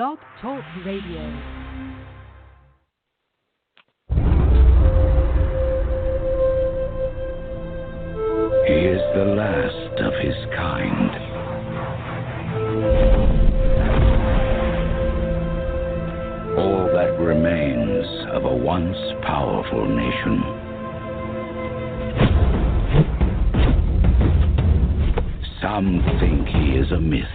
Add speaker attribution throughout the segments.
Speaker 1: Blog Talk Radio.
Speaker 2: He is the last of his kind. All that remains of a once powerful nation. Some think he is a myth.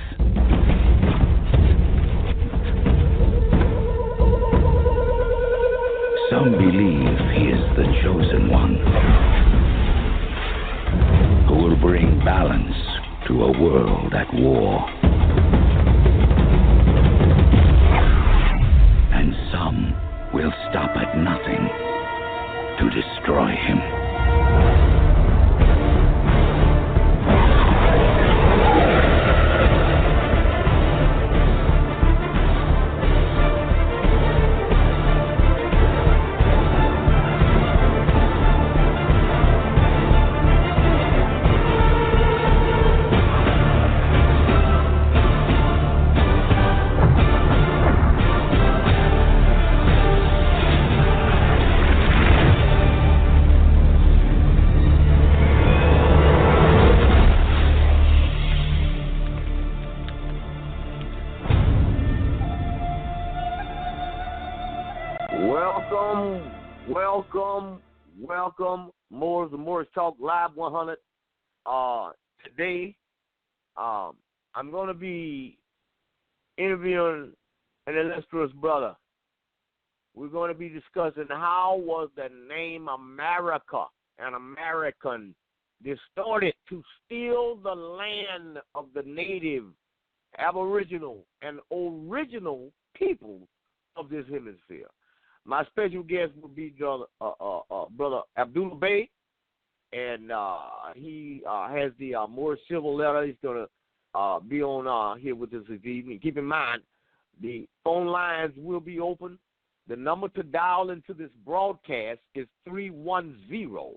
Speaker 2: Some believe he is the chosen one, who will bring balance to a world at war. And some will stop at nothing to destroy him.
Speaker 3: Welcome, Moorish Talk Live 100. Today, I'm going to be interviewing an illustrious brother. We're going to be discussing how was the name America and American distorted to steal the land of the native, aboriginal, and original people of this hemisphere. My special guest will be Brother Abdullah Bey, and he has the Moorish civil letter. He's going to be on here with us this evening. Keep in mind, the phone lines will be open. The number to dial into this broadcast is 310-982-4184.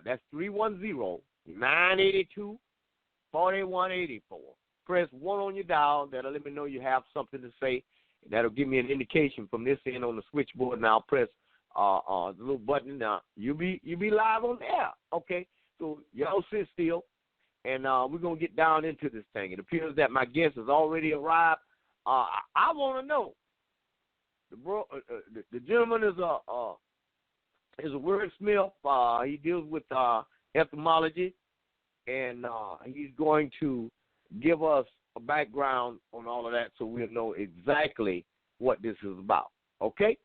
Speaker 3: That's 310-982-4184. Press 1 on your dial. That'll let me know you have something to say. That'll give me an indication from this end on the switchboard, and I'll press the little button. Now you'll be live on the air. Okay, so y'all sit still, and we're gonna get down into this thing. It appears that my guest has already arrived. I want to know the gentleman is a wordsmith. He deals with etymology, and he's going to give us a background on all of that so we'll know exactly what this is about, okay?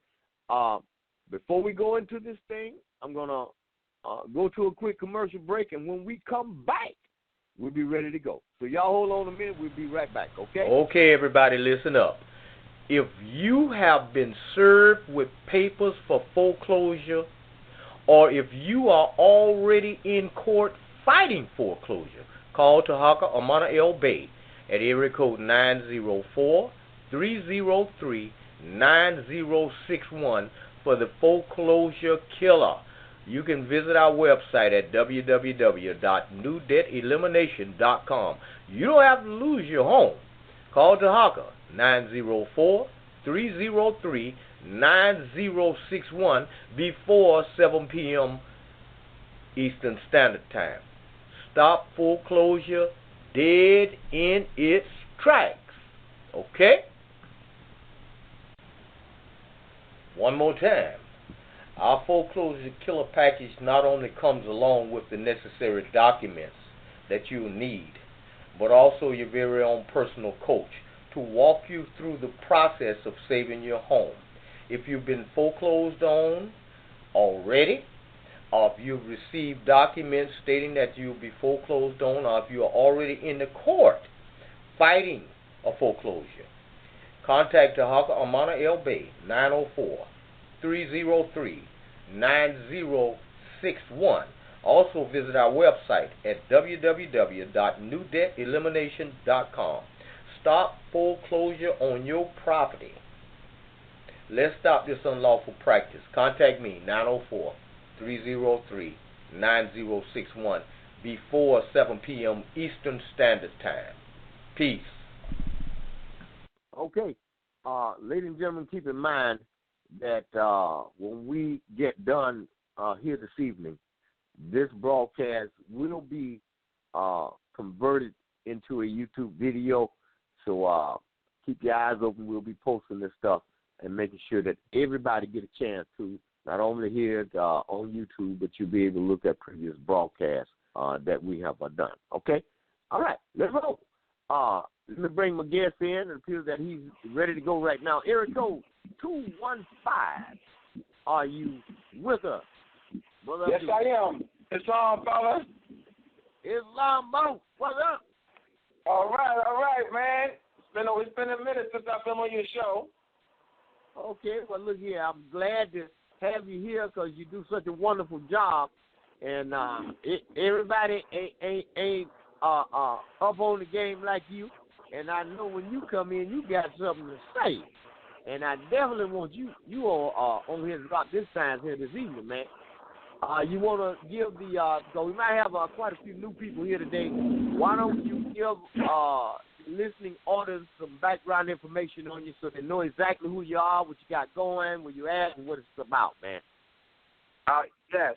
Speaker 3: Before we go into this thing, I'm going to go to a quick commercial break, and when we come back, we'll be ready to go. So y'all hold on a minute. We'll be right back, okay?
Speaker 4: Okay, everybody, listen up. If you have been served with papers for foreclosure, or if you are already in court fighting foreclosure, call Tarhaka Bey at area code 904-303-9061 for the foreclosure killer. You can visit our website at www.newdebtelimination.com. You don't have to lose your home. Call Tarhaka 904-303-9061 before 7 p.m. Eastern Standard Time. Stop foreclosure dead in its tracks. Okay? One more time. Our foreclosure killer package not only comes along with the necessary documents that you need, but also your very own personal coach to walk you through the process of saving your home. If you've been foreclosed on already, or if you've received documents stating that you'll be foreclosed on, or if you are already in the court fighting a foreclosure, contact Tarhaka Bey, 904-303-9061. Also visit our website at www.newdebtelimination.com. Stop foreclosure on your property. Let's stop this unlawful practice. Contact me, 904-303-9061. before 7 p.m. Eastern Standard Time. Peace.
Speaker 3: Okay. Ladies and gentlemen, keep in mind that when we get done here this evening, this broadcast will be converted into a YouTube video. So keep your eyes open. We'll be posting this stuff and making sure that everybody get a chance to not only hear it on YouTube, but you'll be able to look at previous broadcasts that we have done. Okay? All right. Let's go. Let me bring my guest in. It appears that he's ready to go right now. Area code 215. Are you with us?
Speaker 1: Yes, I am. Islam, fella.
Speaker 3: Islam, Mo. What's up?
Speaker 1: All right, man. It's been a minute since I've been on your show.
Speaker 3: Okay, well, look here. I'm glad to have you here because you do such a wonderful job. And everybody ain't up on the game like you. And I know when you come in, you got something to say. And I definitely want you all on here to rock this time here this evening, man. You want to give so we might have quite a few new people here today. Why don't you give listening audience some background information on you so they know exactly who you are, what you got going, where you at, and what it's about, man.
Speaker 1: Yes.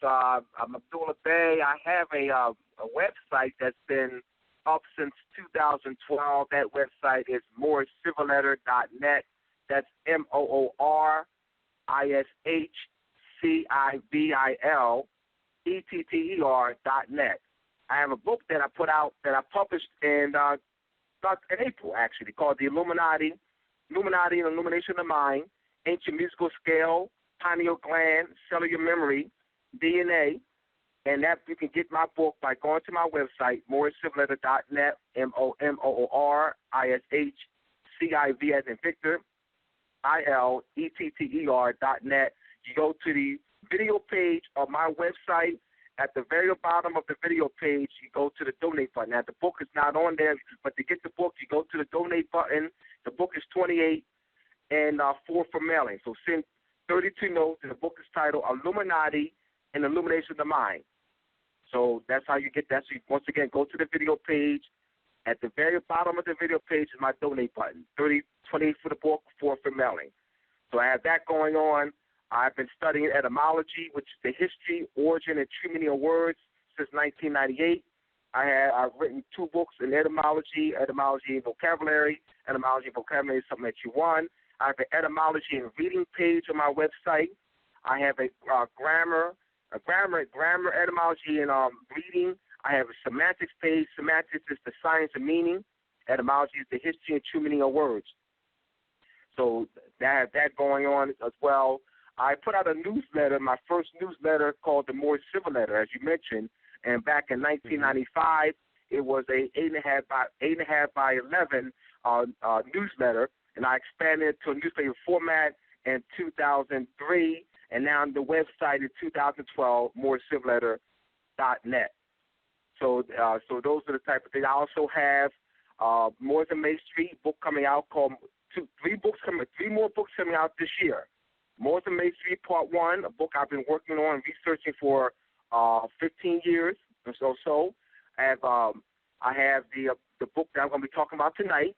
Speaker 1: I'm Abdullah Bey. I have a website that's been up since 2012. That website is moorishciviletter.net. That's moorishciviletter.net. I have a book that I put out that I published in April, actually, called The Illuminati and Illumination of the Mind, Ancient Musical Scale, Pineal Gland, Cellular Memory, DNA, and that you can get my book by going to my website, moorishciviletter.net, moorishciv as in Victor, ILETTER.net. You go to the video page of my website. At the very bottom of the video page, you go to the donate button. Now, the book is not on there, but to get the book, you go to the donate button. The book is $28 and $4 for mailing. So send 32 notes, and the book is titled Illuminati and Illumination of the Mind. So that's how you get that. So you, once again, go to the video page. At the very bottom of the video page is my donate button. 28 for the book, 4 for mailing. So I have that going on. I've been studying etymology, which is the history, origin, and true meaning of words since 1998. I've written 2 books in etymology and vocabulary. Etymology and vocabulary is something that you won. I have an etymology and reading page on my website. I have a grammar, etymology, and reading. I have a semantics page. Semantics is the science of meaning. Etymology is the history and true meaning of words. So I have that going on as well. I put out a newsletter, my first newsletter called the Moorish Civil Letter, as you mentioned. And back in 1995, it was a 8.5 by 11 newsletter, and I expanded it to a newsletter format in 2003, and now on the website in 2012, moorishciviletter.net. So those are the type of things. I also have Moors and Masonry book coming out called three more books coming out this year. Moors and Masonry Part 1, a book I've been working on and researching for 15 years or so. I have the book that I'm going to be talking about tonight,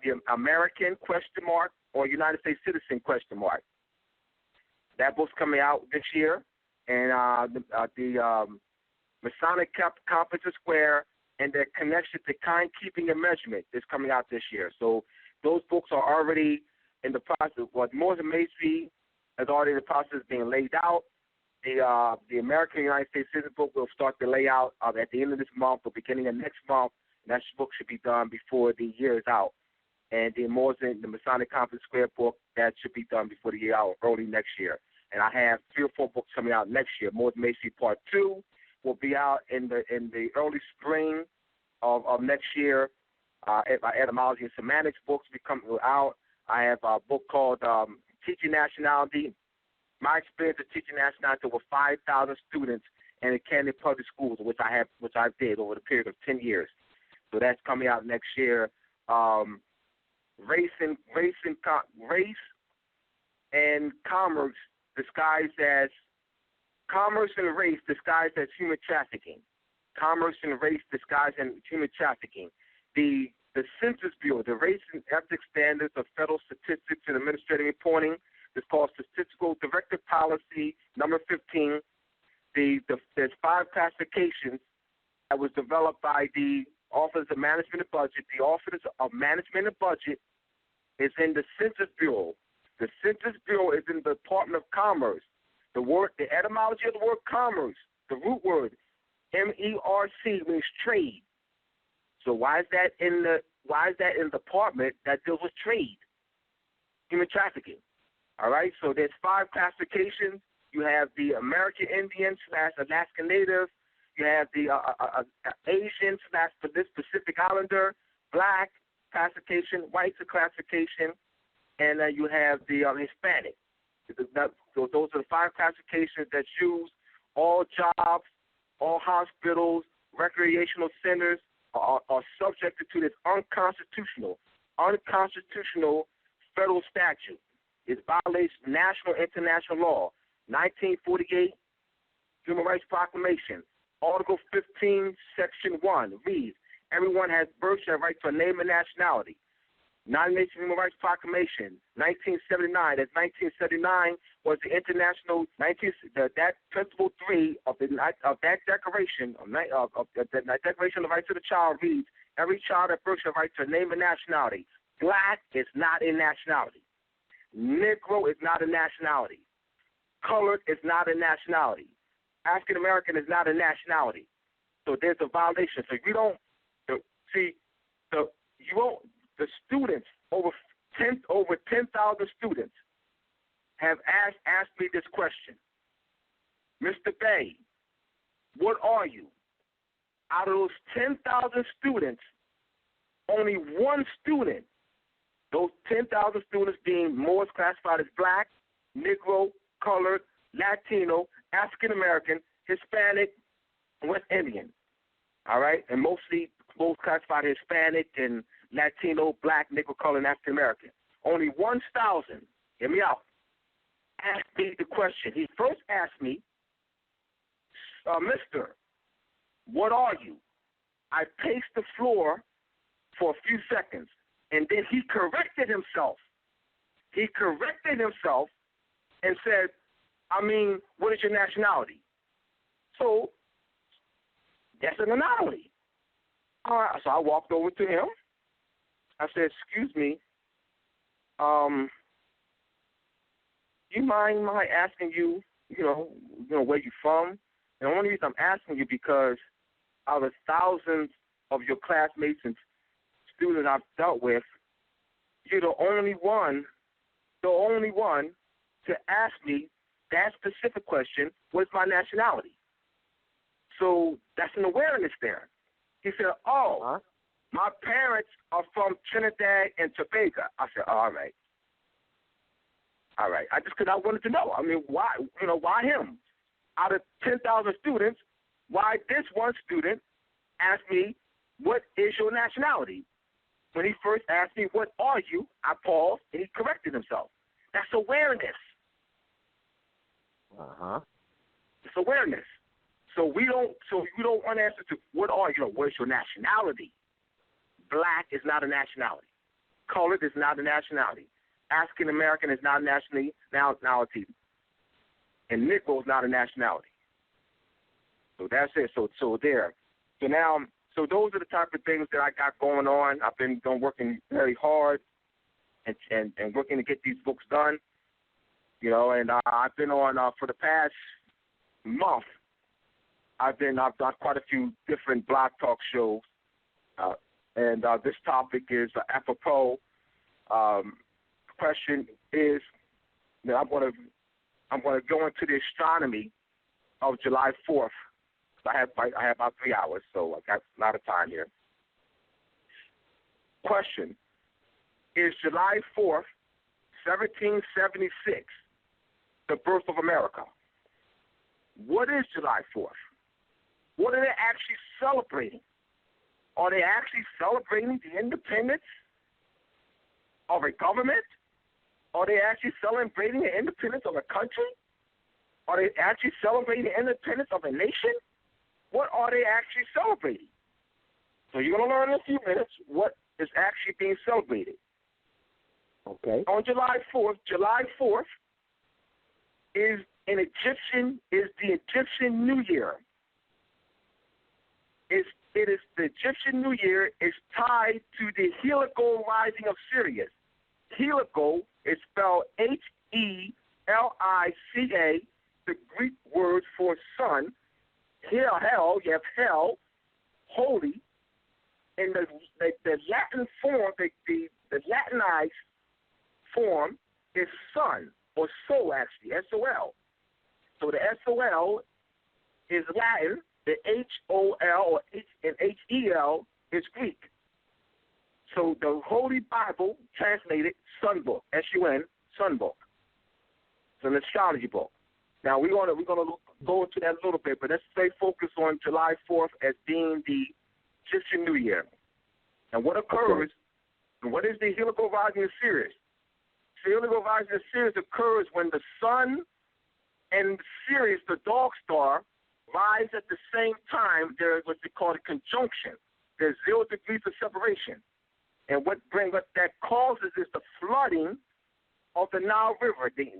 Speaker 1: the American ? Or United States Citizen ? That book's coming out this year, and the Masonic Compass and Square and their connection to Timekeeping and Measurement is coming out this year. So those books are already in the process. What Moors and Masonry is already in the process of being laid out. The American United States Citizen book will start the layout at the end of this month or beginning of next month. And that book should be done before the year is out. And the Moors and the Masonic Compass Square book, that should be done before the year out, early next year. And I have 3 or 4 books coming out next year. Moors and Masonry Part 2 will be out in the early spring of next year. Etymology and Semantics books will be coming out. I have a book called Teaching Nationality, My Experience of Teaching Nationality to over 5,000 students in the Canyon Public Schools, which I did over the period of 10 years. So that's coming out next year. Race and commerce disguised as commerce and race disguised as human trafficking. Commerce and race disguised as human trafficking. The Census Bureau, the Race and Ethics Standards of Federal Statistics and Administrative Reporting, is called Statistical Directive Policy number 15. There's 5 classifications that was developed by the Office of Management and Budget. The Office of Management and Budget is in the Census Bureau. The Census Bureau is in the Department of Commerce. The etymology of the word commerce, the root word, M-E-R-C, means trade. So why is that in the department that deals with trade, human trafficking? All right. So there's 5 classifications. You have the American Indian / Alaska Native. You have the Asian / Pacific Islander, Black classification, white's a classification, and you have the Hispanic. So those are the 5 classifications that's used. All jobs, all hospitals, recreational centers are subjected to this unconstitutional federal statute. It violates national and international law. 1948 Human Rights Proclamation, Article 15, Section 1 reads, everyone has birth and right to a name and nationality. United Nations Human Rights Proclamation, 1979. That's 1979 was the international that Principle 3 of that Declaration of the Declaration of the Rights of the Child reads: every child has birth and right to a name and nationality. Black is not a nationality. Negro is not a nationality. Colored is not a nationality. African American is not a nationality. So there's a violation. So you don't the students, over 10,000 students, have asked me this question. Mr. Bey, what are you? Out of those 10,000 students, only one student, those 10,000 students being more classified as Black, Negro, Colored, Latino, African American, Hispanic, West Indian. All right? And mostly both classified as Hispanic and Latino, Black, Negro, Colored, and African American. Only 1,000, hear me out, asked me the question. He first asked me, Mister, what are you? I paced the floor for a few seconds, and then he corrected himself. He corrected himself and said, what is your nationality? So that's an anomaly. All right, so I walked over to him. I said, excuse me, you mind my asking you, where you from? And the only reason I'm asking you because out of thousands of your classmates and students I've dealt with, you're the only one to ask me that specific question, what's my nationality? So that's an awareness there. He said, my parents are from Trinidad and Tobago. I said, all right. Because I wanted to know. Why him? Out of 10,000 students, why this one student asked me, what is your nationality? When he first asked me, what are you? I paused, and he corrected himself. That's awareness. It's awareness. So you don't want to answer to what are you? What is your nationality? Black is not a nationality. Colored is not a nationality. African American is not a nationality. And Negro is not a nationality. So that's it. So there. So now, those are the type of things that I got going on. I've been working very hard and working to get these books done. And I've been on for the past month. I've done quite a few different blog talk shows, and this topic is apropos. Question is, I'm going to go into the astronomy of July 4th. I have about 3 hours, so I got a lot of time here. Question: is July 4th, 1776, the birth of America? What is July 4th? What are they actually celebrating? Are they actually celebrating the independence of a government? Are they actually celebrating the independence of a country? Are they actually celebrating the independence of a nation? What are they actually celebrating? So you're going to learn in a few minutes what is actually being celebrated.
Speaker 5: Okay.
Speaker 1: On July 4th is the Egyptian New Year. It is the Egyptian New Year is tied to the heliacal rising of Sirius. Heliacal is spelled Helica, the Greek word for sun. Hell, you have hell, holy, and the Latin form, the Latinized form is sun, or sol actually, S-O-L. So the S-O-L is Latin, the H-O-L or H-E-L is Greek. So the Holy Bible translated Sun Book, S-U-N, Sun Book. It's an astrology book. Now we're gonna go into that a little bit, but let's stay focused on July 4th as being the Egyptian New Year. And what occurs, and what is the heliacal rising of Sirius? The heliacal rising of Sirius occurs when the sun and Sirius, the dog star, rise at the same time. There is what they call a conjunction. There's 0 degrees of separation. And what that causes is the flooding of the Nile River, the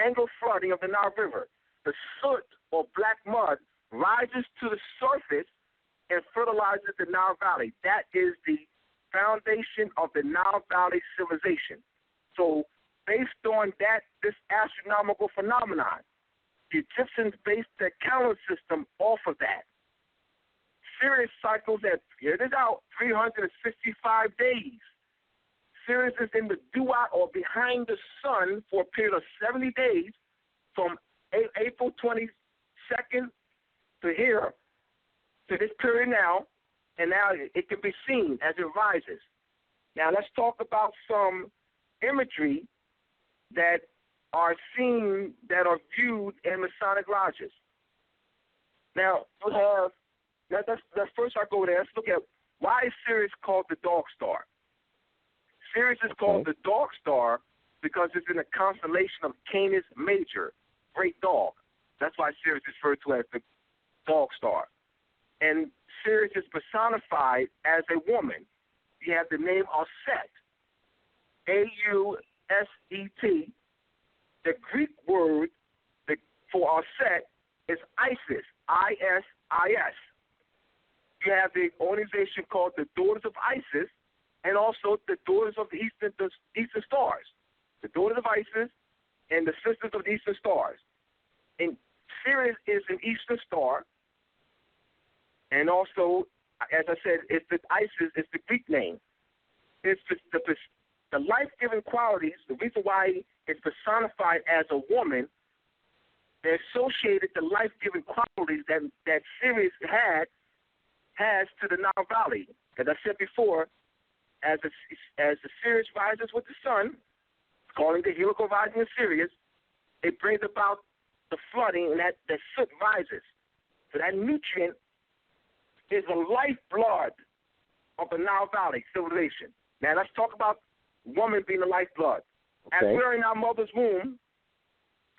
Speaker 1: angle flooding of the Nile River. The soot or black mud rises to the surface and fertilizes the Nile Valley. That is the foundation of the Nile Valley civilization. So based on this astronomical phenomenon, the Egyptians based their calendar system off of that. Sirius cycles at, here it is out, 365 days. Sirius is in the duat or behind the sun for a period of 70 days from April 22nd to here, to this period now, and now it can be seen as it rises. Now let's talk about some imagery that are seen, that are viewed in Masonic lodges. Now, you have, let's first I go there, let's look at why is Sirius called the dog star. Sirius is called the dog star because it's in the constellation of Canis Major, great dog. That's why Sirius is referred to as the dog star. And Sirius is personified as a woman. You have the name Auset, A-U-S-E-T. The Greek word for Auset is Isis, I-S-I-S. You have the organization called the Daughters of Isis, and also the Daughters of the Eastern Stars. The Daughters of Isis and the Sisters of the Eastern Stars. And Sirius is an Eastern star, and also, as I said, it's the Isis is the Greek name. It's the life-giving qualities. The reason why it's personified as a woman, they associated the life-giving qualities that Sirius has to the Nile Valley. As I said before, as the Sirius rises with the sun, calling the heliacal rising of Sirius, it brings about the flooding, and that soot rises. So that nutrient is the lifeblood of the Nile Valley civilization. Now let's talk about woman being the lifeblood. As we're in our mother's womb,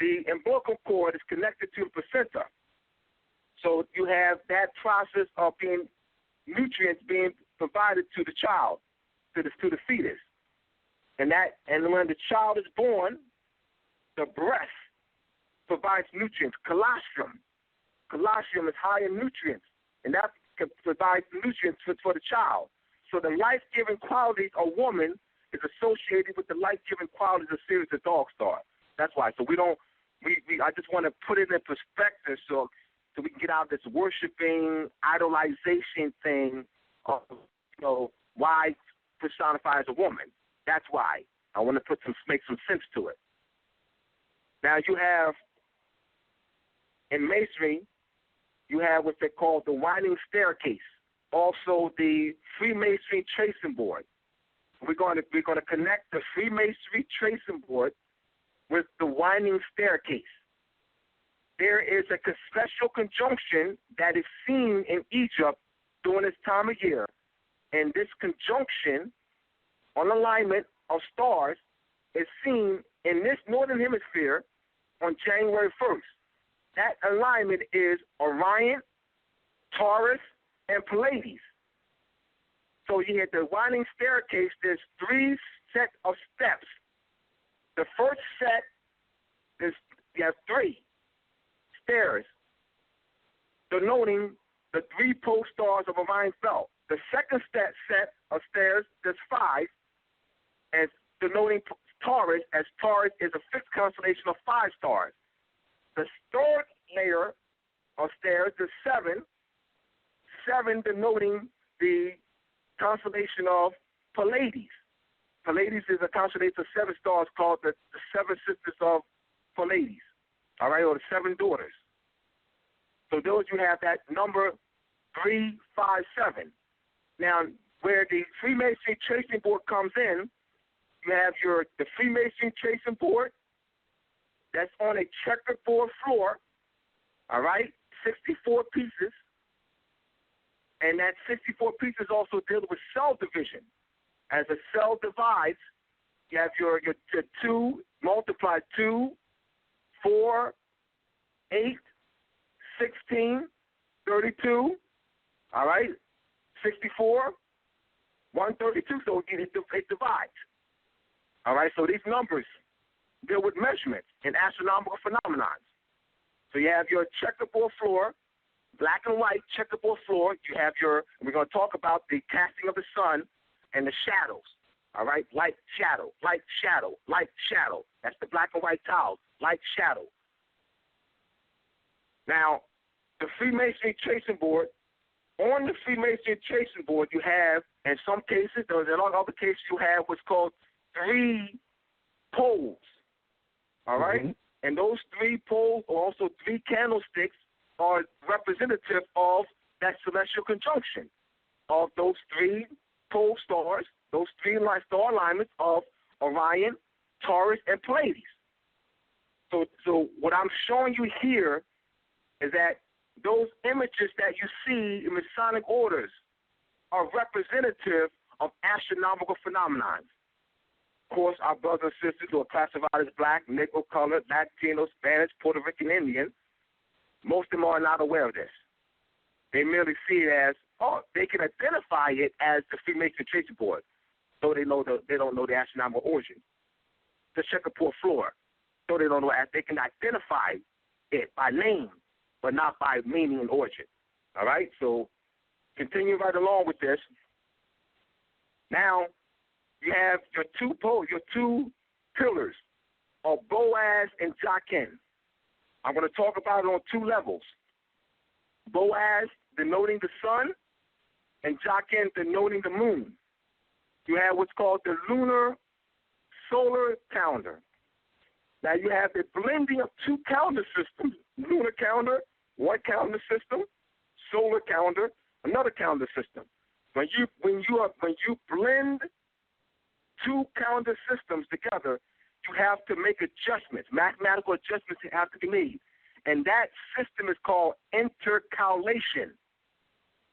Speaker 1: the umbilical cord is connected to the placenta. So you have that process of nutrients being provided to the child, to the fetus. And when the child is born, the breast provides nutrients. Colostrum is high in nutrients, and that can provide nutrients for the child. So the life-giving qualities of woman is associated with the life-giving qualities of Sirius the dog star. That's why. So I just want to put it in perspective so we can get out of this worshiping, idolization thing of, why personify as a woman. That's why. I want to make some sense to it. Now you have, in Masonry, you have what they call the winding staircase. Also the Freemasonry tracing board. We're going to connect the Freemasonry tracing board with the winding staircase. There is a special conjunction that is seen in Egypt during this time of year. And this conjunction on alignment of stars is seen in this northern hemisphere on January 1st. that alignment is Orion, Taurus, and Pleiades. So you hit the winding staircase. There's 3 sets of steps. The first set is you have 3 stairs, denoting the 3 pole stars of Orion's belt. The second set of stairs, there's 5, as denoting Taurus, as Taurus is a fixed constellation of 5 stars. The third layer of stairs is 7 denoting the constellation of Pleiades. Pleiades is a constellation of 7 stars called the 7 sisters of Pleiades, all right, or the 7 daughters. So those you have that number 3, 5, 7. Now, where the Freemasonry tracing board comes in, you have the Freemasonry tracing board that's on a checkerboard floor, all right, 64 pieces. And that 64 pieces also deal with cell division. As a cell divides, you have your 2 multiplied 2, 4, 8, 16, 32, all right, 64, 132, so it divides. All right, so these numbers deal with measurements and astronomical phenomena. So you have your checkerboard floor, black and white checkerboard floor. You have we're going to talk about the casting of the sun and the shadows. All right, light, shadow, light, shadow, light, shadow. That's the black and white tiles, light, shadow. Now, the Freemasonry tracing board, on the Freemasonry tracing board, you have, in some cases, in other cases, you have what's called 3 poles. All right? Mm-hmm. And those 3 poles, or also 3 candlesticks, are representative of that celestial conjunction of those 3 pole stars, those 3 star alignments of Orion, Taurus, and Pleiades. So what I'm showing you here is that those images that you see in Masonic orders are representative of astronomical phenomena. Of course, our brothers and sisters who are classified as black, Negro, colored, Latino, Spanish, Puerto Rican, Indian, most of them are not aware of this. They merely see it as, they can identify it as the Freemason tracing board, so they don't know the astronomical origin. The checkerboard floor, so they don't know, they can identify it by name, but not by meaning and origin. All right, so continue right along with this. Now, you have your 2 poles, your 2 pillars of Boaz and Jachin. I'm going to talk about it on 2 levels. Boaz denoting the sun, and Jachin denoting the moon. You have what's called the lunar solar calendar. Now you have the blending of 2 calendar systems: lunar calendar, one calendar system; solar calendar, another calendar system. When you blend 2 calendar systems together, you have to make adjustments. Mathematical adjustments have to be made. And that system is called intercalation.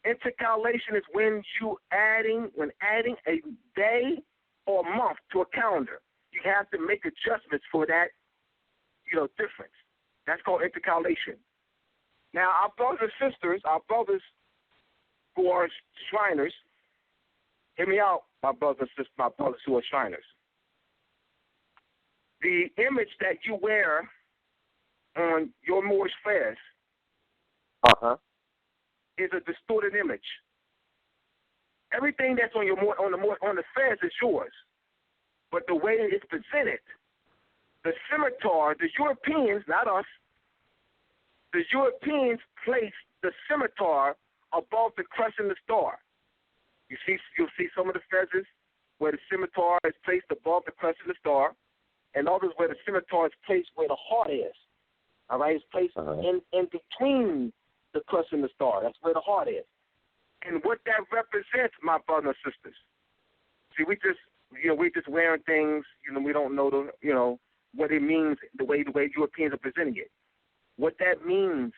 Speaker 1: Intercalation is when adding a day or a month to a calendar. You have to make adjustments for that, difference. That's called intercalation. Now, our brothers and sisters, our brothers who are Shriners, hear me out, my brothers and sisters, my brothers who are Shriners. The image that you wear on your Moorish fez is a distorted image. Everything that's on the fez is yours, but the way it's presented, the scimitar, the Europeans, not us, the Europeans place the scimitar above the crescent of the star. You'll see some of the fezes where the scimitar is placed above the crescent of the star, and others where the scimitar is placed where the heart is. All right, it's placed in between the crescent and the star. That's where the heart is. And what that represents, my brothers and sisters. See, we just wearing things. We don't know what it means. The way Europeans are presenting it. What that means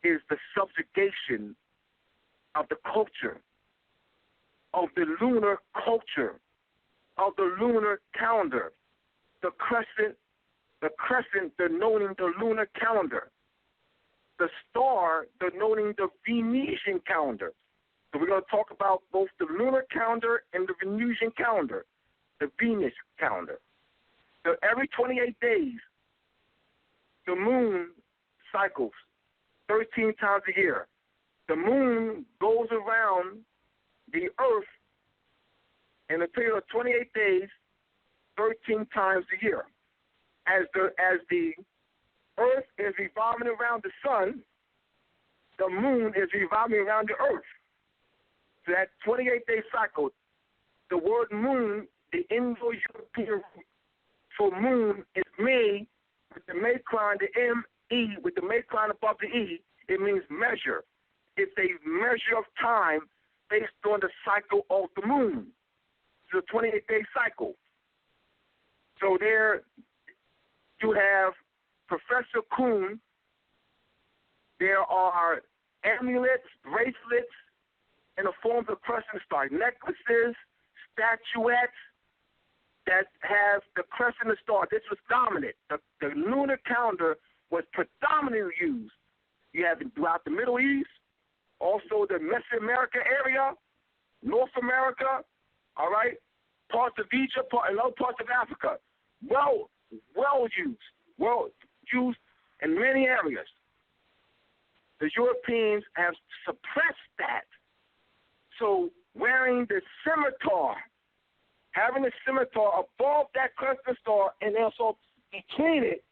Speaker 1: is the subjugation of the culture, of the lunar culture, of the lunar calendar, the crescent denoting the lunar calendar. the star denoting the Venetian calendar. So we're going to talk about both the lunar calendar and the Venusian calendar, the Venus calendar. So every 28 days, the moon cycles 13 times a year. The moon goes around the earth in a period of 28 days, 13 times a year. As the earth is revolving around the sun, the moon is revolving around the earth. So that 28-day cycle, the word moon, the Indo-European root for moon is me with the macron, the M-E, with the macron above the E. It means measure. It's a measure of time based on the cycle of the moon. It's a 28-day cycle. So there you have Professor Kuhn. There are amulets, bracelets, in the forms of crescent star, necklaces, statuettes that have the crescent star. This was dominant. The lunar calendar was predominantly used. You have it throughout the Middle East, also the Mesoamerica area, North America, all right, parts of Egypt, and other parts of Africa. Well used in many areas. The Europeans have suppressed that. So wearing the scimitar, having the scimitar above that crescent star and also between it,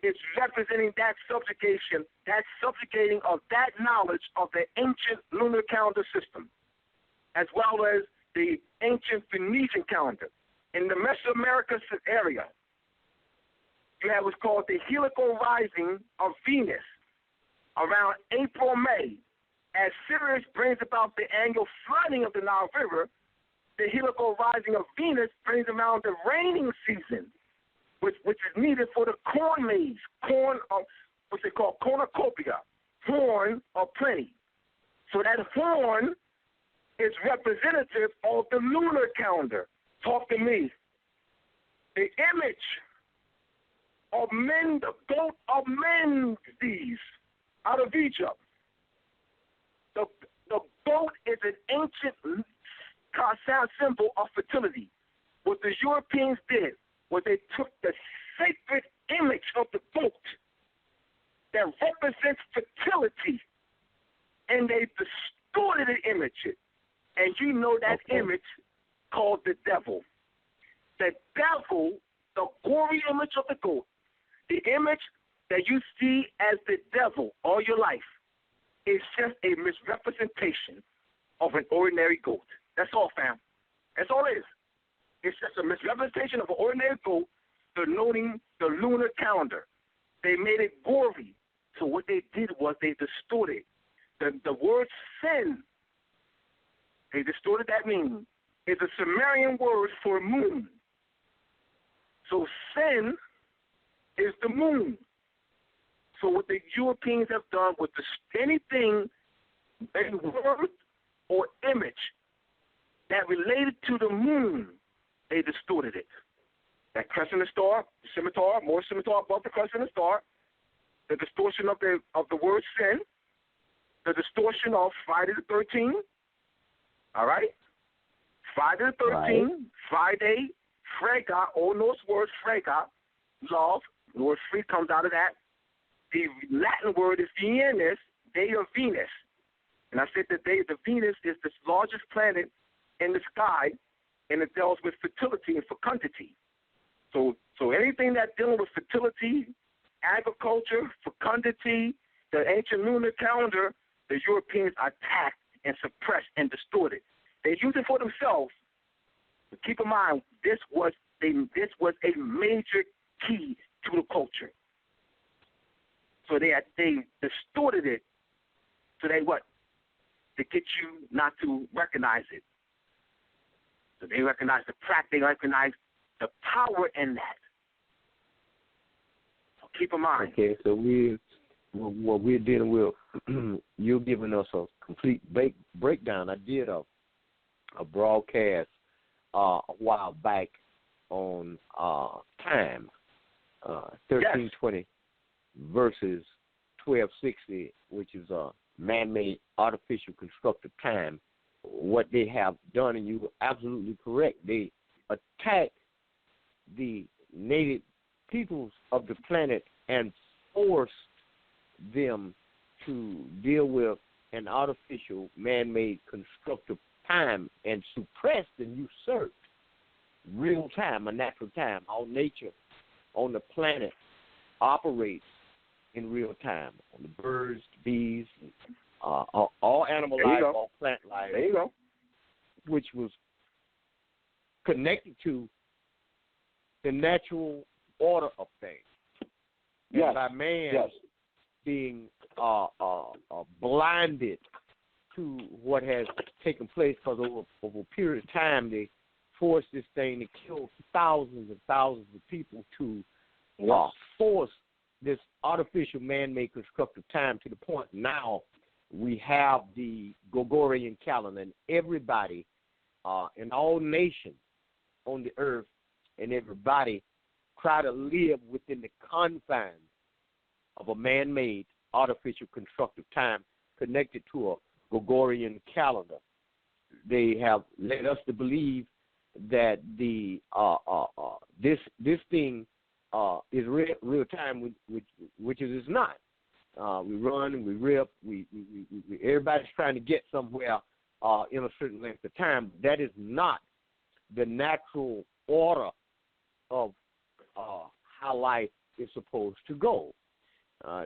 Speaker 1: it's representing that subjugation, that subjugating of that knowledge of the ancient lunar calendar system, as well as the ancient Venetian calendar. In the Mesoamerica area, you have what's called the heliacal rising of Venus around April, May. As Sirius brings about the annual flooding of the Nile River, the heliacal rising of Venus brings about the raining season, which is needed for the corn maize, what's it called, cornucopia, horn of plenty. So that horn is representative of the lunar calendar. Talk to me. The image of men, the goat of Mendes out of Egypt. The goat is an ancient symbol of fertility. What the Europeans did was they took the sacred image of the goat that represents fertility, and they distorted the image. And you know that image called the devil. The devil, the gory image of the goat, the image that you see as the devil all your life, is just a misrepresentation of an ordinary goat. That's all, fam. That's all it is. It's just a misrepresentation of an ordinary goat denoting the lunar calendar. They made it gory. So what they did was they distorted. The word sin, they distorted that meaning. It's a Sumerian word for moon. So sin is the moon. So what the Europeans have done with anything, any word or image that related to the moon, they distorted it. That crescent star, scimitar, more scimitar above the crescent star, the distortion of the word sin, the distortion of Friday the 13th, all right? Friday the 13th, right. Friday, frega, Old Norse word frega, love, the word free comes out of that. The Latin word is Venus, day of Venus. And I said that the Venus is the largest planet in the sky, and it deals with fertility and fecundity. So anything that's dealing with fertility, agriculture, fecundity, the ancient lunar calendar, the Europeans attacked and suppressed and distorted. They used it for themselves. But keep in mind, this was a major key to the culture. So they distorted it so they what? To get you not to recognize it. So they recognize the practice, they recognize the power in that. So keep in mind.
Speaker 5: Okay, so what we're dealing with, you're giving us a complete breakdown. I did a broadcast a while back on time, 1320 versus 1260, which is a man-made artificial constructed time. What they have done, and you were absolutely correct, they attacked the native peoples of the planet and forced them to deal with an artificial man-made constructive time and suppressed and usurped real time, a natural time. All nature on the planet operates in real time. On the birds, bees, all animal life, all plant life.
Speaker 1: There you go.
Speaker 5: Which was connected to the natural order of things.
Speaker 1: Yes.
Speaker 5: And by man being blinded to what has taken place, because over a period of time they forced this thing to kill thousands and thousands of people to force this artificial man-made constructive time to the point now we have the Gregorian calendar, and everybody in all nations on the earth and everybody try to live within the confines of a man-made artificial constructive time connected to a Gregorian calendar. They have led us to believe that the this thing is real time, which it is not. We run and we rip. We everybody's trying to get somewhere in a certain length of time. That is not the natural order of how life is supposed to go.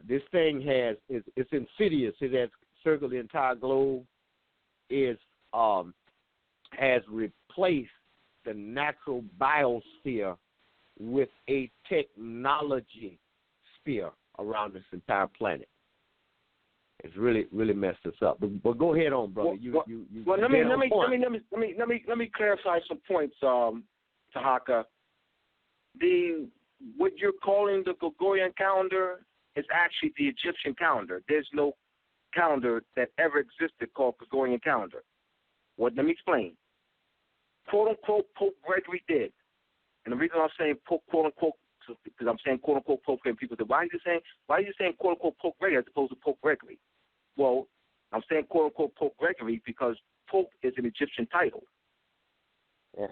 Speaker 5: This thing it's insidious. It has circled the entire globe. It has replaced the natural biosphere with a technology sphere around this entire planet. It's really messed us up. But go ahead on, brother.
Speaker 1: Let me clarify some points, Tarhaka. What you're calling the Gregorian calendar is actually the Egyptian calendar. There's no calendar that ever existed called Gregorian calendar. Let me explain. Quote unquote Pope Gregory did. And the reason I'm saying quote unquote, because I'm saying quote unquote Pope Gregory, people say, why are you saying quote unquote Pope Gregory as opposed to Pope Gregory? Well, I'm saying quote unquote Pope Gregory because Pope is an Egyptian title.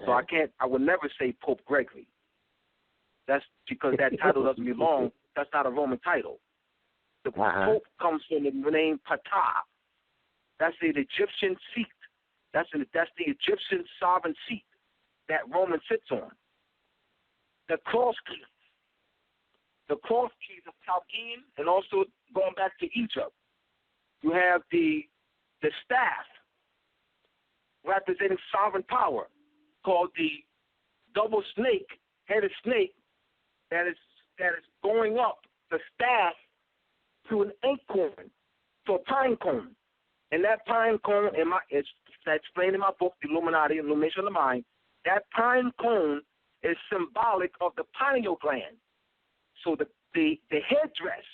Speaker 1: So I would never say Pope Gregory. That's because that title doesn't belong. That's not a Roman title. The Pope comes from the name Ptah. That's the Egyptian seat. That's the Egyptian sovereign seat that Roman sits on. The cross keys of Chaldean, and also going back to Egypt. You have the staff representing sovereign power called the double headed snake that is going up the staff to an acorn, to a pine cone. And that pine cone, it's explained in my book, The Illuminati, Illumination of the Mind, that pine cone is symbolic of the pineal gland. So the headdress,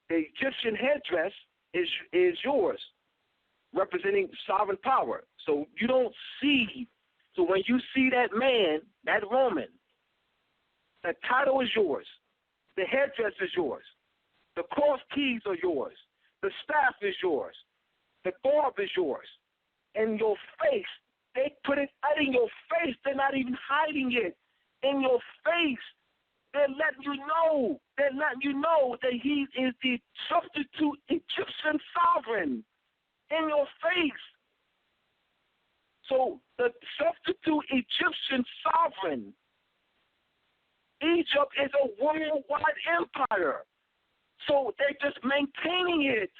Speaker 1: the Egyptian headdress is yours, representing sovereign power. So you don't see, so when you see that man, that Roman, the title is yours. The headdress is yours. The cross keys are yours. The staff is yours. The garb is yours. And your face, they put it out in your face. They're not even hiding it. In your face, they're letting you know. They're letting you know that he is the substitute Egyptian sovereign. In your face. So the substitute Egyptian sovereign, Egypt is a worldwide empire. So they're just maintaining it.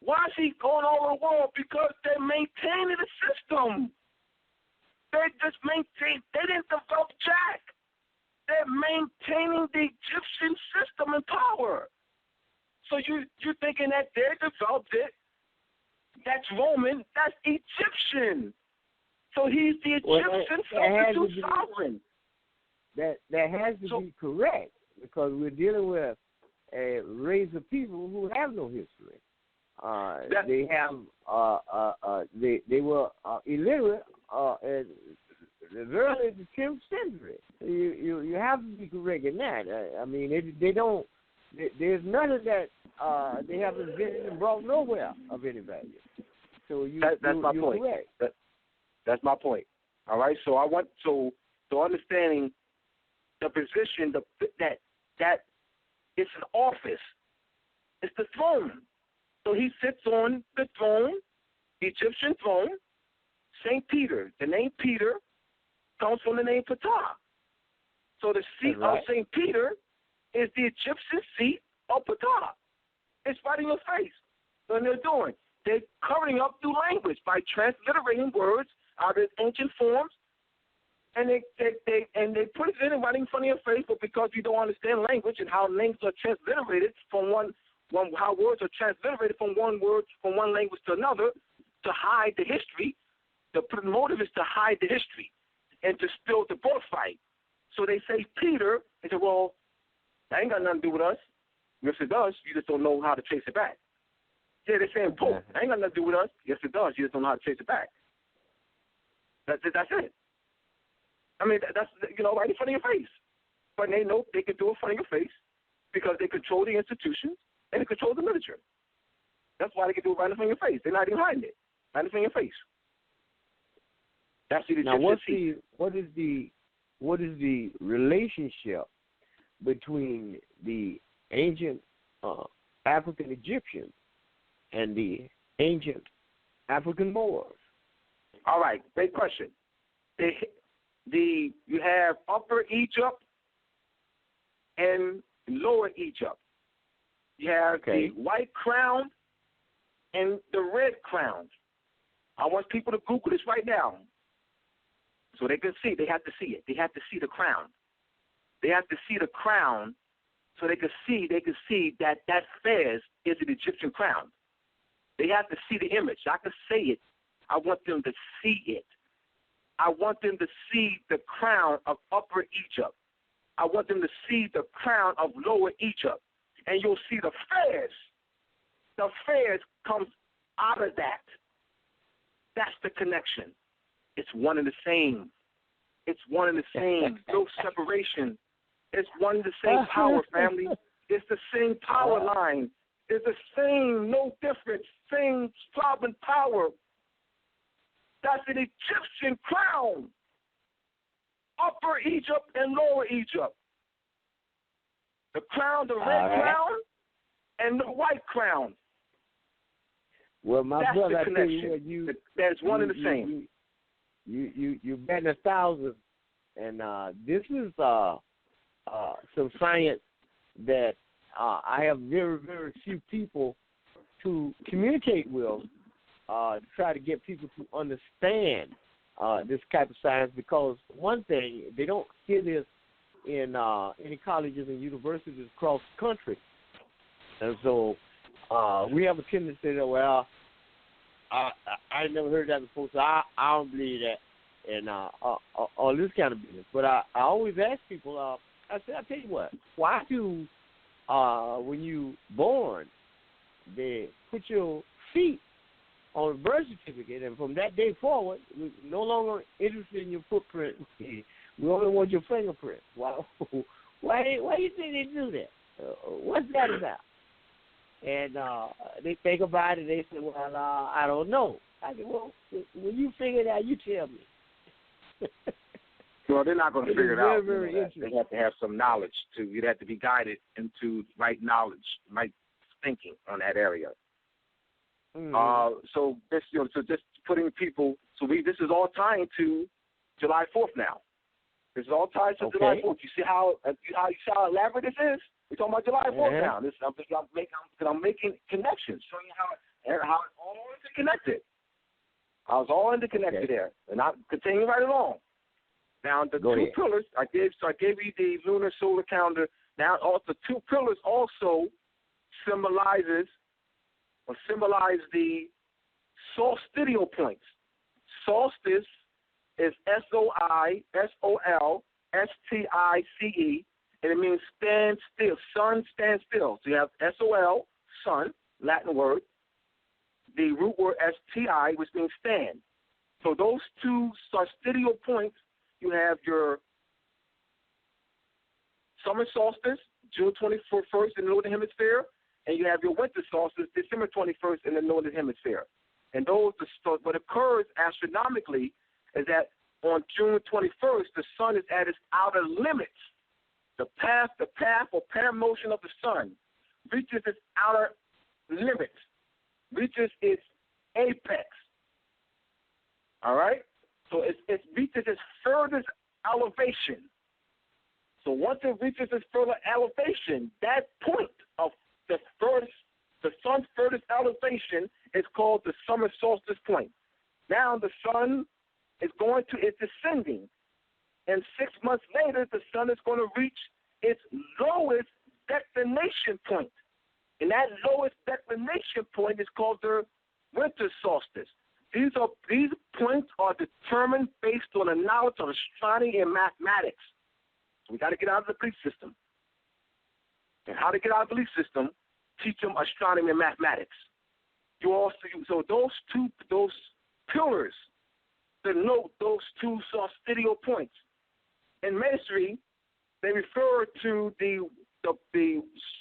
Speaker 1: Why is he going all over the world? Because they're maintaining the system. They didn't develop Jack. They're maintaining the Egyptian system and power. So you're thinking that they developed it. That's Roman. That's Egyptian. So he's the Egyptian substitute sovereign.
Speaker 5: That has to be correct, because we're dealing with a race of people who have no history. They were illiterate as early as the 10th century. You have to be correct in that. I mean, they don't there's none of that they have invented and brought nowhere of any value. So
Speaker 1: that's my point. That's my point. All right. So I want so understanding the position that it's an office. It's the throne. So he sits on the throne, the Egyptian throne. Saint Peter. The name Peter comes from the name Ptah. So the seat of Saint Peter is the Egyptian seat of Ptah. It's right in your face. So what they're doing, they're covering up through language by transliterating words out of its ancient forms, and they put it in and right in front of your face. But because you don't understand language and how language are transliterated from how words are transliterated from one word from one language to another to hide the history. The motive is to hide the history and to spill the bullfight. So they say Peter, they say, well, that ain't got nothing to do with us. Yes, it does. You just don't know how to trace it back. Yeah, they're saying Pope. That ain't got nothing to do with us. Yes, it does. You just don't know how to trace it back. That's it. I mean, that's, right in front of your face. But they know they can do it in front of your face because they control the institutions and they control the literature. That's why they can do it right in front of your face. They're not even hiding it. Right in front of your face. That's the
Speaker 5: now, what is the relationship between the ancient African Egyptians and the ancient African Moors?
Speaker 1: All right, great question. You have Upper Egypt and Lower Egypt. You have the white crown and the red crown. I want people to Google this right now. So they can see. They have to see it. They have to see the crown. They have to see the crown so they can see that fez is an Egyptian crown. They have to see the image. I can say it. I want them to see it. I want them to see the crown of Upper Egypt. I want them to see the crown of Lower Egypt. And you'll see the fez. The fez comes out of that. That's the connection. It's one and the same. It's one and the same. No separation. It's one and the same power, family. It's the same power line. It's the same, no difference. Same sovereign power. That's an Egyptian crown. Upper Egypt and Lower Egypt. The crown, the red crown, and the white crown.
Speaker 5: Well, my
Speaker 1: That's
Speaker 5: brother,
Speaker 1: the
Speaker 5: I tell
Speaker 1: connection.
Speaker 5: you what,
Speaker 1: That's one and the same.
Speaker 5: You bet 1,000, and this is some science that I have very, very few people to communicate with to try to get people to understand this type of science, because one thing, they don't hear this in any colleges and universities across the country. And so we have a tendency to say, well, I never heard that before, so I don't believe that, and all this kind of business. But I always ask people, I say, I tell you what, why do, when you born, they put your feet on a birth certificate, and from that day forward, we're no longer interested in your footprint. We only want your fingerprint. Why do you think they do that? What's that about? And they think about it. They say, well, I don't know. I said, well, when you figure it out, you tell me.
Speaker 1: Well, they're not going to figure it out.
Speaker 5: Very interesting.
Speaker 1: They have to have some knowledge too. You'd have to be guided into right knowledge, right thinking on that area. So this, so just putting people. So this is all tying to July 4th now. This is all tied to July 4th. You see how elaborate this is? We're talking about July 4th now. I'm making connections, showing you how it's all interconnected. I was all interconnected there, and I'm continuing right along. Now the two pillars I gave you the lunar solar calendar. Now also 2 pillars also symbolize the solstitial points. Solstice is SOLSTICE, and it means stand still. Sun stand still. So you have SOL, sun, Latin word. The root word STI, which means stand. So those 2 solstitial points, you have your summer solstice, June 21st in the Northern Hemisphere, and you have your winter solstice December 21st in the Northern Hemisphere. And what occurs astronomically is that on June 21st, the sun is at its outer limits. The path or paramotion of the sun reaches its outer limits, reaches its apex. All right? So it reaches its furthest elevation. So once it reaches its further elevation, that point of the sun's furthest elevation is called the summer solstice point. Now the sun is descending. And 6 months later, the sun is going to reach its lowest declination point. And that lowest declination point is called the winter solstice. These points are determined based on the knowledge of astronomy and mathematics. So we got to get out of the belief system. And how to get out of the belief system, teach them astronomy and mathematics. So those pillars denote those two solstitial points. In Masonry, they refer to the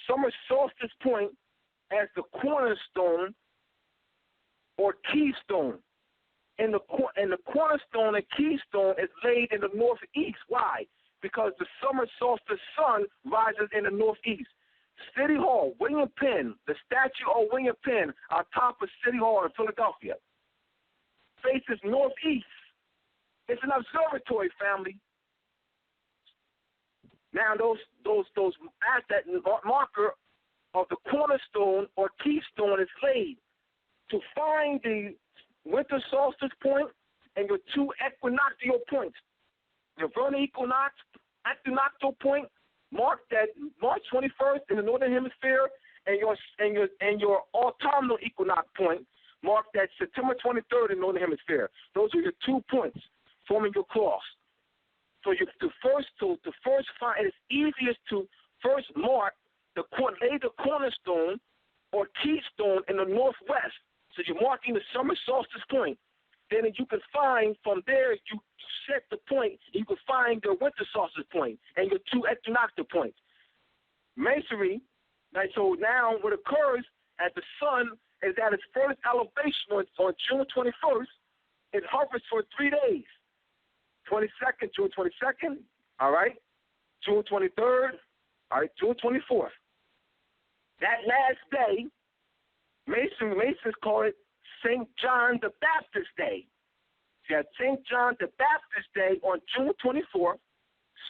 Speaker 1: summer solstice point as the cornerstone or keystone. And the cornerstone and keystone is laid in the northeast. Why? Because the summer solstice sun rises in the northeast. City Hall, William Penn, the statue of William Penn on top of City Hall in Philadelphia, faces northeast. It's an observatory, family. Now that marker of the cornerstone or keystone is laid to find the winter solstice point and your two equinoctial points. Your vernal equinoctial point marked at March 21st in the Northern Hemisphere, and your autumnal equinox point marked at September 23rd in the Northern Hemisphere. Those are your 2 points forming your cross. So to first find, it's easiest to first mark lay the cornerstone or keystone in the northwest. So you're marking the summer solstice point. Then you can find from there, you set the point, you can find the winter solstice point and your 2 equinoctial points. Masonry, so now what occurs as the sun is at its first elevation on June 21st, it hovers for 3 days. June 22nd, all right, June 23rd, all right, June 24th. That last day, Masons call it St. John the Baptist Day. You have St. John the Baptist Day on June 24th,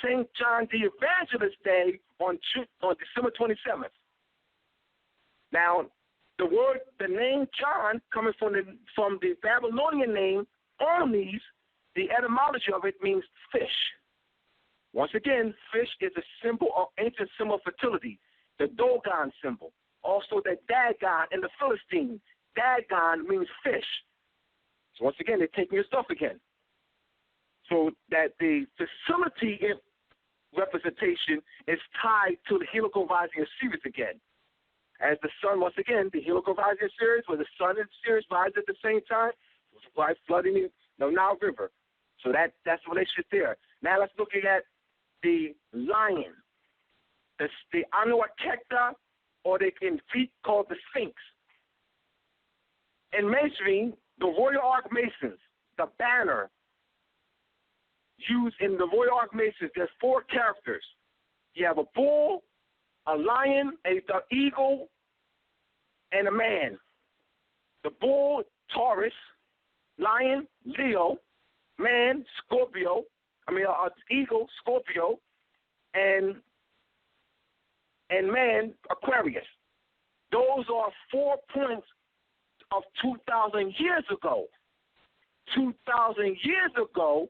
Speaker 1: St. John the Evangelist Day on December 27th. Now, the name John, coming from the Babylonian name Hermes, the etymology of it means fish. Once again, fish is a ancient symbol of fertility, the Dogon symbol. Also, the Dagon in the Philistines. Dagon means fish. So once again, they're taking your stuff again. So that the facility representation is tied to the helical rising of Sirius again. As the sun, once again, the helical rising of Sirius, where the sun and Sirius rise at the same time, by flooding the Nile River. So that's the relationship there. Now let's look at the lion, the Anuakekta, or they can be called the Sphinx. In Masonry, the Royal Archmasons, the banner used in the Royal Archmasons, there's 4 characters. You have a bull, a lion, an eagle, and a man. The bull, Taurus, lion, Leo, man, Scorpio, eagle, Scorpio, and man, Aquarius. Those are 4 points of 2,000 years ago. 2,000 years ago,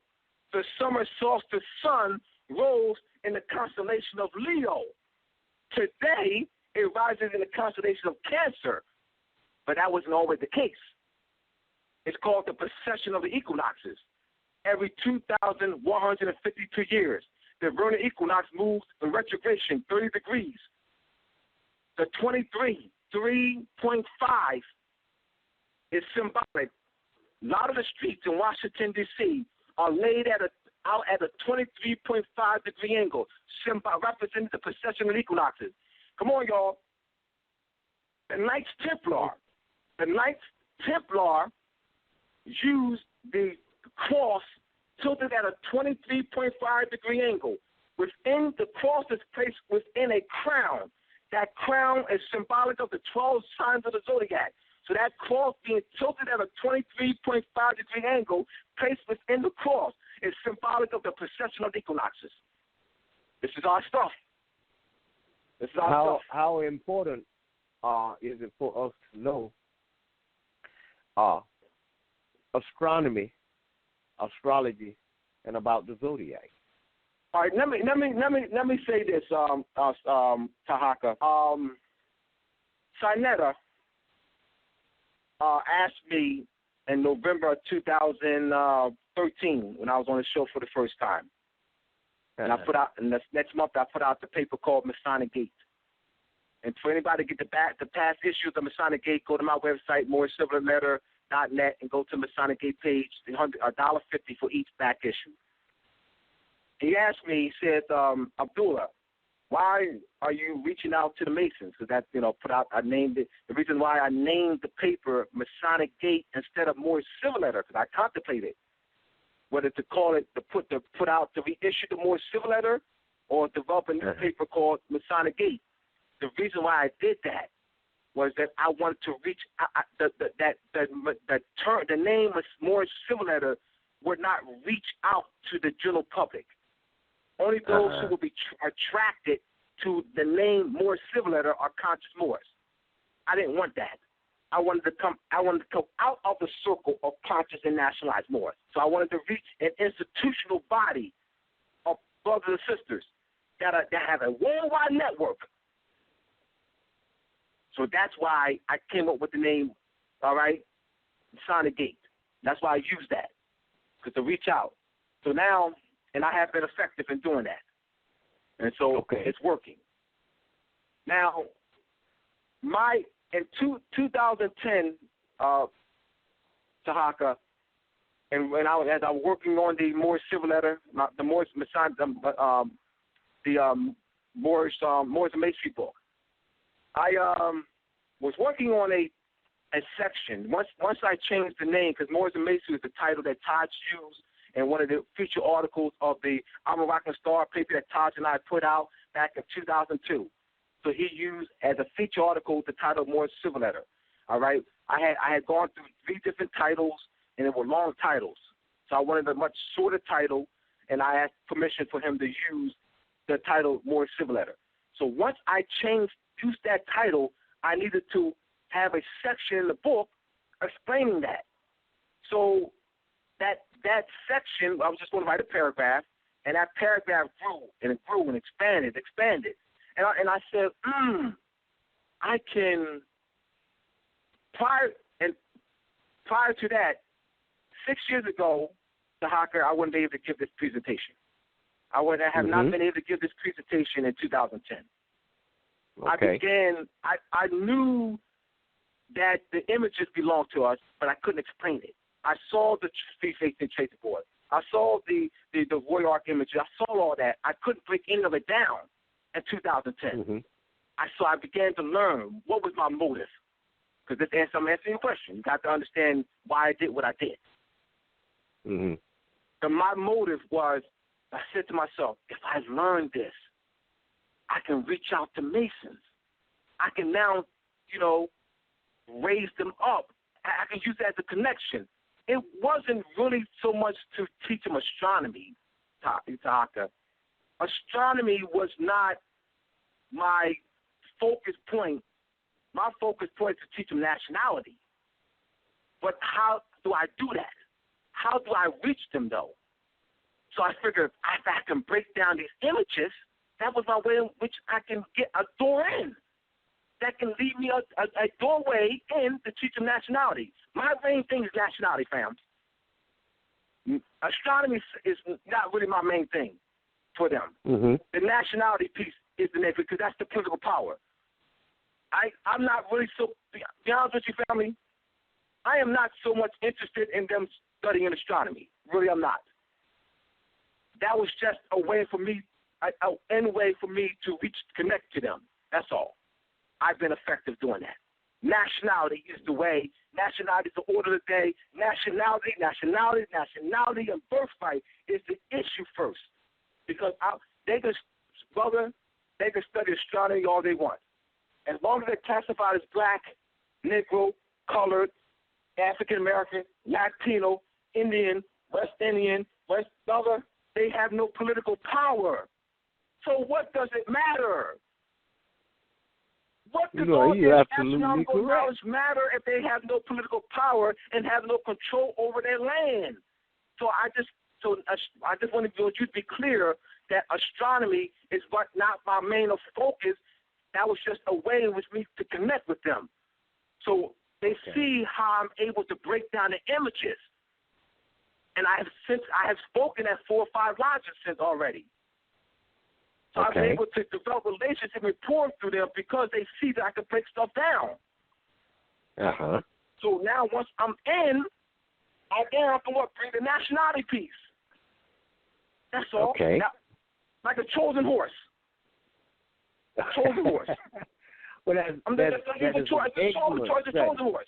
Speaker 1: the summer solstice sun rose in the constellation of Leo. Today, it rises in the constellation of Cancer, but that wasn't always the case. It's called the precession of the equinoxes. Every 2,152 years, the vernal equinox moves in retrogression 30 degrees. The 3.5 is symbolic. A lot of the streets in Washington, D.C. are laid at out at a 23.5-degree angle, representing the precession of equinoxes. Come on, y'all. The Knights Templar used the cross tilted at a 23.5-degree angle. Within the cross is placed within a crown. That crown is symbolic of the 12 signs of the zodiac. So that cross being tilted at a 23.5-degree angle, placed within the cross, is symbolic of the precession of equinoxes. This is our stuff.
Speaker 5: How important is it for us to know astronomy, astrology, and about the zodiac?
Speaker 1: All right, let me say this, Tarhaka. Sinetta asked me in November of 2013 when I was on the show for the first time, and I put out, and next month I put out the paper called Masonic Gate. And for anybody to get the past issues of Masonic Gate, go to my website, moorcivilletter.net, and go to Masonic Gate page, $1.50 for each back issue. He asked me, he said, Abdullah, why are you reaching out to the Masons? Because that, I named it. The reason why I named the paper Masonic Gate instead of Moorish Civil Letter, because I contemplated whether to call it, to reissue the Moorish Civil Letter or develop a new paper called Masonic Gate. The reason why I did that was that I wanted to reach the name of Moorish Civil Letter would not reach out to the general public. Only those who will be attracted to the name Moorish Civil Letter are conscious Moors. I didn't want that. I wanted to come out of the circle of conscious and nationalized Moors. So I wanted to reach an institutional body of brothers and sisters that have a worldwide network. So that's why I came up with the name, all right, Masonic Gate. That's why I used that, because to reach out. So now, and I have been effective in doing that. And so it's working. Now, in 2010, Tarhaka, and when I was working on the Moorish Civil Letter, the Moorish Masonic, Moorish Masonry book, I was working on a section. Once I changed the name, because Moorish Masonry is the title that Taj used in one of the feature articles of the I'm a Rockin' Star paper that Taj and I put out back in 2002. So he used as a feature article the title Moorish Civil Letter. All right, I had gone through 3 different titles, and they were long titles. So I wanted a much shorter title, and I asked permission for him to use the title Moorish Civil Letter. So once I used that title, I needed to have a section in the book explaining that. So that section, I was just going to write a paragraph, and that paragraph grew and expanded. And I said, I can, prior to that, 6 years ago, Tarhaka, I wouldn't be able to give this presentation. I would have not been able to give this presentation in 2010.
Speaker 5: Okay.
Speaker 1: I knew that the images belonged to us, but I couldn't explain it. I saw the three-faced tracer board. I saw the Roy Ark images. I saw all that. I couldn't break any of it down in 2010. So I began to learn what was my motive. Because I'm answering your question. You got to understand why I did what I did. So my motive was, I said to myself, if I learn this, I can reach out to Masons. I can now, raise them up. I can use that as a connection. It wasn't really so much to teach them astronomy, Tarhaka. Astronomy was not my focus point. My focus point is to teach them nationality. But how do I do that? How do I reach them, though? So I figured if I can break down these images, that was my way in which I can get a door in. That can lead me a doorway in to teach them nationality. My main thing is nationality, fam. Astronomy is not really my main thing for them. The nationality piece is the name, because that's the political power. I'm not really so, be honest with you, family, I am not so much interested in them studying astronomy. Really, I'm not. that was just a way for me, any way for me to connect to them. That's all. I've been effective doing that. Nationality is the way. Nationality is the order of the day. Nationality, and birthright is the issue first. Because they can study astronomy all they want. As long as they're classified as black, Negro, colored, African American, Latino, Indian, West Indian, brother, they have no political power. So what does it matter? What does all this astronomical knowledge matter if they have no political power and have no control over their land? So I just want you to be clear that astronomy is not my main focus. That was just a way in which me to connect with them. So they see how I'm able to break down the images. And I have spoken at 4 or 5 lodges since already. So I've been able to develop relationships and rapport through them because they see that I can break stuff down. So now once I'm in, I can bring the nationality piece. That's all. Now, like a chosen horse. Chosen horse.
Speaker 5: Well, that's a chosen
Speaker 1: horse.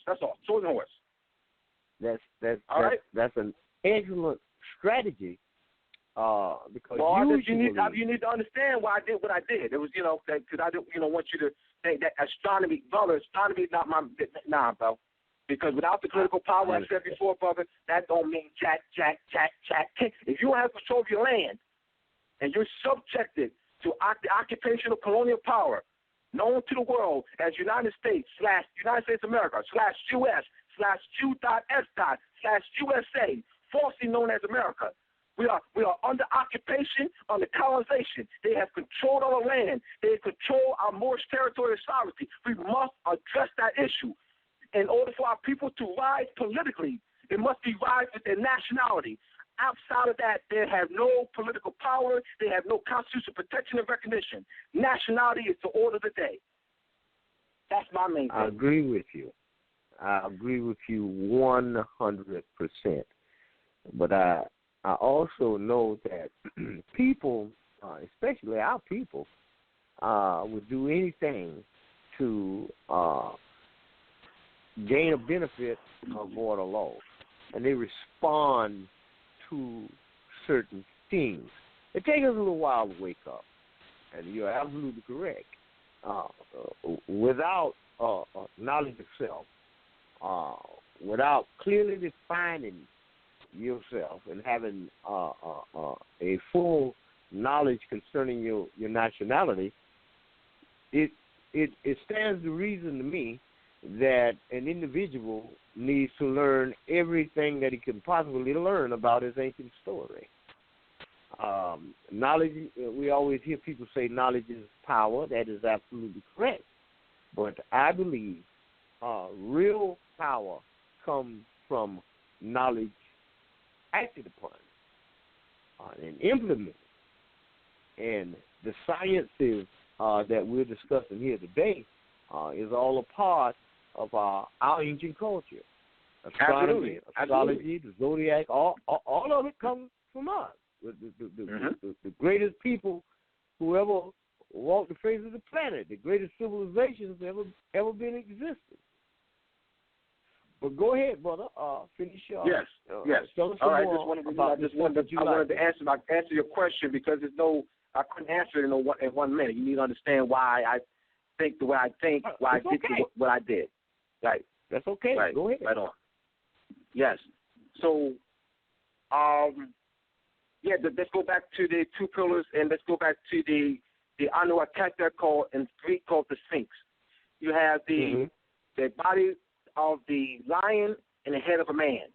Speaker 1: That's all. Chosen horse.
Speaker 5: That's an excellent strategy. Because
Speaker 1: you need to understand why I did what I did. It was because I didn't want you to think that astronomy is not bro. Because without the political power, I said before, brother, that don't mean jack. If you don't have control of your land and you're subjected to the occupational colonial power known to the world as United States America /US/Jew.S./USA, falsely known as America. We are under occupation, under colonization. They have controlled our land. They control our Moorish territorial sovereignty. We must address that issue. In order for our people to rise politically, it must be rise with their nationality. Outside of that, they have no political power. They have no constitutional protection and recognition. Nationality is the order of the day. That's my main thing.
Speaker 5: I agree with you. 100%. But I also know that people, especially our people, would do anything to gain a benefit of border law. And they respond to certain things. It takes us a little while to wake up. And you're absolutely correct. Without knowledge of self, without clearly defining yourself and having a full knowledge concerning your nationality, it stands to reason to me that an individual needs to learn everything that he can possibly learn about his ancient story. Knowledge, we always hear people say knowledge is power. That is absolutely correct. But I believe real power comes from knowledge acted upon and implemented. And the sciences that we're discussing here today is all a part of our ancient culture. Astronomy, astrology, the zodiac, all of it comes from us. The greatest people who ever walked the face of the planet, the greatest civilizations ever been in existence. But go ahead, brother. Finish your.
Speaker 1: Yes.
Speaker 5: Tell us
Speaker 1: all right.
Speaker 5: more
Speaker 1: I wanted to answer your question because I couldn't answer it in 1 minute. You need to understand why I think the way I think, why I did what I did. Right.
Speaker 5: That's okay.
Speaker 1: Right.
Speaker 5: Go ahead.
Speaker 1: Right on. Yes. So, let's go back to the 2 pillars, and let's go back to the Anuaketa called in Greek called the Sphinx. You have the body of the lion and the head of a man.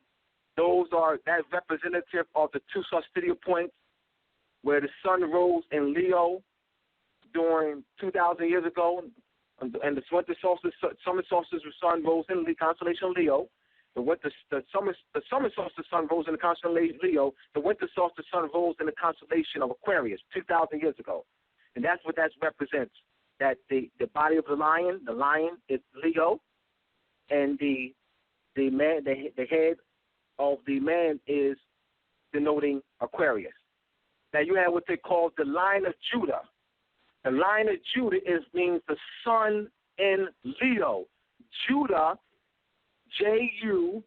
Speaker 1: That's representative of the 2 solstitial points where the sun rose in Leo during 2,000 years ago, and the summer solstice, the sun rose in the constellation Leo. The summer solstice, sun rose in the constellation Leo. The winter solstice, sun rose in the constellation of Aquarius 2,000 years ago, and that's what that represents. That the body of the lion is Leo, and the head of the man is denoting Aquarius. Now you have what they call the line of Judah. The line of Judah means the sun in Leo. Judah, Judah,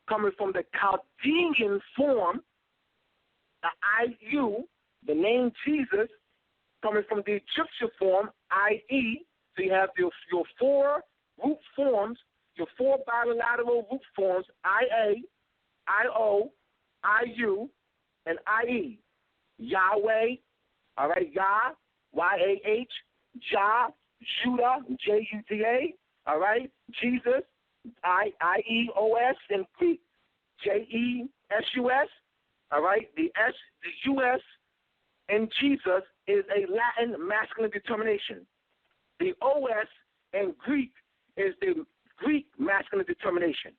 Speaker 1: coming from the Chaldean form, the IU, the name Jesus, coming from the Egyptian form, IE. So you have your four root forms, your four bilateral root forms, IA, IO, IU, and IE. Yahweh, all right, Yah, YAH, Jah, Judah, JUDA, all right, Jesus, IEOS in Greek, JESUS, all right, the US in Jesus is a Latin masculine determination. The OS in Greek is the Greek masculine determination,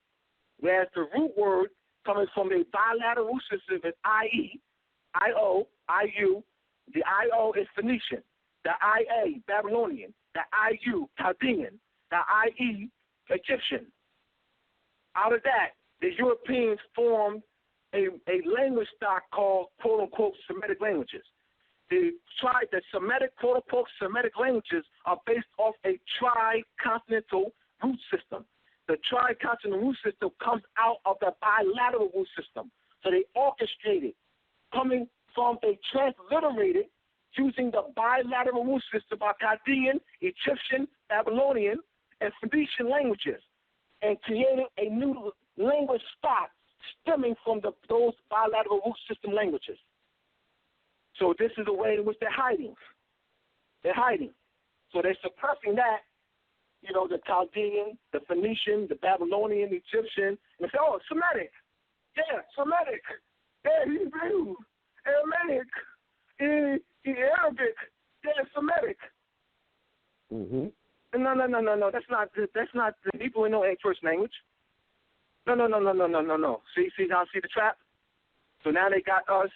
Speaker 1: whereas the root word coming from a bilateral root system is IE, IO, IU. The IO is Phoenician. The IA, Babylonian. The IU, Chaldean. The IE, Egyptian. Out of that, the Europeans formed a language stock called, quote-unquote, Semitic languages. The Semitic, quote-unquote, Semitic languages are based off a tri-continental root system. The tri-continental root system comes out of the bilateral root system. So they orchestrated, coming from a transliterated, using the bilateral root system of Chaldean, Egyptian, Babylonian, and Phoenician languages, and created a new language stock stemming from those bilateral root system languages. So this is the way in which they're hiding. They're hiding. So they're suppressing that, you know, the Chaldean, the Phoenician, the Babylonian, the Egyptian, and they say, oh, Semitic. Yeah, Semitic. Yeah, Hebrew, Aramaic, Arabic. Yeah, Semitic.
Speaker 5: Mm-hmm.
Speaker 1: No. That's not the Hebrew ain't no first language. No. See the trap? So now they got us,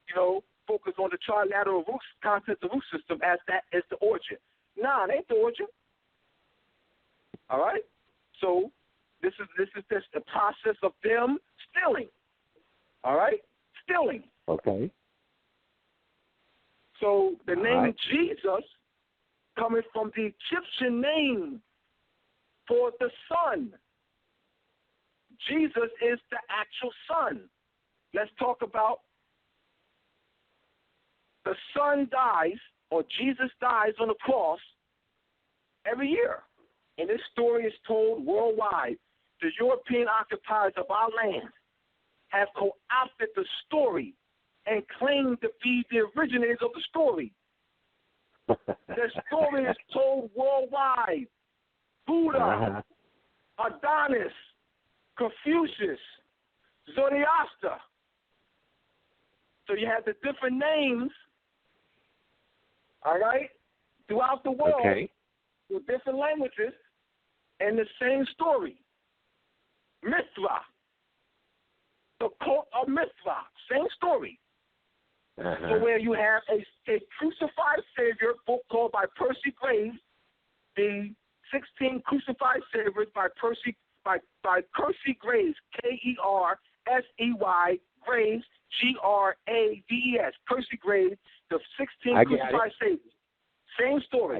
Speaker 1: you know, focused on the trilateral root concept, the root system as that is the origin. Nah, it ain't the origin. All right? So this is just the process of them stealing. All right? Stealing.
Speaker 5: Okay.
Speaker 1: So the name Jesus coming from the Egyptian name for the sun. Jesus is the actual sun. Let's talk about the son dies, or Jesus dies on the cross every year. And this story is told worldwide. The European occupiers of our land have co-opted the story and claim to be the originators of the story. The story is told worldwide. Buddha, Adonis, Confucius, Zoroaster. So you have the different names, all right, throughout the world with different languages and the same story. Mithra, the cult of Mithra, same story. So where you have a crucified Savior, book called by Percy Graves, the 16 Crucified Saviors by Percy Graves, Kersey Graves, Graves, Percy Graves, the 16 Crucified Saviors. Same story.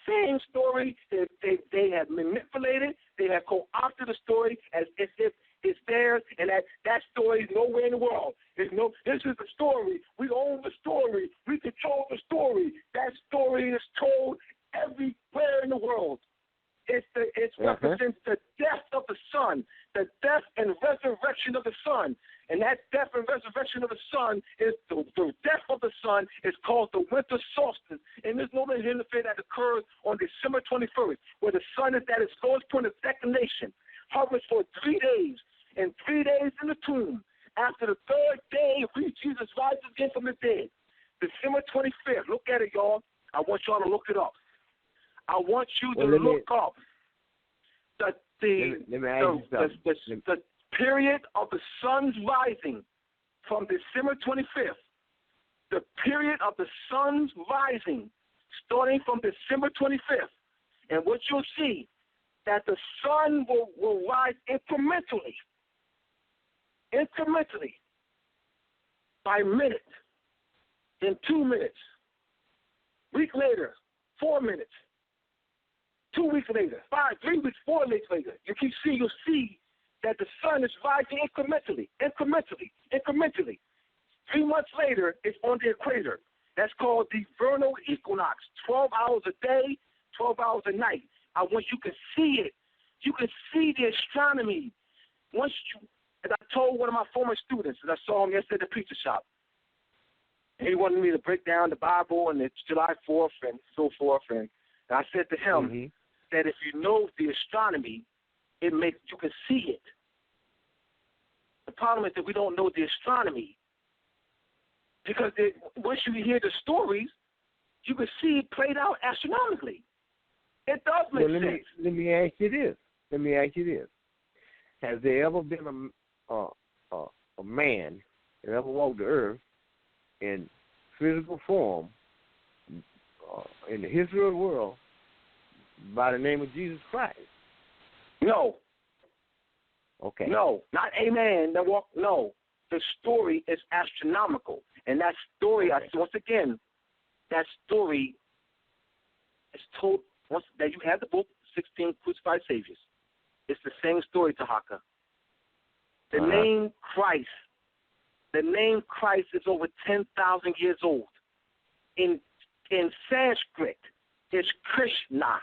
Speaker 1: Same story. They have manipulated. They have co-opted the story as if it's theirs, and that story is nowhere in the world. This is the story. We own the story. We control the story. That story is told everywhere in the world. It represents the death of the Son, the death and resurrection of the Son. And that death and resurrection of the Son is the death of the Son is called the winter solstice. And there's no hemisphere that occurs on December 21st, where the Son is at its lowest point of declination, hovers for 3 days, and 3 days in the tomb. After the third day, Jesus rises again from the dead. December 25th. Look at it, y'all. I want y'all to look it up. I want you to look up the period of the sun's rising from December 25th. The period of the sun's rising starting from December 25th. And what you'll see, that the sun will rise incrementally. by minute, in 2 minutes. Week later, 4 minutes. 2 weeks later, 3 weeks, 4 weeks later, you'll see that the sun is rising incrementally. 3 months later, it's on the equator. That's called the vernal equinox. 12 hours a day, 12 hours a night. Once you can see it, you can see the astronomy. As I told one of my former students, and I saw him yesterday at the pizza shop, and he wanted me to break down the Bible and it's July 4th and so forth. And I said to him that if you know the astronomy, you can see it. The problem is that we don't know the astronomy. Because once you hear the stories, you can see it played out astronomically. It does make sense.
Speaker 5: Let me ask you this. Has there ever been a man that ever walked the earth in physical form in the history of the world by the name of Jesus Christ?
Speaker 1: No.
Speaker 5: Okay.
Speaker 1: No, not a man that walked. No. The story is astronomical. And that story, once again, that story is told, once that you have the book, 16 Crucified Saviors. It's the same story, Tarhaka. The name Christ is over 10,000 years old. In Sanskrit, it's Krishna.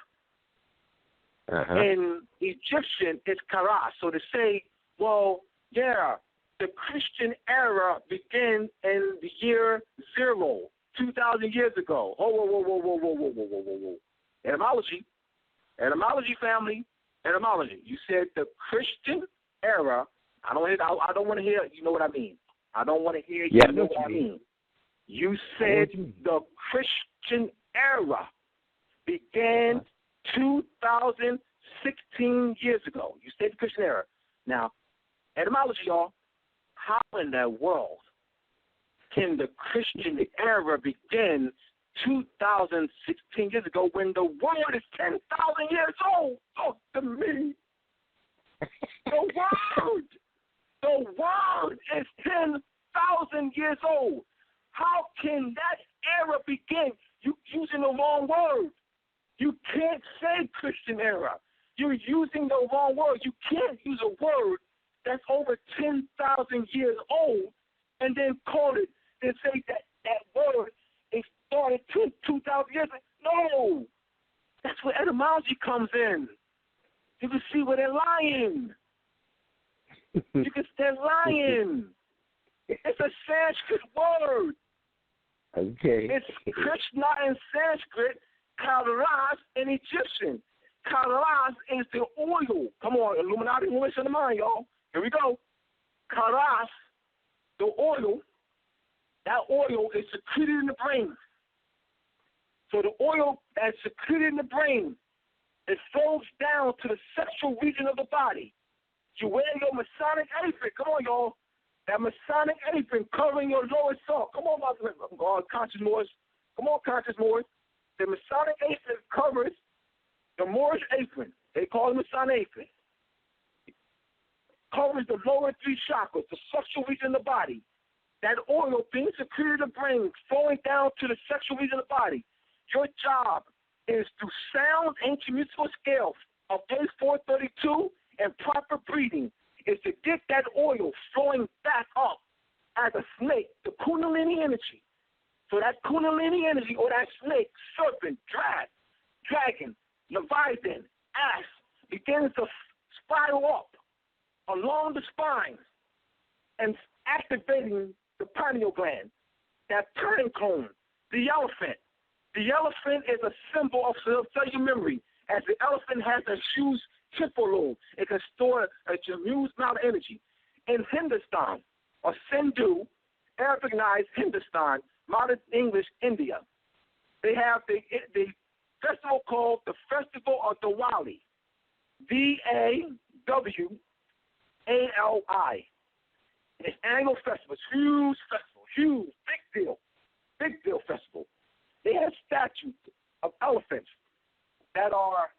Speaker 1: In Egyptian, it's Karas. So to say, well, yeah, the Christian era began in the year 0, 2,000 years ago. Whoa. Etymology, family. Etymology. You said the Christian era. I don't want to hear. You know what I mean. I don't want to hear. You know what I mean. You said the Christian era began 2,016 years ago. You said the Christian era. Now, etymology, y'all. How in the world can the Christian era begin 2,016 years ago when the world is 10,000 years old? Talk to me. The world is 10,000 years old. How can that era begin? You're using the wrong word. You can't say Christian era. You're using the wrong word. You can't use a word that's over 10,000 years old and then call it and say that word is started 2,000 years ago. No. That's where etymology comes in. You can see where they're lying. They're lying. It's a Sanskrit word.
Speaker 5: Okay.
Speaker 1: It's Krishna in Sanskrit, Kairos in Egyptian. Kairos is the oil. Come on, Illuminati, listen to mine, y'all. Here we go. Kairos, the oil, that oil is secreted in the brain. So the oil that's secreted in the brain, it flows down to the sexual region of the body. You wear your Masonic apron. Come on, y'all. That Masonic apron covering your lower soul. Come on, my conscious Moors. Come on, conscious Moors. The Masonic apron covers the Moorish apron. They call it Masonic apron. Covers the lower 3 chakras, the sexual region of the body. That oil being secreted in the brain, flowing down to the sexual region of the body. Your job is through sound ancient musical scales of A432 and proper breathing is to get that oil flowing back up as a snake, the Kundalini energy. So that Kundalini energy or that snake, serpent, dragon, Leviathan, ass, begins to spiral up along the spine and activating the pineal gland, that turning cone, the elephant. The elephant is a symbol of cellular memory. As the elephant has a huge temporal lobe, it can store a huge amount of energy. In Hindustan, or Sindhu, Arabic-ized Hindustan, modern English India, they have the festival called the Festival of Diwali, Dawali. It's an annual festival. It's huge, big deal festival. They have statues of elephants that are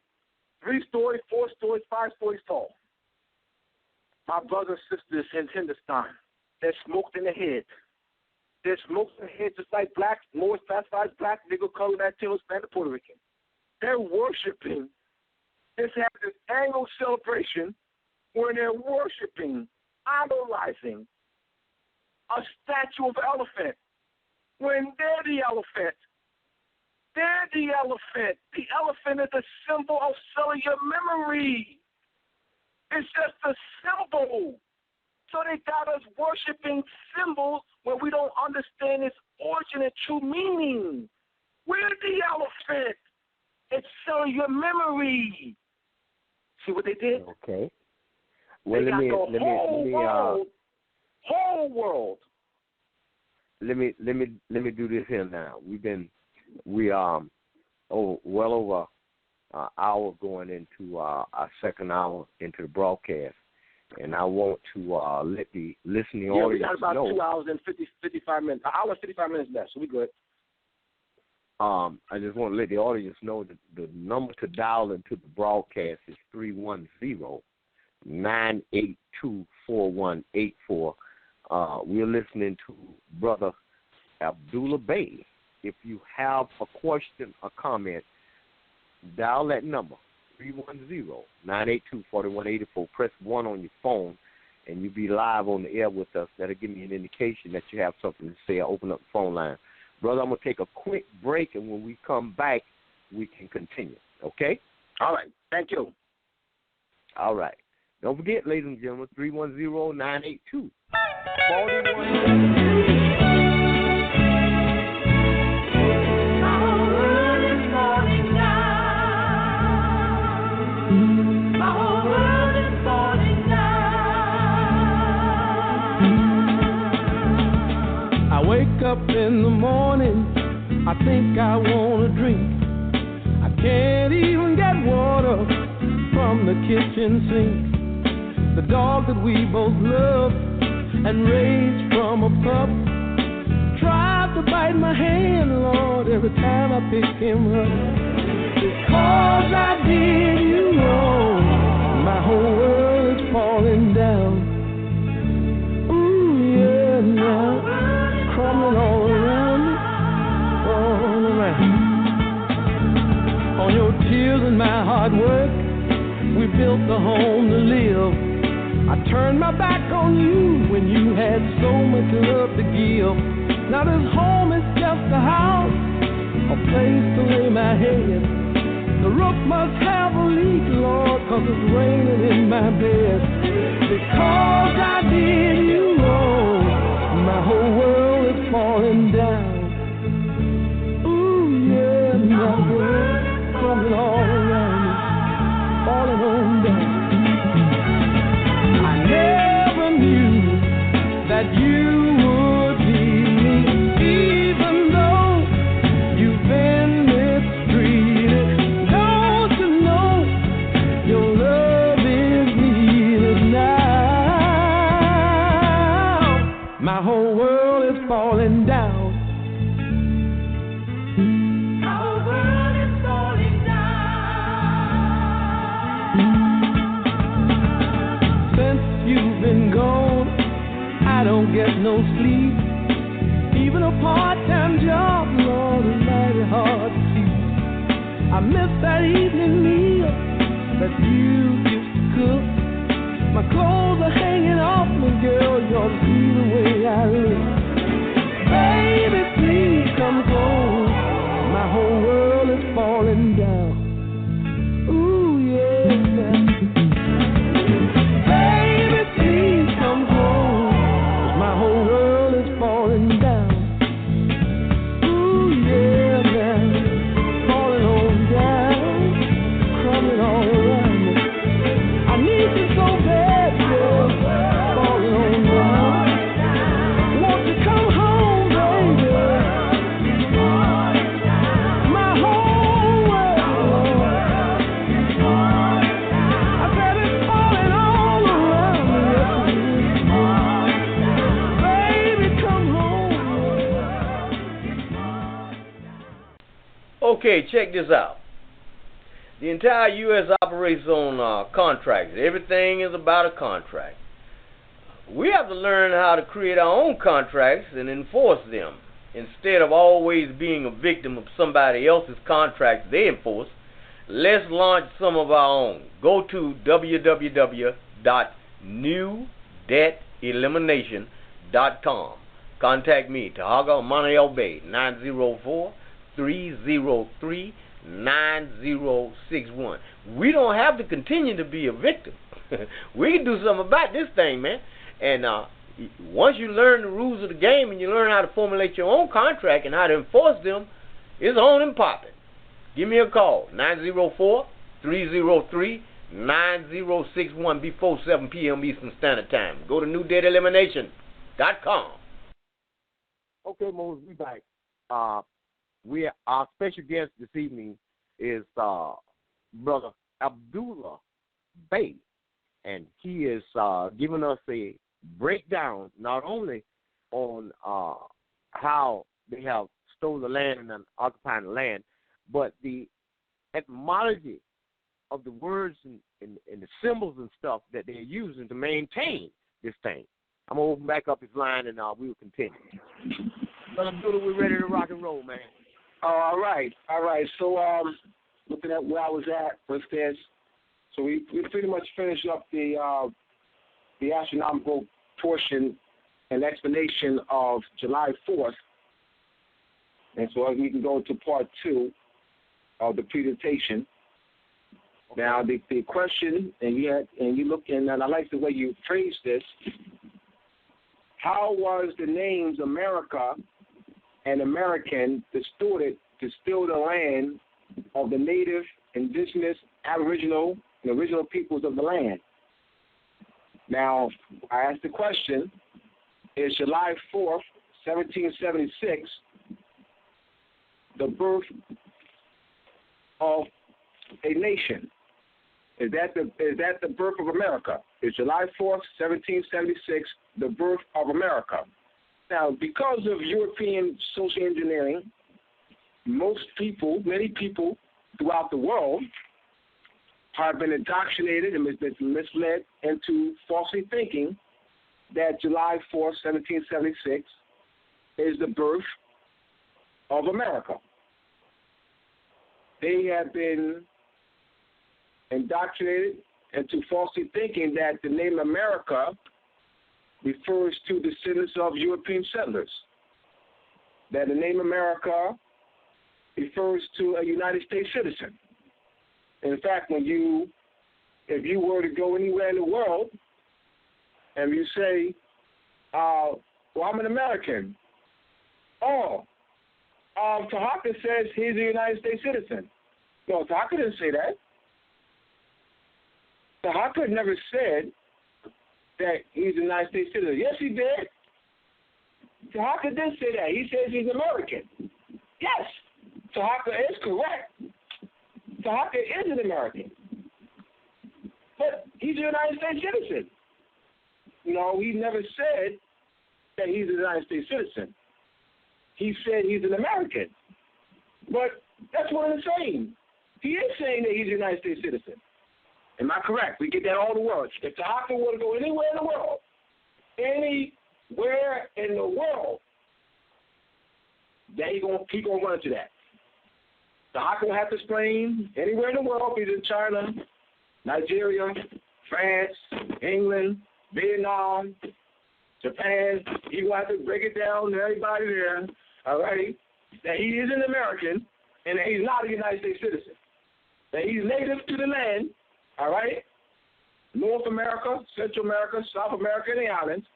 Speaker 1: 3 stories, 4 stories, 5 stories tall. My brothers and sisters in Hindustan, they're smoked in the head. There's smoke in here just like blacks, more classified as black, nigga, color, Latino, Spanish, Puerto Rican. They're worshiping. This has this annual celebration where they're worshiping, idolizing a statue of an elephant when they're the elephant. They're the elephant. The elephant is a symbol of cellular memory. It's just a symbol. So they got us worshiping symbols when we don't understand its origin and true meaning. We're the elephant. It's cellular memory. See what they did?
Speaker 5: Okay. Well,
Speaker 1: they
Speaker 5: let me
Speaker 1: whole world.
Speaker 5: Let me do this here now. We well over an hour going into our second hour into the broadcast, and I want to let the listening audience know.
Speaker 1: We got about 2 hours and 55 minutes. An hour and 55 minutes left, so we good.
Speaker 5: I just want to let the audience know that the number to dial into the broadcast is 310-982-4184. We're listening to Brother Abdullah Bey. If you have a question or comment, dial that number, 310-982-4184. Press 1 on your phone, and you'll be live on the air with us. That'll give me an indication that you have something to say. I'll open up the phone line. Brother, I'm going to take a quick break, and when we come back, we can continue. Okay?
Speaker 1: All right. Thank you.
Speaker 5: All right. Don't forget, ladies and gentlemen, 310-982-4184.
Speaker 6: Wake up in the morning, I think I want a drink. I can't even get water from the kitchen sink. The dog that we both loved and raised from a pup tried to bite my hand, Lord, every time I pick him up. Because I did you wrong, my whole world is falling down. Ooh, yeah, now. Crumbling all around me, all around. On your tears and my hard work, we built a home to live. I turned my back on you when you had so much love to give. Now this home is just a house, a place to lay my head. The roof must have a leak, Lord, 'cause it's raining in my bed. Because I did you wrong, my whole world is falling down. Ooh, yeah, my world crumbling all around me, falling on down. I never knew that you would be me, even though you've been mistreated. Don't you know your love is needed now? My whole world is falling down. Our world is falling down. Since you've been gone, I don't get no sleep. Even a part-time job, Lord, is mighty hard to see. I miss that evening meal that you used to cook. My clothes are hanging off me, girl, you ought to see the way I look. Baby, please come home. My whole world is falling down. Ooh, yeah. Baby, please come home. 'Cause my whole world is falling down. Ooh, yeah, man. Falling on down. Crumbling all around me. I need you so bad, girl. Falling on down. Won't you come home, baby? My whole world. I said it's falling all around me. Baby, come home.
Speaker 4: Okay, check this out. The entire U.S. operates on contracts. Everything is about a contract. we have to learn how to create our own contracts and enforce them instead of always being a victim of somebody else's contracts they enforce. Let's launch some of our own. Go to www.newdebtelimination.com. Contact me, Tarhaka Black, 904-303-9061. We don't have to continue to be a victim. We can do something about this thing, man. And once you learn the rules of the game and you learn how to formulate your own contract and how to enforce them, it's on and popping. Give me a call, 904-303-9061 before 7 p.m. Eastern Standard Time. Go to newdebtelimination.com.
Speaker 5: Okay, Moses, we back. Our special guest this evening is Brother Abdullah Bey, and he is giving us a breakdown not only on how they have stolen the land and occupied the land, but the etymology of the words and the symbols and stuff that they're using to maintain this thing. I'm going to open back up his line, and we will continue. Brother Abdullah, we're ready to rock and roll, man.
Speaker 1: All right. So looking at where I was at with this, so we pretty much finished up the astronomical portion and explanation of July 4th. And so we can go to part 2 of the presentation. Okay. Now the question, and you look, and I like the way you phrased this. How was the names America and American distorted to steal the land of the native, indigenous, aboriginal, and original peoples of the land? Now, I asked the question, is July 4th, 1776, the birth of a nation? Is that the birth of America? Is July 4th, 1776, the birth of America? Now, because of European social engineering, many people throughout the world have been indoctrinated and misled into falsely thinking that July 4th, 1776 is the birth of America. They have been indoctrinated into falsely thinking that the name America refers to descendants of European settlers, that the name America refers to a United States citizen. In fact, if you were to go anywhere in the world and you say, well, I'm an American. Oh, Tarhaka says he's a United States citizen. No, Tarhaka didn't say that. Tarhaka never said that he's a United States citizen. Yes, he did. Tarhaka did say that. He says he's American. Yes, Tarhaka is correct. Tarhaka is an American. But he's a United States citizen. No, he never said that he's a United States citizen. He said he's an American. But that's what I'm saying. He is saying that he's a United States citizen. Am I correct? We get that all the world. If Tarhaka were to go anywhere in the world, then he's gonna run into that. Tarhaka will have to explain anywhere in the world, either China, Nigeria, France, England, Vietnam, Japan. He will have to break it down to everybody there, all right, that he is an American and that he's not a United States citizen. That he's native to the land, all right, North America, Central America, South America, and the islands,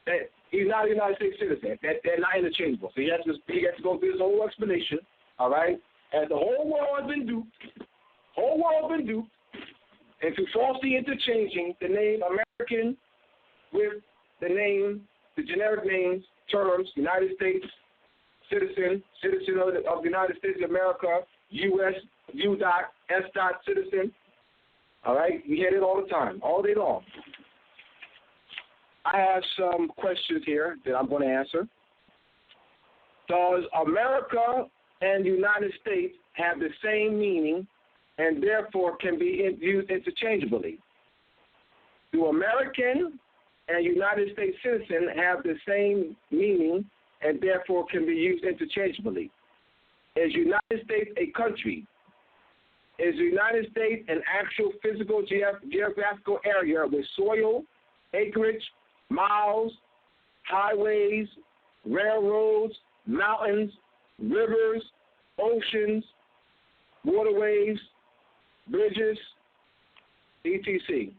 Speaker 1: that he's not a United States citizen. That they're not interchangeable. So he has to go through this whole explanation, all right, as the whole world has been duped, into falsely interchanging the name American with the generic names, terms, United States citizen of the United States of America, U.S., U.S. citizen. All right, we hear it all the time, all day long. I have some questions here that I'm going to answer. Does America and United States have the same meaning and therefore can be used interchangeably? Do American and United States citizen have the same meaning and therefore can be used interchangeably? Is United States a country? Is the United States an actual physical geographical area with soil, acreage, miles, highways, railroads, mountains, rivers, oceans, waterways, bridges, etc.?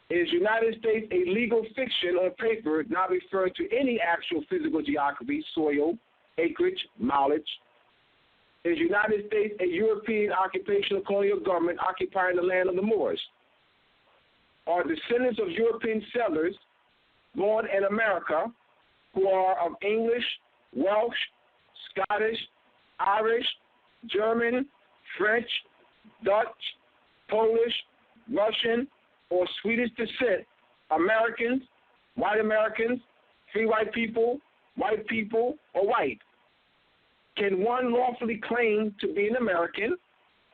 Speaker 1: Is United States a legal fiction on paper not referring to any actual physical geography, soil, acreage, mileage? Is United States a European occupational colonial government occupying the land of the Moors? Are descendants of European settlers born in America who are of English, Welsh, Scottish, Irish, German, French, Dutch, Polish, Russian, or Swedish descent, Americans, free white people, or white? Can one lawfully claim to be an American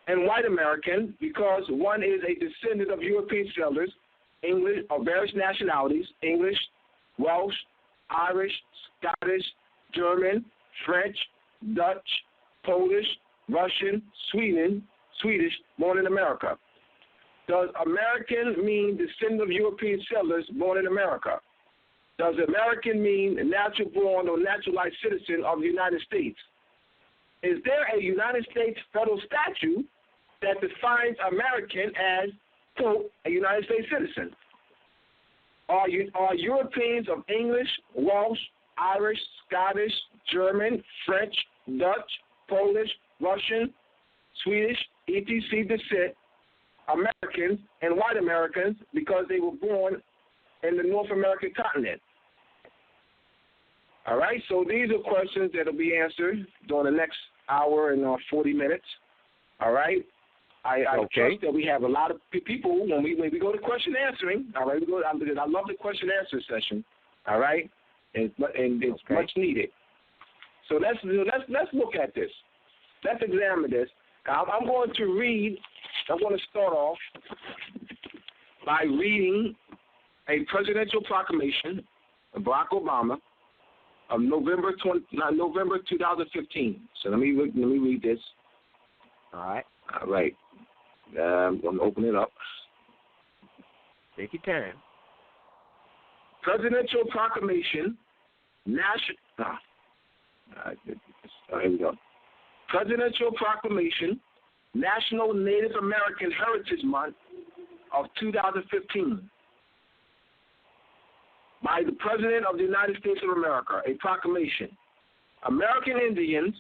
Speaker 1: and white American because one is a descendant of European settlers, English, of various nationalities, English, Welsh, Irish, Scottish, German, French, Dutch, Polish, Russian, Swedish, born in America? Does American mean descendant of European settlers born in America? Does American mean natural born or naturalized citizen of the United States? Is there a United States federal statute that defines American as, quote, a United States citizen? Are Europeans of English, Welsh, Irish, Scottish, German, French, Dutch, Polish, Russian, Swedish, etc. descent Americans and white Americans because they were born in the North American continent? All right, so these are questions that will be answered during the next hour and 40 minutes. All right? I trust that we have a lot of people when we go to question answering. All right, I love the question answer session. All right, and it's much needed. So let's look at this. Let's examine this. I'm going to start off by reading a presidential proclamation of Barack Obama of November 2015. So let me read this. All right. I'm going to open it up.
Speaker 5: Take your time.
Speaker 1: Presidential Proclamation, here we go. Presidential Proclamation, National Native American Heritage Month of 2015. By the President of the United States of America, a proclamation. American Indians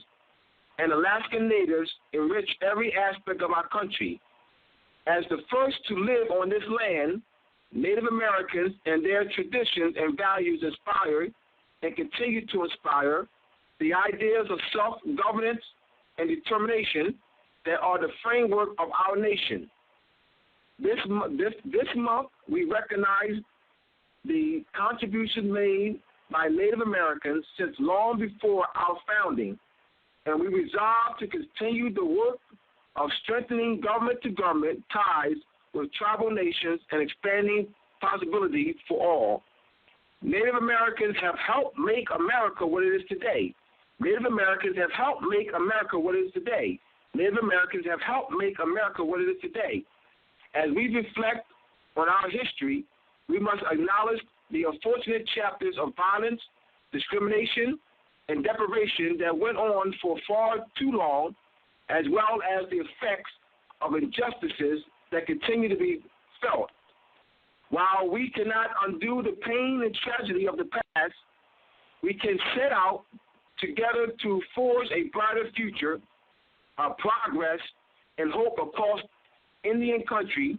Speaker 1: and Alaskan Natives enrich every aspect of our country. As the first to live on this land, Native Americans and their traditions and values inspired and continue to inspire the ideas of self-governance and determination that are the framework of our nation. This month, we recognize the contribution made by Native Americans since long before our founding, and we resolve to continue the work of strengthening government-to-government ties with tribal nations and expanding possibility for all. Native Americans have helped make America what it is today. Native Americans have helped make America what it is today. Native Americans have helped make America what it is today. As we reflect on our history, we must acknowledge the unfortunate chapters of violence, discrimination, and deprivation that went on for far too long, as well as the effects of injustices that continue to be felt. While we cannot undo the pain and tragedy of the past, we can set out together to forge a brighter future, progress, and hope across Indian country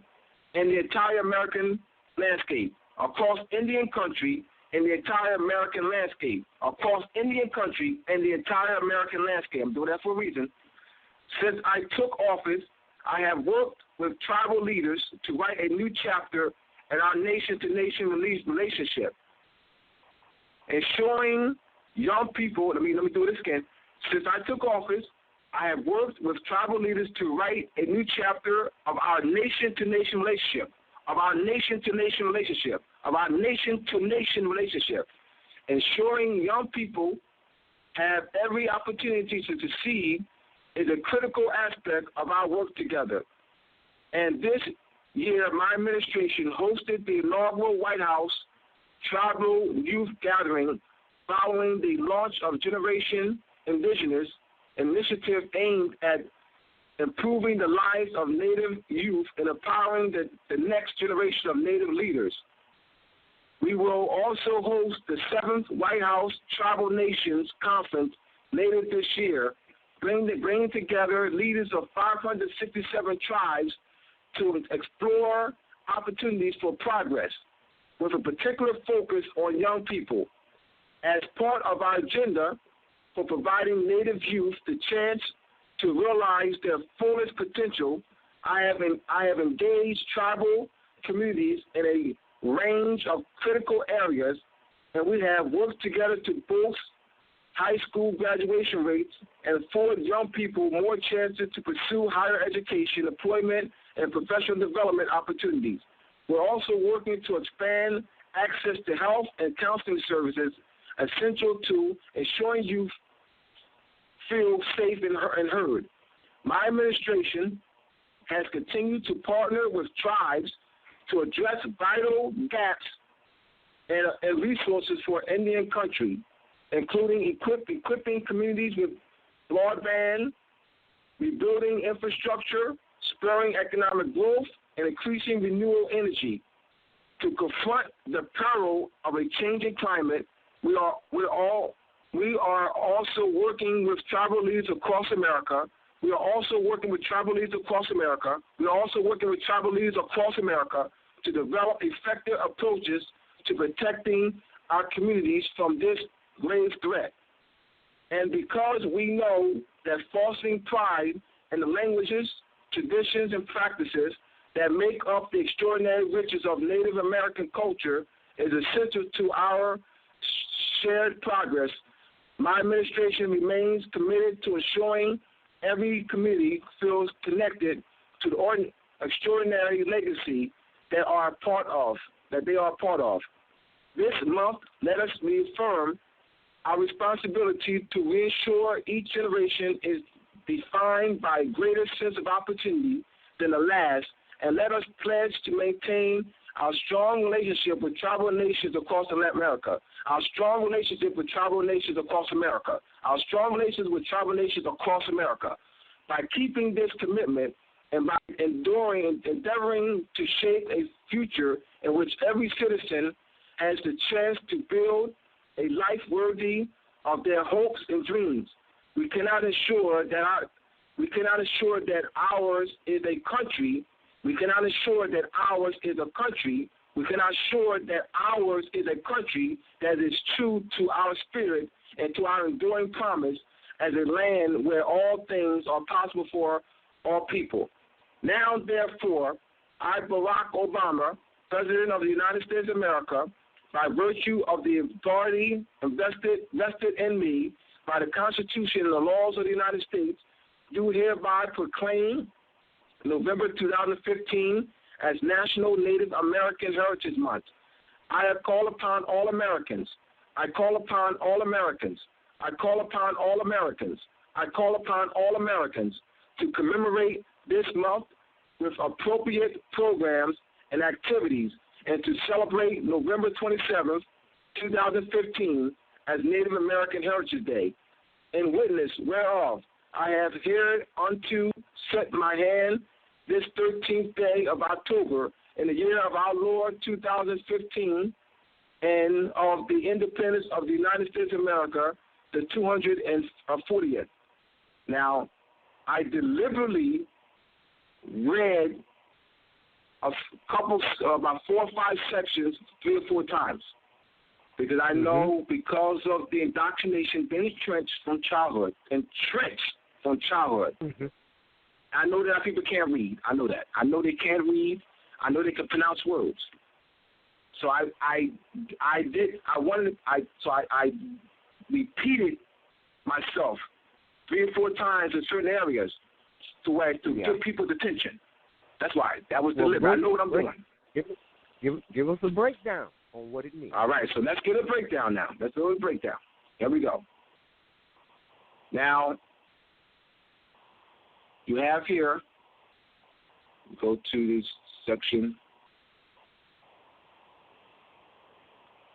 Speaker 1: and the entire American landscape. Across Indian country and the entire American landscape. Across Indian country and the entire American landscape. I'm doing that for a reason. Since I took office, I have worked with tribal leaders to write a new chapter in our nation-to-nation relationship, ensuring young people. Let me do this again. Since I took office, I have worked with tribal leaders to write a new chapter of our nation-to-nation relationship.
Speaker 7: of our nation-to-nation relationship. Ensuring young people have every opportunity to succeed is a critical aspect of our work together. And this year, my administration hosted the inaugural White House Tribal Youth Gathering following the launch of Generation Indigenous initiative aimed at improving the lives of Native youth and empowering the next generation of Native leaders. We will also host the 7th White House Tribal Nations Conference later this year, bringing together leaders of 567 tribes to explore opportunities for progress, with a particular focus on young people. As part of our agenda for providing Native youth the chance to realize their fullest potential, I have engaged tribal communities in a range of critical areas, and we have worked together to boost high school graduation rates and afford young people more chances to pursue higher education, employment, and professional development opportunities. We're also working to expand access to health and counseling services essential to ensuring youth feel safe and heard. My administration has continued to partner with tribes to address vital gaps and resources for Indian country, including equipping communities with broadband, rebuilding infrastructure, spurring economic growth, and increasing renewable energy. To confront the peril of a changing climate, we are also working with tribal leaders across America. We are also working with tribal leaders across America. We are also working with tribal leaders across America to develop effective approaches to protecting our communities from this grave threat. And because we know that fostering pride in the languages, traditions, and practices that make up the extraordinary riches of Native American culture is essential to our shared progress, my administration remains committed to ensuring every community feels connected to the extraordinary legacy that they are a part of. This month, let us reaffirm our responsibility to reassure each generation is defined by a greater sense of opportunity than the last, and let us pledge to maintain our strong relationship with tribal nations across America, our strong relationship with tribal nations across America, our strong relations with tribal nations across America. By keeping this commitment and by endeavoring to shape a future in which every citizen has the chance to build a life worthy of their hopes and dreams, we cannot assure that ours is a country. We cannot assure that ours is a country. We cannot assure that ours is a country that is true to our spirit and to our enduring promise as a land where all things are possible for all people. Now, therefore, I, Barack Obama, President of the United States of America, by virtue of the authority vested in me by the Constitution and the laws of the United States, do hereby proclaim November 2015 as National Native American Heritage Month. I have called upon all Americans. I call upon all Americans. I call upon all Americans. I call upon all Americans to commemorate this month with appropriate programs and activities and to celebrate November 27th, 2015 as Native American Heritage Day. In witness whereof I have hereunto set my hand this 13th day of October in the year of our Lord 2015 and of the independence of the United States of America, the 240th. Now, I deliberately read about 4 or 5 sections 3 or 4 times because I know because of the indoctrination being entrenched from childhood. I know that people can't read. I know that. I know they can't read. I know they can pronounce words. So I repeated myself 3 or 4 times in certain areas to give people's attention. That's why. That was deliberate. I know what I'm doing.
Speaker 5: Give us a breakdown on what it means.
Speaker 7: All right, so let's get a breakdown now. Let's do a breakdown. Here we go. Now, you have here, go to this section.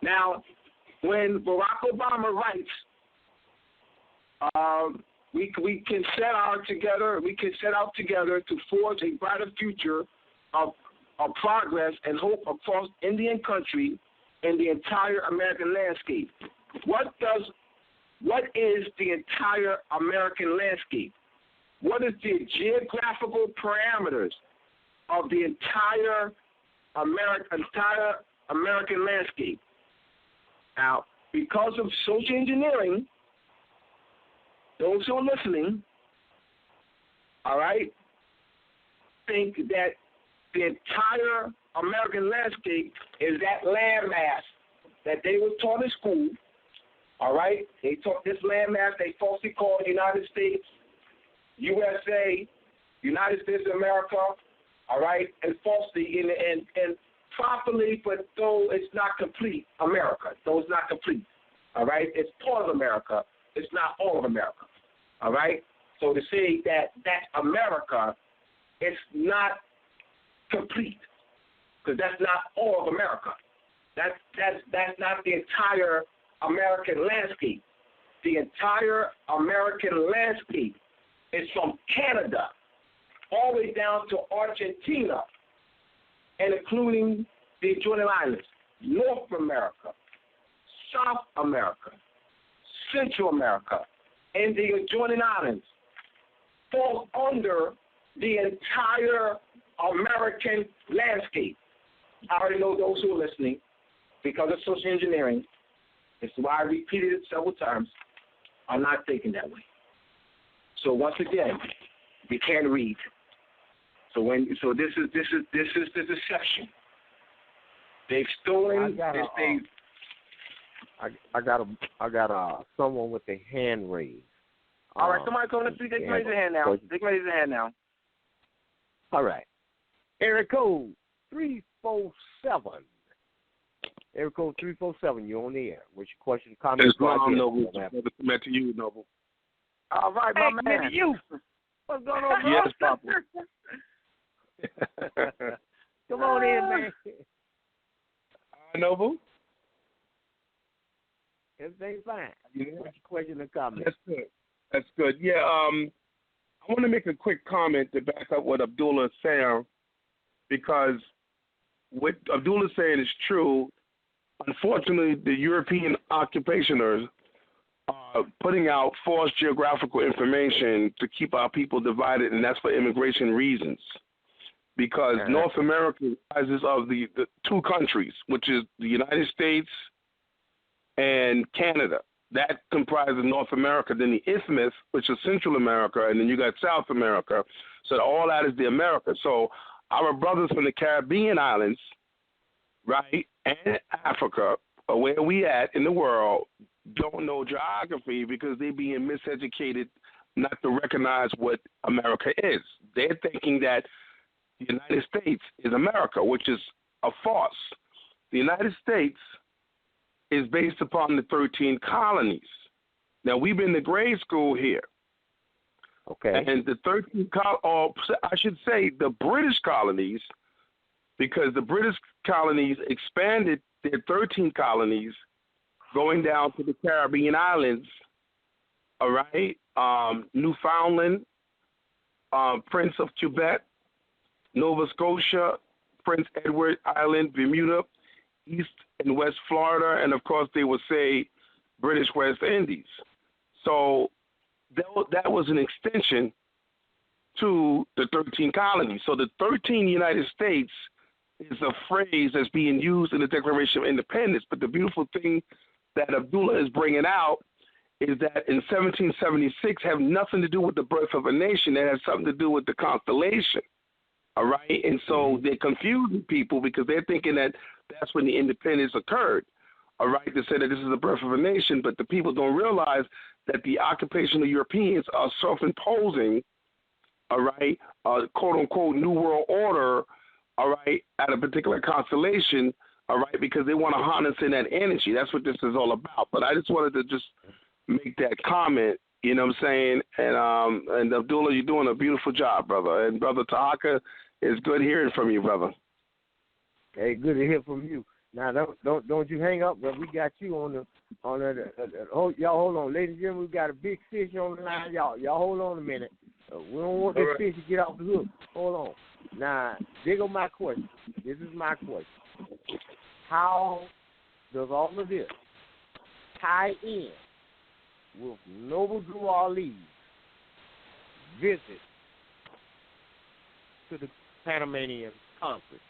Speaker 7: Now, when Barack Obama writes, we can set out together to forge a brighter future of progress and hope across Indian country and the entire American landscape. What is the entire American landscape? What is the geographical parameters of the entire American landscape? Now, because of social engineering, those who are listening, all right, think that the entire American landscape is that landmass that they were taught in school, all right? They taught this landmass, they falsely called United States, USA, United States of America, all right, and falsely and properly, but though it's not complete, America. Though it's not complete, all right? It's part of America. It's not all of America, all right? So to say that America, it's not complete, because that's not all of America. That's not the entire American landscape. The entire American landscape is from Canada all the way down to Argentina, and including the adjoining islands, North America, South America, Central America, and the adjoining islands falls under the entire American landscape. I already know those who are listening, because of social engineering, it's why I repeated it several times, are not thinking that way. So once again, we can't read. So this is the deception. They've stolen.
Speaker 5: I got someone with a hand raised.
Speaker 1: All right, somebody come to speak. They can raise their hand now. They can raise their hand now.
Speaker 5: All right. Area code 347. Area code 347. You're on the air. What's your question, comment?
Speaker 8: It's Noble. Met to you, Noble.
Speaker 1: All right, my man.
Speaker 5: To you. What's going on, bro?
Speaker 8: Yes, Papa.
Speaker 5: Come on in, man.
Speaker 8: Noble?
Speaker 5: Everything's fine. What's your question or comment?
Speaker 8: That's good. Yeah, I want to make a quick comment to back up what Abdullah is saying, because what Abdullah is saying is true. Unfortunately, the European occupationers are putting out false geographical information to keep our people divided, and that's for immigration reasons. Because North America rises of the two countries, which is the United States and Canada. That comprises North America. Then the Isthmus, which is Central America, and then you got South America. So all that is the America. So our brothers from the Caribbean islands, right, and Africa, or where we at in the world, don't know geography because they're being miseducated not to recognize what America is. They're thinking that the United States is America, which is a farce. The United States is based upon the 13 colonies. Now, we've been to grade school here.
Speaker 5: Okay.
Speaker 8: And the 13 or I should say the British colonies, because the British colonies expanded their 13 colonies going down to the Caribbean islands, all right? Newfoundland, Prince of Quebec, Nova Scotia, Prince Edward Island, Bermuda, East and West Florida, and of course they would say British West Indies. So that was an extension to the 13 colonies. So the 13 United States is a phrase that's being used in the Declaration of Independence. But the beautiful thing that Abdullah is bringing out is that in 1776 have nothing to do with the birth of a nation. It has something to do with the constellation. All right? And so they're confusing people because they're thinking that that's when the independence occurred. All right? They say that this is the birth of a nation, but the people don't realize that the occupational Europeans are self-imposing, all right, quote-unquote New World Order all right, at a particular constellation, all right, because they want to harness in that energy. That's what this is all about. But I just wanted to just make that comment, you know what I'm saying? And Abdullah, you're doing a beautiful job, brother. And Brother Tarhaka, it's good hearing from you, brother.
Speaker 5: Hey, good to hear from you. Now, don't you hang up, but we got you on the y'all hold on, ladies and gentlemen. We got a big fish on the line. Y'all hold on a minute. We don't want this fish to get off the hook. Hold on. Now, there go my question. This is my question. How does all of this tie in with Noble Drew Ali's visit to the Panamanian conference?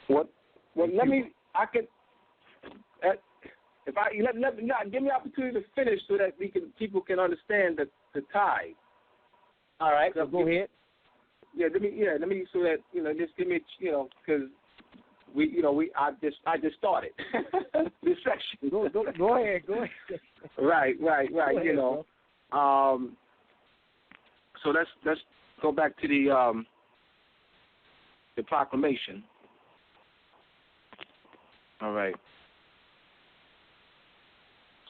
Speaker 7: Well, let me. I could. If I give me the opportunity to finish so that people can understand the tie.
Speaker 5: All right. So go ahead.
Speaker 7: Let me so that just give me because I just started this section.
Speaker 5: Go ahead.
Speaker 7: Right. Ahead, so let's go back to the proclamation. All right.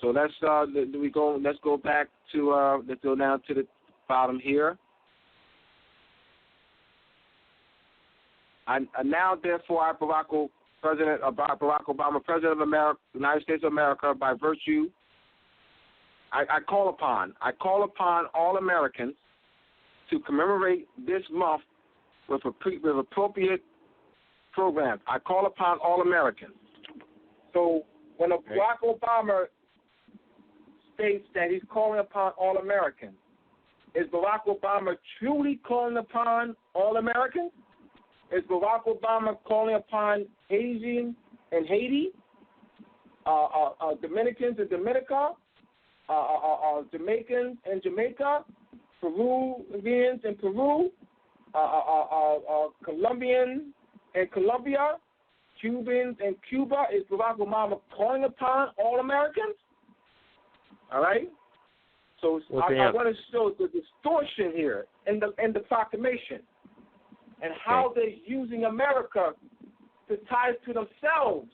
Speaker 7: So let's go back to let's go down to the bottom here. I now, therefore, President Barack Obama, President of America, United States of America, by virtue, I call upon all Americans to commemorate this month with appropriate programs. I call upon all Americans. So when Barack Obama states that he's calling upon all Americans, is Barack Obama truly calling upon all Americans? Is Barack Obama calling upon Asians in Haiti, Dominicans in Dominica, Jamaicans in Jamaica, Peruvians in Peru, Colombians in Colombia, Cubans in Cuba? Is Barack Obama calling upon all Americans? All right? So I want to show the distortion here in the proclamation and how they're using America to tie it to themselves.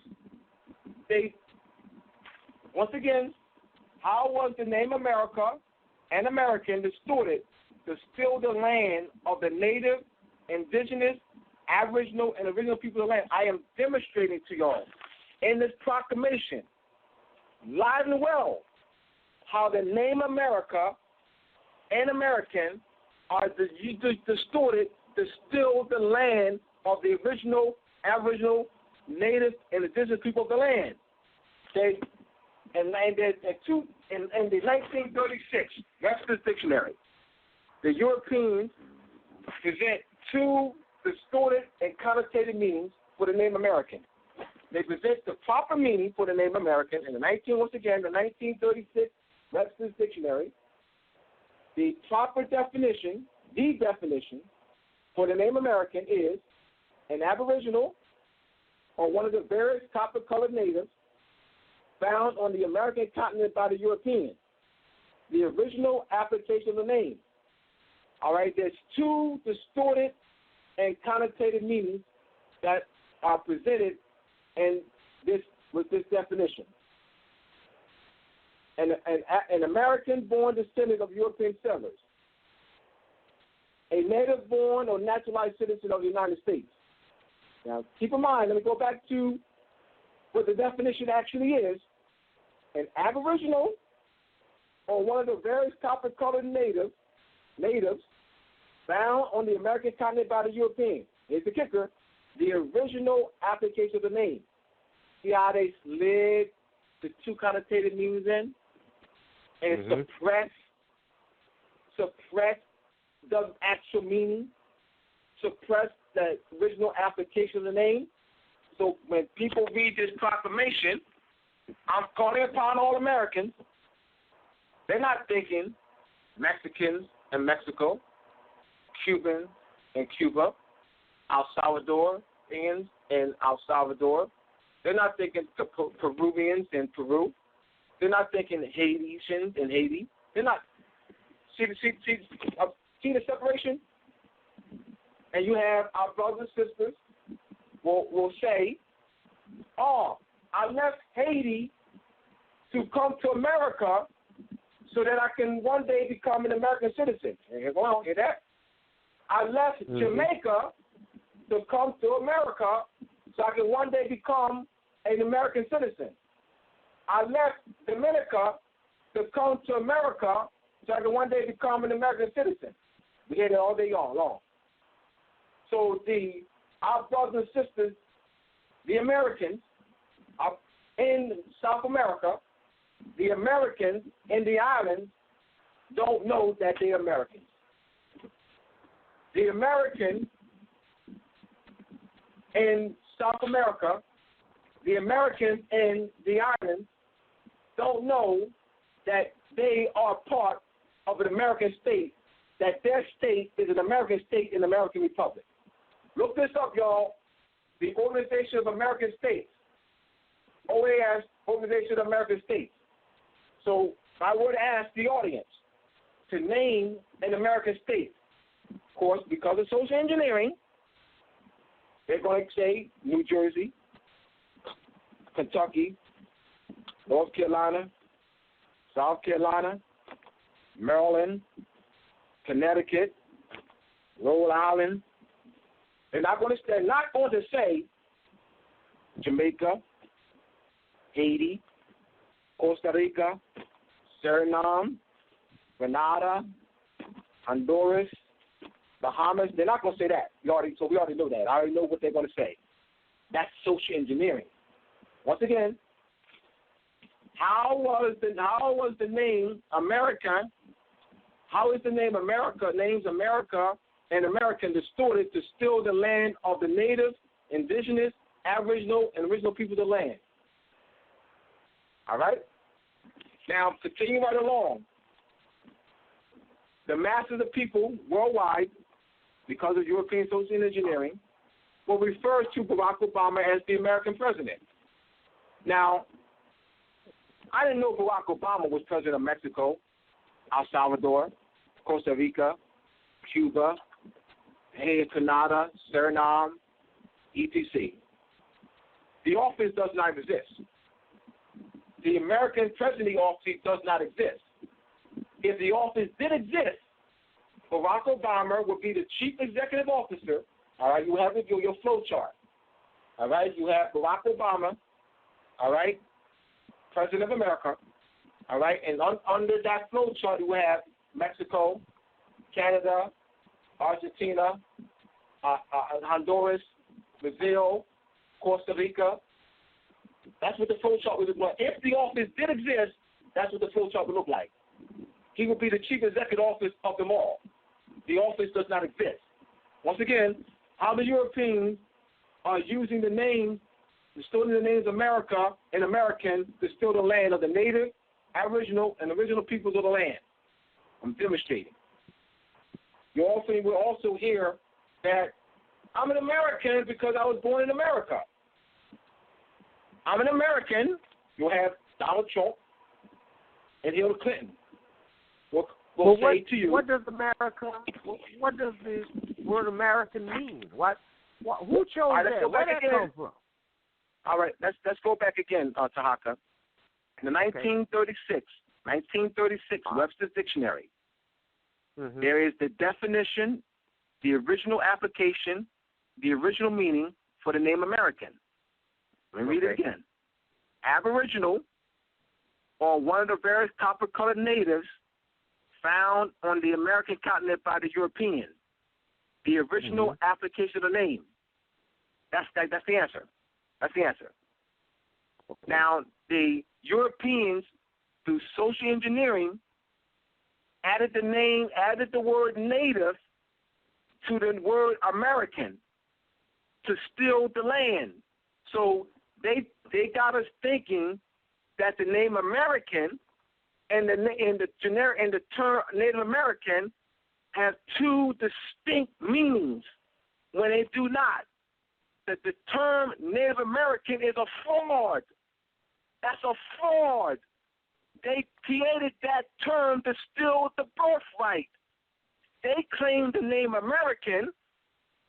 Speaker 7: Once again, how was the name America and American distorted to steal the land of the native, indigenous, aboriginal, and original people of the land? I am demonstrating to y'all in this proclamation, live and well, how the name America and American are distorted to steal the land of the original, aboriginal, native, and indigenous people of the land. In the 1936 Webster's Dictionary, the Europeans present two distorted and connotated meanings for the name American. They present the proper meaning for the name American in the 1936 Webster's Dictionary. The proper definition, the definition for the name American is an aboriginal or one of the various copper-colored natives found on the American continent by the Europeans. The original application of the name. All right, there's two distorted and connotated meanings that are presented with this definition. An American-born descendant of European settlers, a native-born or naturalized citizen of the United States. Now, keep in mind, let me go back to what the definition actually is. An aboriginal or one of the various copper-colored natives found on the American continent by the Europeans. Here's the kicker, the original application of the name. See how they slid the two connotated meanings in? And suppress the actual meaning, suppress the original application of the name. So when people read this proclamation, I'm calling upon all Americans, they're not thinking Mexicans in Mexico, Cubans in Cuba, El Salvadorians in El Salvador. They're not thinking Peruvians in Peru. They're not thinking Haitians in Haiti. They're not. See the separation? And you have our brothers and sisters
Speaker 1: will say, oh, I left Haiti to come to America so that I can one day become an American citizen. Well, hear that? I left Jamaica to come to America so I can one day become an American citizen. I left Dominica to come to America so I can one day become an American citizen. We hear that all day long. So our brothers and sisters, the Americans in South America, the Americans in the islands don't know that they're Americans. The Americans in South America, the Americans in the islands don't know that they are part of an American state, that their state is an American state in the American Republic. Look this up, y'all. The Organization of American States, OAS, Organization of American States. So if I were to ask the audience to name an American state, of course, because of social engineering, they're going to say New Jersey, Kentucky, North Carolina, South Carolina, Maryland, Connecticut, Rhode Island. They're not going to say Jamaica, Haiti, Costa Rica, Suriname, Grenada, Honduras, Bahamas. They're not going to say that. We already know that. I already know what they're going to say. That's social engineering. Once again, how was the name America? How is the name America names America and American distorted to steal the land of the native, indigenous, aboriginal, and original people of the land? All right? Now, continue right along. The masses of people worldwide, because of European social engineering, will refer to Barack Obama as the American president. Now, I didn't know Barack Obama was president of Mexico, El Salvador, Costa Rica, Cuba, Canada, Suriname, etc. The office does not exist. The American presidency office does not exist. If the office did exist, Barack Obama would be the chief executive officer. All right, you have your flow chart. All right, you have Barack Obama, all right, President of America, all right, and under that flow chart you have Mexico, Canada, Argentina, Honduras, Brazil, Costa Rica. That's what the flow chart would look like. If the office did exist, that's what the flow chart would look like. He would be the chief executive office of them all. The office does not exist. Once again, how the Europeans are using the names, distorting the names America and American to steal the land of the native, aboriginal, and original peoples of the land. I'm demonstrating. You will also hear that I'm an American because I was born in America. I'm an American. You'll have Donald Trump and Hillary Clinton. We'll say to you.
Speaker 5: What does America? What does the word American mean? Who chose that? Where did that come from?
Speaker 1: All right, let's go back again, Tarhaka. In the 1936 Webster's Dictionary, there is the definition, the original application, the original meaning for the name American. Let me read it again. Aboriginal, or one of the various copper-colored natives found on the American continent by the Europeans. The original application of the name. That's the answer. That's the answer. Okay. Now, the Europeans, through social engineering, added the word native to the word American to steal the land. So they got us thinking that the name American and the term Native American have two distinct meanings when they do not. That the term Native American is a fraud. That's a fraud. They created that term to steal the birthright. They claimed the name American,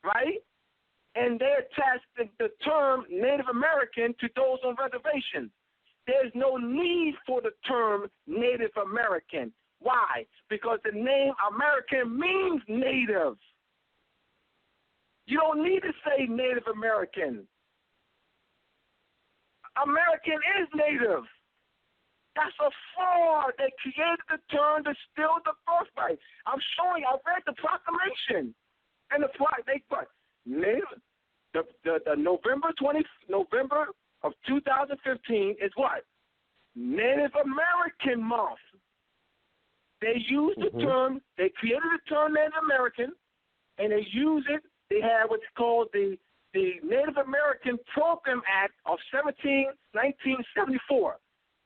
Speaker 1: right? and they attached the term Native American to those on reservations. There's no need for the term Native American. Why? Because the name American means native. You don't need to say Native American. American is native. That's a fraud. They created the term to steal the birthright. I'm showing you. I read the proclamation. And the they put native. The November of 2015 is what? Native American Month. They used the term. They created the term Native American, and they use it. They have what's called the Native American Program Act of 1974.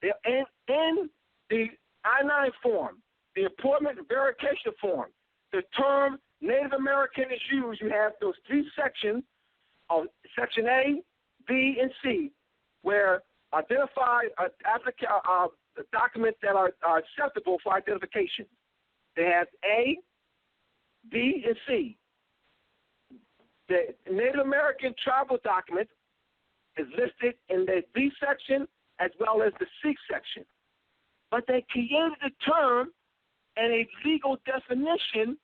Speaker 1: In the I-9 form, the appointment and verification form, the term Native American is used. You have those three sections of Section A, B, and C, where identify documents that are acceptable for identification. They have A, B, and C. The Native American tribal document is listed in the B section as well as the C section. But they created a term and a legal definition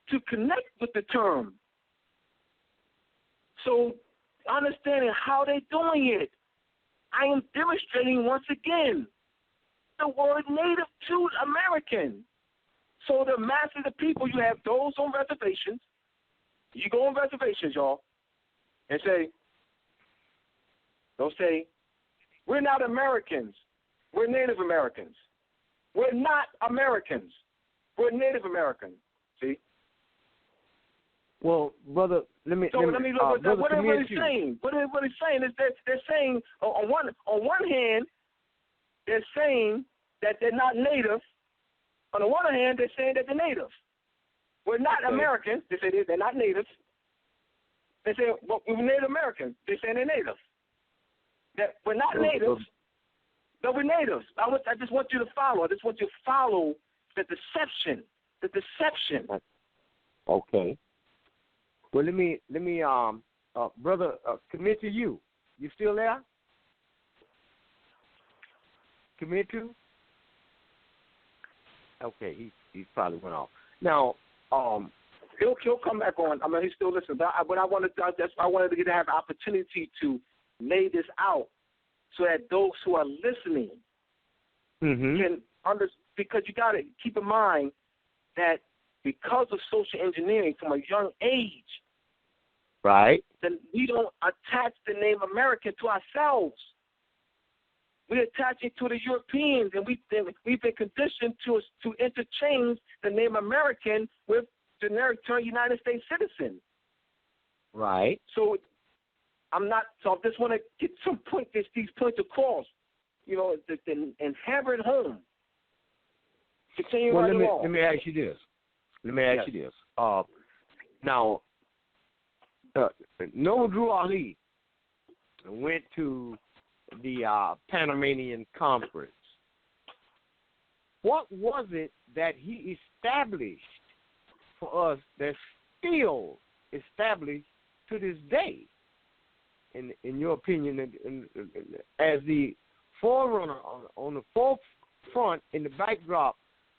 Speaker 1: to connect with the term. So understanding how they're doing it, I am demonstrating once again the word Native to American. So the mass of the people, you have those on reservations. You go on reservations, y'all, and they'll say, we're not Americans. We're Native Americans. We're not Americans. We're Native Americans. See?
Speaker 5: Well, brother, let me
Speaker 1: look at what are they saying? What are they saying is they're saying on one hand, they're saying that they're not native. On the one hand, they're saying that they're native. We're not Americans. They say they're not natives. They say, well, we're Native Americans. They say they're native. That we're not natives, but we're natives. I just want you to follow. I just want you to follow the deception. The deception.
Speaker 5: Okay. Well, let me, brother, commit to you. You still there? Commit to? Okay, he probably went off. Now, he'll come back on. I mean, he's still listening. But what I wanted to have an opportunity to lay this out so that those who are listening can understand. Because you got to keep in mind that because of social engineering from a young age, right,
Speaker 1: then we don't attach the name American to ourselves. We attach it to the Europeans, and we've been conditioned to interchange the name American with generic term United States citizen.
Speaker 5: Right.
Speaker 1: So I just want to get these points across. You know, the inherent home. Continue
Speaker 5: well,
Speaker 1: right
Speaker 5: let me ask you this. Now, Noble Drew Ali went to the Panamanian Conference. What was it that he established for us that's still established to this day, in your opinion, as the forerunner on the forefront in the backdrop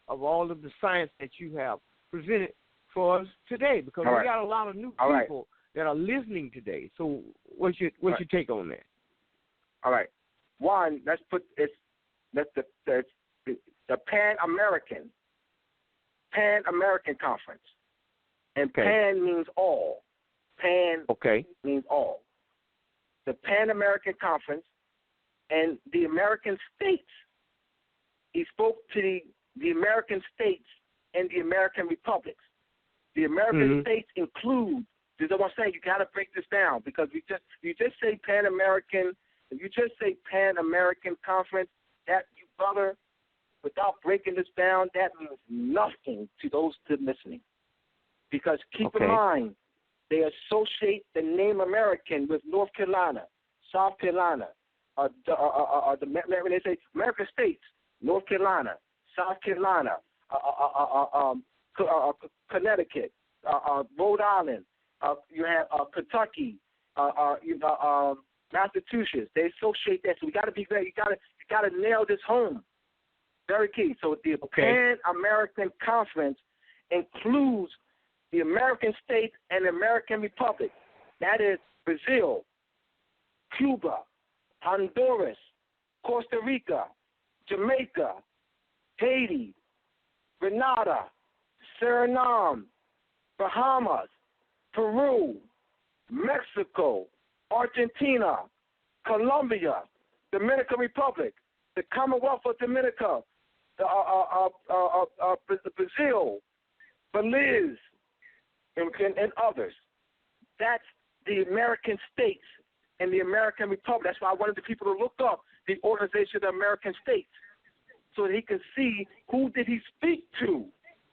Speaker 5: of all of the science that you have presented for us today? Because we got a lot of new people that are listening today. So what's your take on that?
Speaker 1: All right. One, let's put the Pan-American Conference. And Pan means all. Pan means all. The Pan-American Conference and the American states. He spoke to the American states and the American republics. The American states include, this is what I'm saying, you got to break this down, because you just say Pan-American. If you just say Pan-American Conference, that, you brother, without breaking this down, that means nothing to those listening. Because keep in mind, they associate the name American with North Carolina, South Carolina, when they say American states, North Carolina, South Carolina, Connecticut, Rhode Island, you have Kentucky, Massachusetts. They associate that. So we got to be very. You got to nail this home. Very key. So the Pan-American Conference includes the American states and the American Republic. That is Brazil, Cuba, Honduras, Costa Rica, Jamaica, Haiti, Grenada, Suriname, Bahamas, Peru, Mexico, Argentina, Colombia, Dominican Republic, the Commonwealth of Dominica, Brazil, Belize, and others. That's the American states and the American Republic. That's why I wanted the people to look up the Organization of the American States so that he could see who did he speak to.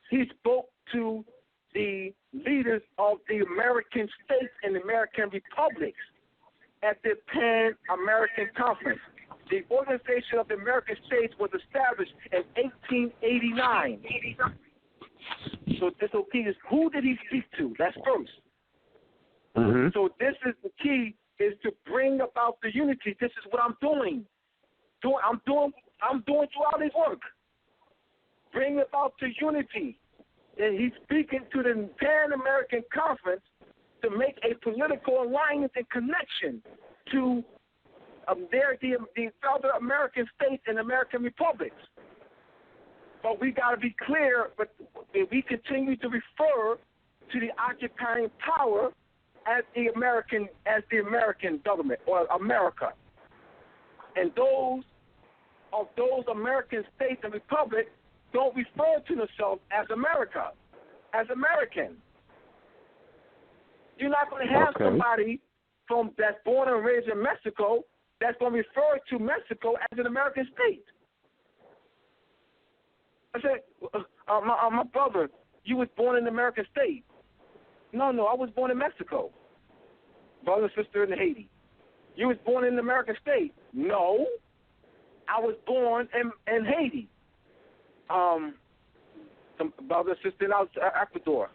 Speaker 1: He spoke to the leaders of the American states and the American republics at the Pan-American Conference. The Organization of the American States was established in 1889. So this key is who did he speak to? That's first. Mm-hmm. So this is the key, is to bring about the unity. This is what I'm doing. I'm doing throughout his work. Bring about the unity. And he's speaking to the Pan-American Conference to make a political alliance and connection to the other American states and American republics. But we got to be clear, but we continue to refer to the occupying power as the American government or America. And those American states and republics don't refer to themselves as America, as American. You're not going to have somebody that's born and raised in Mexico that's going to refer to Mexico as an American state. I said, my brother, you was born in the American state. No, I was born in Mexico. Brother and sister in Haiti. You was born in the American state. No, I was born in Haiti. Some brother and sister in Ecuador.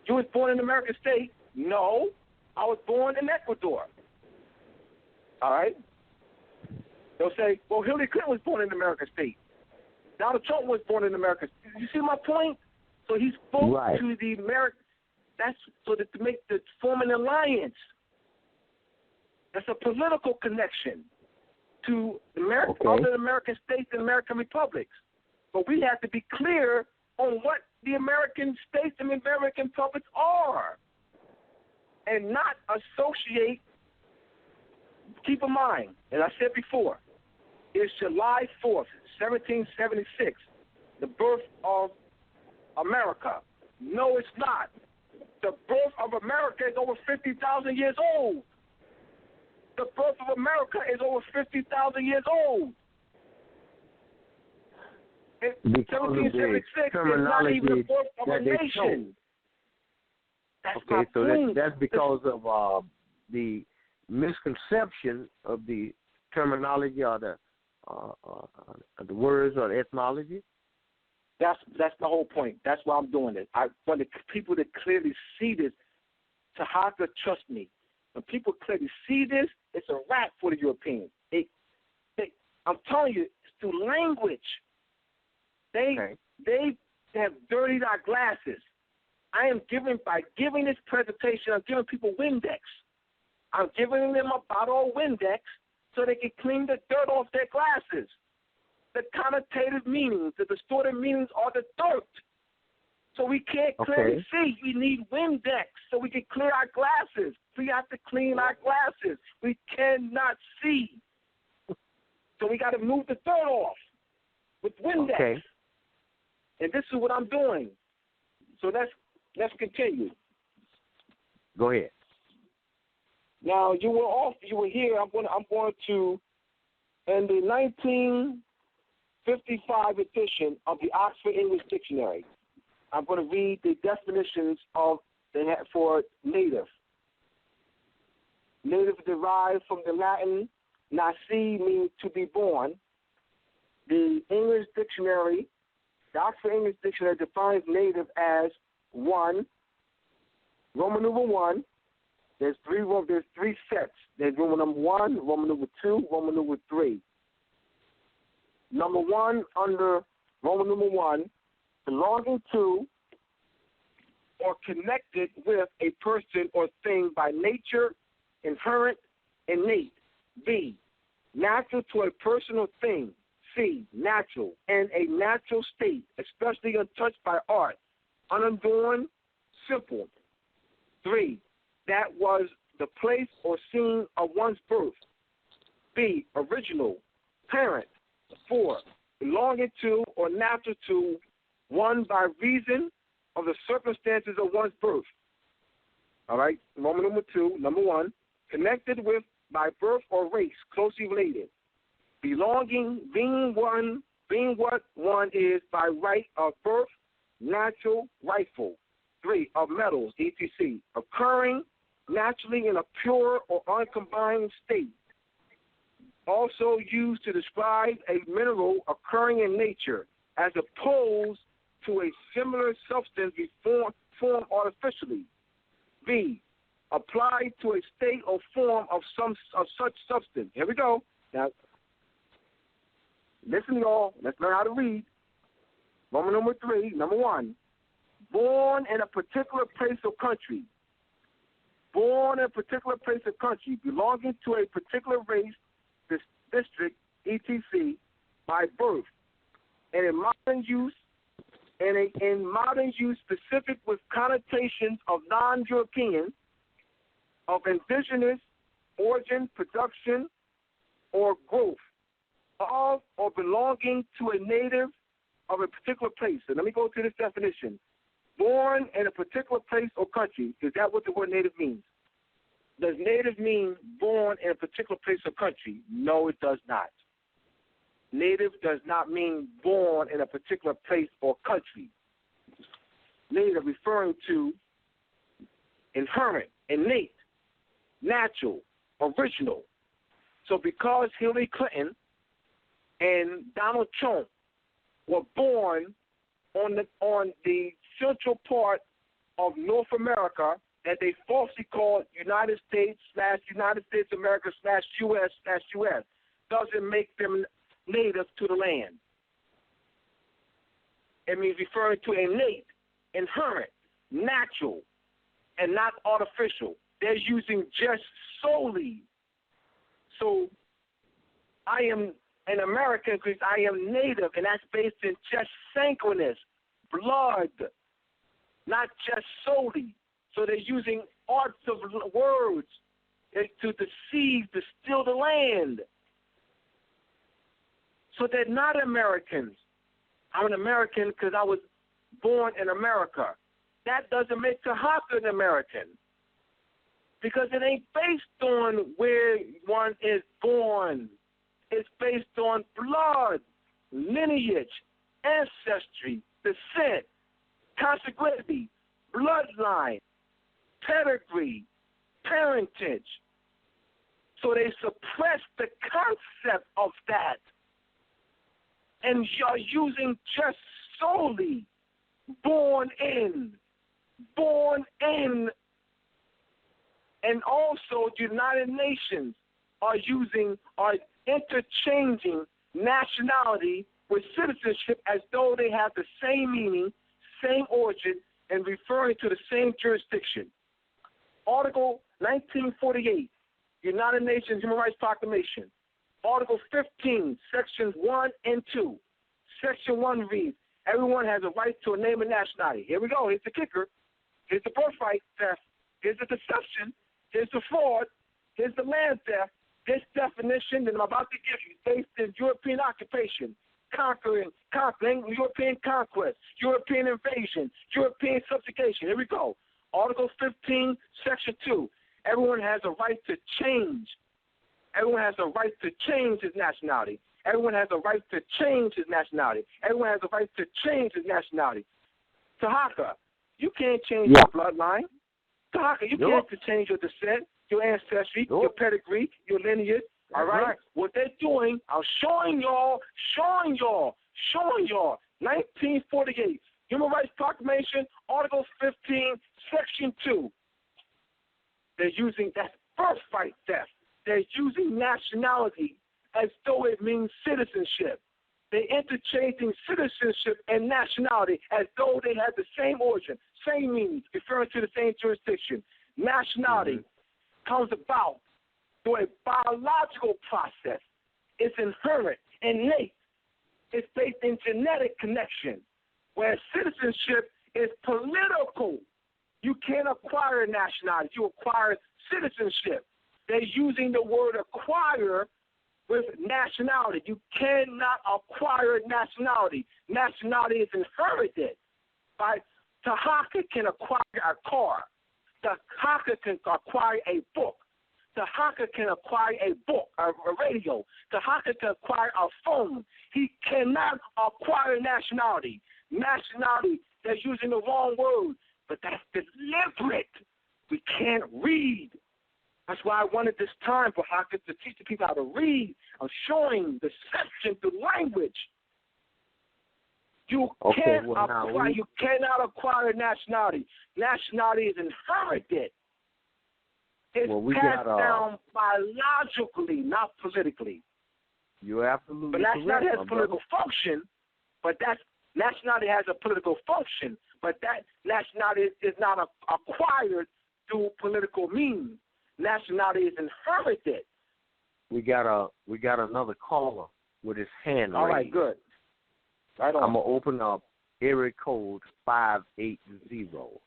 Speaker 1: You was born in the American state. No, I was born in Ecuador. All right? They'll say, well, Hillary Clinton was born in the American state. Donald Trump was born in America. You see my point? So he spoke to the American. That's so that to form an alliance. That's a political connection to other American states and American republics. But we have to be clear on what the American states and American republics are, and not associate. Keep in mind, as I said before, it's July 4th, 1776, the birth of America. No, it's not. The birth of America is over 50,000 years old. The birth of America is over 50,000 years old. In 1776 is not even the birth of a nation.
Speaker 5: That's because of the misconception of the terminology or the words or the etymology.
Speaker 1: That's the whole point. That's why I'm doing it. I want the people to clearly see this. Tarhaka, trust me. When people clearly see this, it's a wrap for the Europeans. I'm telling you, it's through language. They have dirtied our glasses. By giving this presentation, I'm giving people Windex. I'm giving them a bottle of Windex so they can clean the dirt off their glasses. The connotative meanings, the distorted meanings are the dirt. So we can't clearly see. We need Windex so we can clear our glasses. We have to clean our glasses. We cannot see. So we got to move the dirt off with Windex. Okay. And this is what I'm doing. So let's continue.
Speaker 5: Go ahead.
Speaker 1: Now you were here. I'm going to in the 1955 edition of the Oxford English Dictionary. I'm going to read the definitions for native. Native derived from the Latin "nasi," means to be born. The English Dictionary, the Oxford English Dictionary, defines native as 1, Roman numeral 1, There's three sets. There's Roman number 1, Roman number 2, Roman number 3. Number 1 under Roman number 1, belonging to or connected with a person or thing by nature, inherent, innate. B, natural to a person or thing. C, natural, and a natural state, especially untouched by art, unadorned, simple. 3, that was the place or scene of one's birth. B, original, parent. 4, belonging to or natural to one by reason of the circumstances of one's birth. All right, Roman number 2, number 1, connected with by birth or race, closely related. Belonging, being what one is by right of birth, natural, rightful. 3, of metals, etc. Occurring naturally in a pure or uncombined state. Also used to describe a mineral occurring in nature, as opposed to a similar substance formed artificially. B, applied to a state or form of such substance. Here we go. Now, listen, y'all. Let's learn how to read. Roman number 3, number 1. Born in a particular place or country. Born in a particular place or country, belonging to a particular race, district, etc., by birth, and in modern use, specific with connotations of non-European, of indigenous origin, production, or growth, of or belonging to a native of a particular place. So let me go to this definition. Born in a particular place or country. Is that what the word native means? Does native mean born in a particular place or country? No, it does not. Native does not mean born in a particular place or country. Native referring to inherent, innate, natural, original. So because Hillary Clinton and Donald Trump were born on the central part of North America that they falsely called United States America /US/US, doesn't make them native to the land. It means referring to innate, inherent, natural, and not artificial. They're using just solely. So I am an American because I am native, and that's based in just synchronous, blood, not just solely. So they're using arts of words to deceive, to steal the land. So they're not Americans. I'm an American because I was born in America. That doesn't make Tarhaka an American because it ain't based on where one is born. It's based on blood, lineage, ancestry, descent, consanguinity, bloodline, pedigree, parentage. So they suppress the concept of that. And you're using just solely born in. And also the United Nations are interchanging nationality with citizenship as though they have the same meaning, same origin, and referring to the same jurisdiction. Article 1948, United Nations Human Rights Proclamation. Article 15, Sections 1 and 2. Section 1 reads, everyone has a right to a name and nationality. Here we go. Here's the kicker. Here's the birthright theft. Here's the deception. Here's the fraud. Here's the land theft. This definition that I'm about to give you is based in European occupation, conquering, European conquest, European invasion, European subjugation. Here we go. Article 15, Section 2. Everyone has a right to change. Everyone has a right to change his nationality. Everyone has a right to change his nationality. Everyone has a right to change his nationality. Tarhaka, you can't change your bloodline. Tarhaka, you can't change your descent, your ancestry, your pedigree, your lineage. All right? What they're doing, I'm showing y'all. 1948, Human Rights Proclamation, Article 15, Section 2.
Speaker 7: They're using, that's birthright theft. They're using nationality as though it means citizenship. They're interchanging citizenship and nationality as though they have the same origin, same meaning, referring to the same jurisdiction. Nationality comes about through a biological process. It's inherent, innate. It's based in genetic connection, where citizenship is political. You can't acquire nationality. You acquire citizenship. They're using the word acquire with nationality. You cannot acquire nationality. Nationality is inherited. Tarhaka can acquire a car. Tarhaka can acquire a book. Tarhaka can acquire a book, a radio. Tarhaka can acquire a phone. He cannot acquire nationality. Nationality, they're using the wrong word, but that's deliberate. We can't read. That's why I wanted this time for Tarhaka to teach the people how to read. I'm showing deception through language. You cannot acquire nationality. Nationality is inherited. It's passed down biologically, not politically.
Speaker 5: You're absolutely
Speaker 7: correct. But nationality has a political function, nationality has a political function, but that nationality is not acquired through political means. Nationality is inherited.
Speaker 5: We got another caller with his hand raised.
Speaker 7: All right, good. Right on.
Speaker 5: I'm gonna open up area code 580.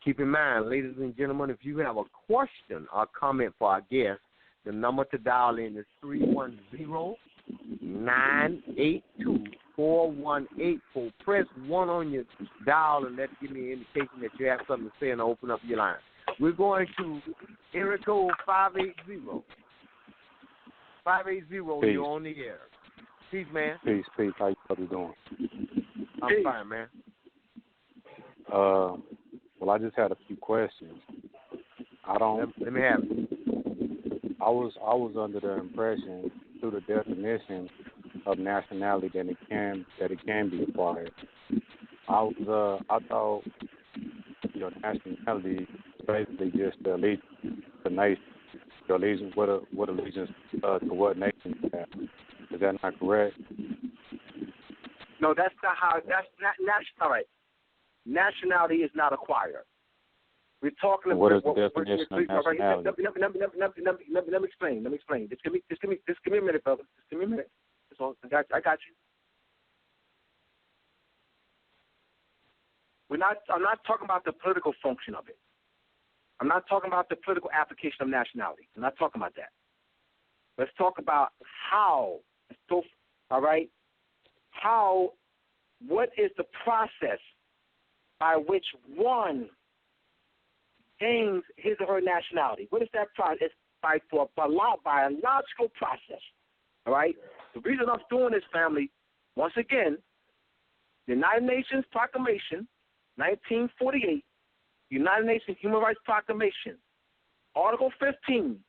Speaker 5: Keep in mind, ladies and gentlemen, if you have a question or comment for our guest, the number to dial in is 310-982-4184. Press 1 on your dial and that give me an indication that you have something to say and open up your line. We're going to area code 580. 580, you're on the air. Peace, man.
Speaker 9: Peace. How you doing?
Speaker 5: I'm fine, man.
Speaker 9: Well, I just had a few questions.
Speaker 5: Let me have it.
Speaker 9: I was under the impression through the definition of nationality that it can be acquired. I thought your nationality is basically just the allegiance to nation, your allegiance what allegiance to what nation you have. Is that not correct?
Speaker 7: No, that's not how. That's not all right. Nationality is not acquired. We're talking about
Speaker 9: what is the definition of nationality?
Speaker 7: Let me explain. Just give me a minute, brother. Just give me a minute. I got you. I'm not talking about the political function of it. I'm not talking about the political application of nationality. I'm not talking about that. Let's talk about how. All right. What is the process by which one gains his or her nationality? What is that process? It's by a biological process. All right? The reason I'm doing this, family, once again, the United Nations Proclamation, 1948, United Nations Human Rights Proclamation, Article 15,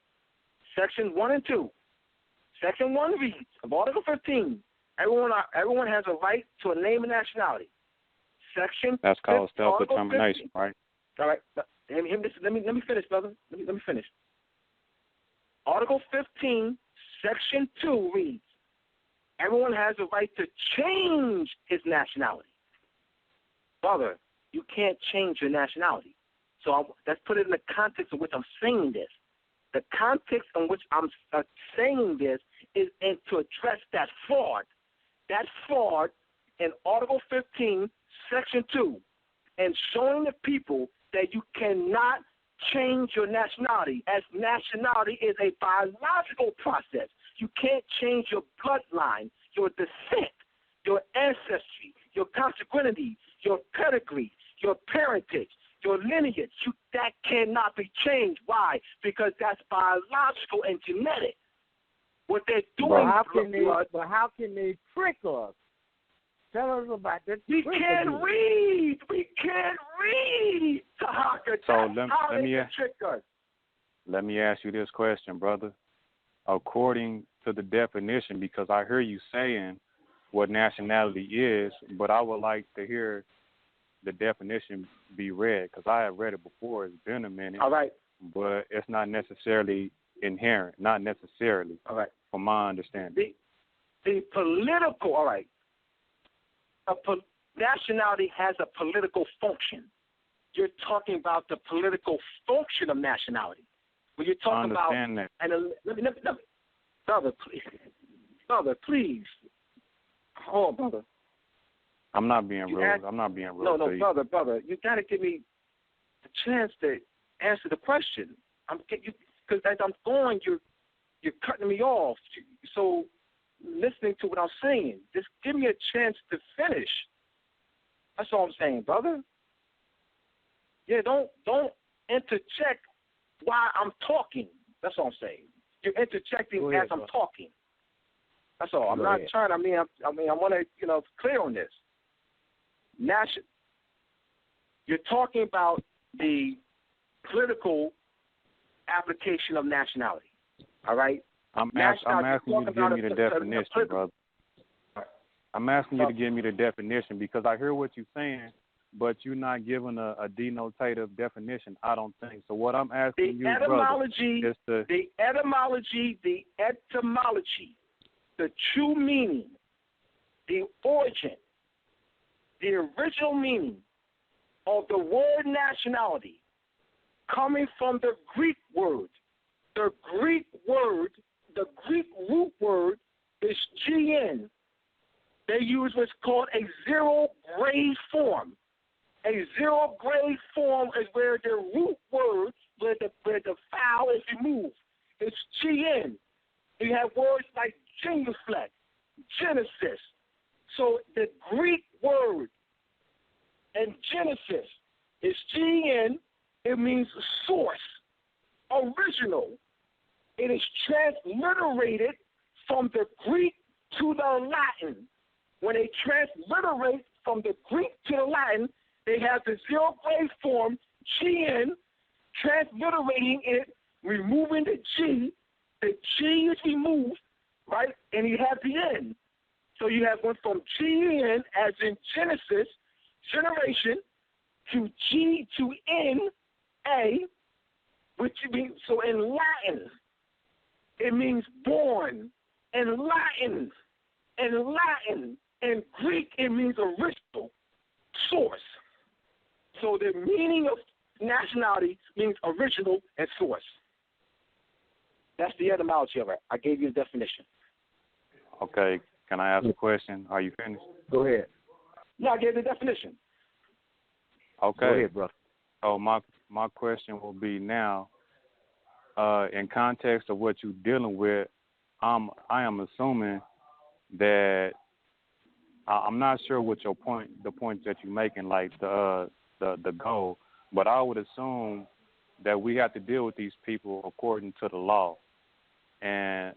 Speaker 7: Section 1 and 2. Section 1 reads of Article 15, everyone has a right to a name and nationality.
Speaker 9: That's called self-determination, right?
Speaker 7: All right. Let me finish, brother. Let me finish. Article 15, Section 2 reads, everyone has a right to change his nationality. Brother, you can't change your nationality. So let's put it in the context in which I'm saying this. The context in which I'm saying this is to address that fraud. That fraud in Article 15, Section 2, and showing the people that you cannot change your nationality, as nationality is a biological process. You can't change your bloodline, your descent, your ancestry, your consanguinity, your pedigree, your parentage, your lineage. That cannot be changed. Why? Because that's biological and genetic. What they're doing,
Speaker 5: but how can they trick us? Tell us about that.
Speaker 7: We can't read. Tarhaka.
Speaker 9: So
Speaker 7: let
Speaker 9: me ask you this question, brother. According to the definition, because I hear you saying what nationality is, but I would like to hear the definition be read, because I have read it before. It's been a minute.
Speaker 7: All right.
Speaker 9: but it's not necessarily inherent. Not necessarily.
Speaker 7: All right.
Speaker 9: From my understanding.
Speaker 7: The political, all right. Nationality has a political function. You're talking about the political function of nationality. When you're talking about,
Speaker 9: that.
Speaker 7: And let me, brother, please. Hold on, brother.
Speaker 9: I'm not being rude. I'm not being rude.
Speaker 7: No, brother, you got to give me a chance to answer the question. Because as I'm going, you're cutting me off. So listening to what I'm saying, just give me a chance to finish. That's all I'm saying, brother. Yeah, don't interject while I'm talking. That's all I'm saying. You're interjecting as I'm talking. That's all. I'm not trying. I want to, clear on this. You're talking about the political application of nationality. All right.
Speaker 9: I'm asking you to give me the definition, brother. I'm asking you to give me the definition because I hear what you're saying, but you're not giving a denotative definition. I don't think so. What I'm asking you, brother, is the
Speaker 7: etymology, the true meaning, the origin, the original meaning of the word nationality, coming from the Greek word. The Greek root word is GN. They use what's called a zero-grade form. A zero-grade form is where the root word, where the vowel is removed. It's GN. You have words like genuflect, Genesis. So the Greek word in Genesis is GN. It means source, original. It is transliterated from the Greek to the Latin. When they transliterate from the Greek to the Latin, they have the zero-grade form, GN, transliterating it, removing the G. The G is removed, right, and you have the N. So you have went from GN, as in Genesis, generation, to G to N, A, which means, so in Latin, it means born. In Latin, in Greek, it means original, source. So the meaning of nationality means original and source. That's the etymology of it. I gave you the definition.
Speaker 9: Okay. Can I ask a question? Are you finished?
Speaker 7: Go ahead. No, I gave the definition.
Speaker 9: Okay.
Speaker 7: Go ahead, brother.
Speaker 9: So my question will be now, in context of what you're dealing with, I am assuming that I'm not sure what the point that you're making, like the goal, but I would assume that we have to deal with these people according to the law. And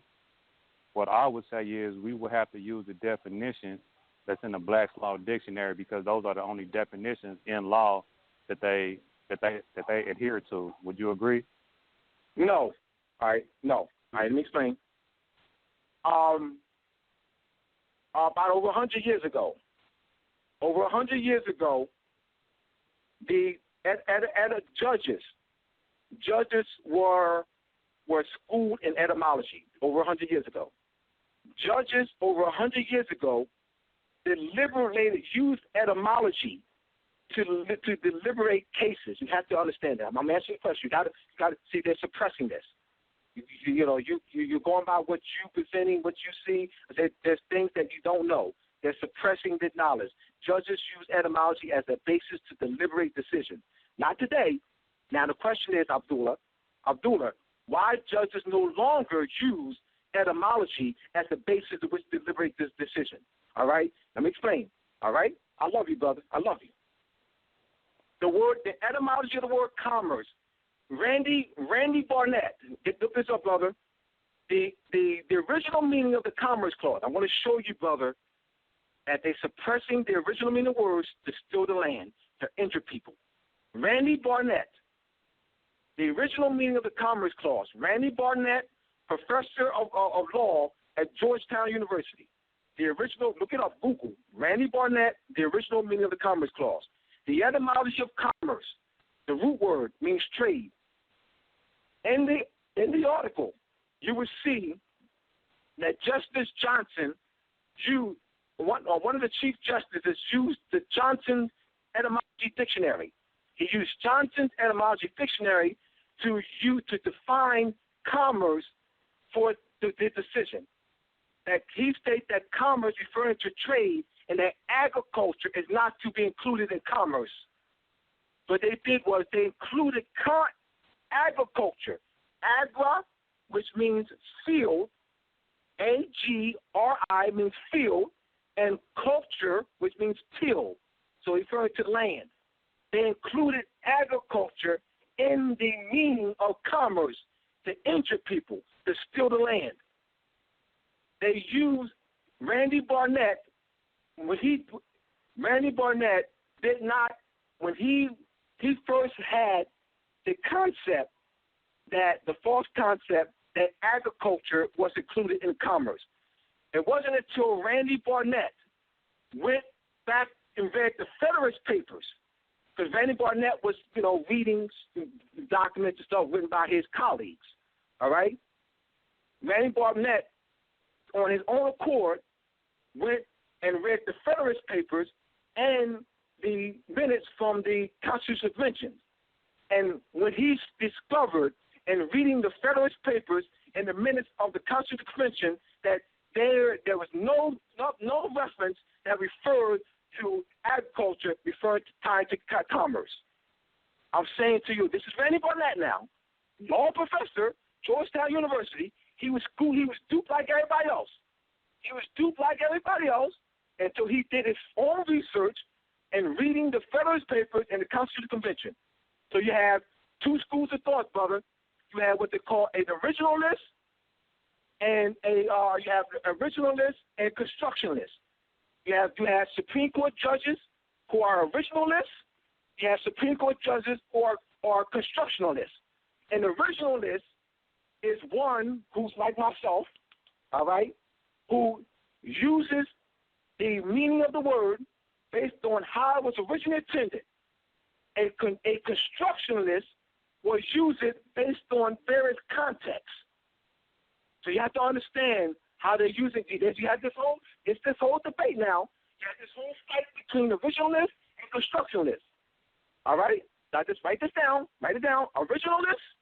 Speaker 9: what I would say is we would have to use the definition that's in the Black's Law Dictionary because those are the only definitions in law that they adhere to. Would you agree?
Speaker 7: No. All right. No. All right. Let me explain. About over 100 years ago, the judges were schooled in etymology over 100 years ago. Judges over 100 years ago used etymology to deliberate cases. You have to understand that. I'm answering the question. You got to see they're suppressing this. You're going by what you're presenting, what you see. There's things that you don't know. They're suppressing the knowledge. Judges use etymology as a basis to deliberate decisions. Not today. Now the question is, Abdullah, why judges no longer use etymology as the basis of which to deliberate this decision? All right? Let me explain. All right? I love you, brother. I love you. The etymology of the word commerce. Randy Barnett, look this up, brother. The original meaning of the Commerce Clause. I want to show you, brother, that they're suppressing the original meaning of words to steal the land, to injure people. Randy Barnett, the original meaning of the Commerce Clause. Randy Barnett, professor of law at Georgetown University. The original, look it up, Google. Randy Barnett, the original meaning of the Commerce Clause. The etymology of commerce, the root word means trade. In the article, you will see that Justice Johnson one of the Chief Justices used the Johnson Etymology Dictionary. He used Johnson's Etymology Dictionary to define commerce for the decision. That he states that commerce referring to trade and that agriculture is not to be included in commerce. What they did was they included agriculture. Agra, which means field, A-G-R-I means field, and culture, which means till, so referring to land. They included agriculture in the meaning of commerce, to injure people, to steal the land. They used Randy Barnett. Randy Barnett did not, when he first had the concept, that the false concept that agriculture was included in commerce. It wasn't until Randy Barnett went back and read the Federalist Papers, because Randy Barnett was, reading documents and stuff written by his colleagues, all right? Randy Barnett, on his own accord, went and read the Federalist Papers and the minutes from the Constitutional Convention. And when he discovered in reading the Federalist Papers and the minutes of the Constitutional Convention that there was no reference that referred to agriculture referring to tied to commerce. I'm saying to you, this is Randy Barnett now, law professor, Georgetown University. He was duped like everybody else. He was duped like everybody else until he did his own research and reading the Federalist Papers and the Constitutional Convention. So you have two schools of thought, brother. You have what they call an originalist and you have originalist and constructionist. You have Supreme Court judges who are originalists. You have Supreme Court judges who are constructionalists. An originalist is one who's like myself, all right, who uses the meaning of the word based on how it was originally intended. A constructionalist will use it based on various contexts. So you have to understand how they're using it. You have this whole debate now. You have this whole fight between originalists and constructionists. All right? Now just write this down. Write it down. Originalists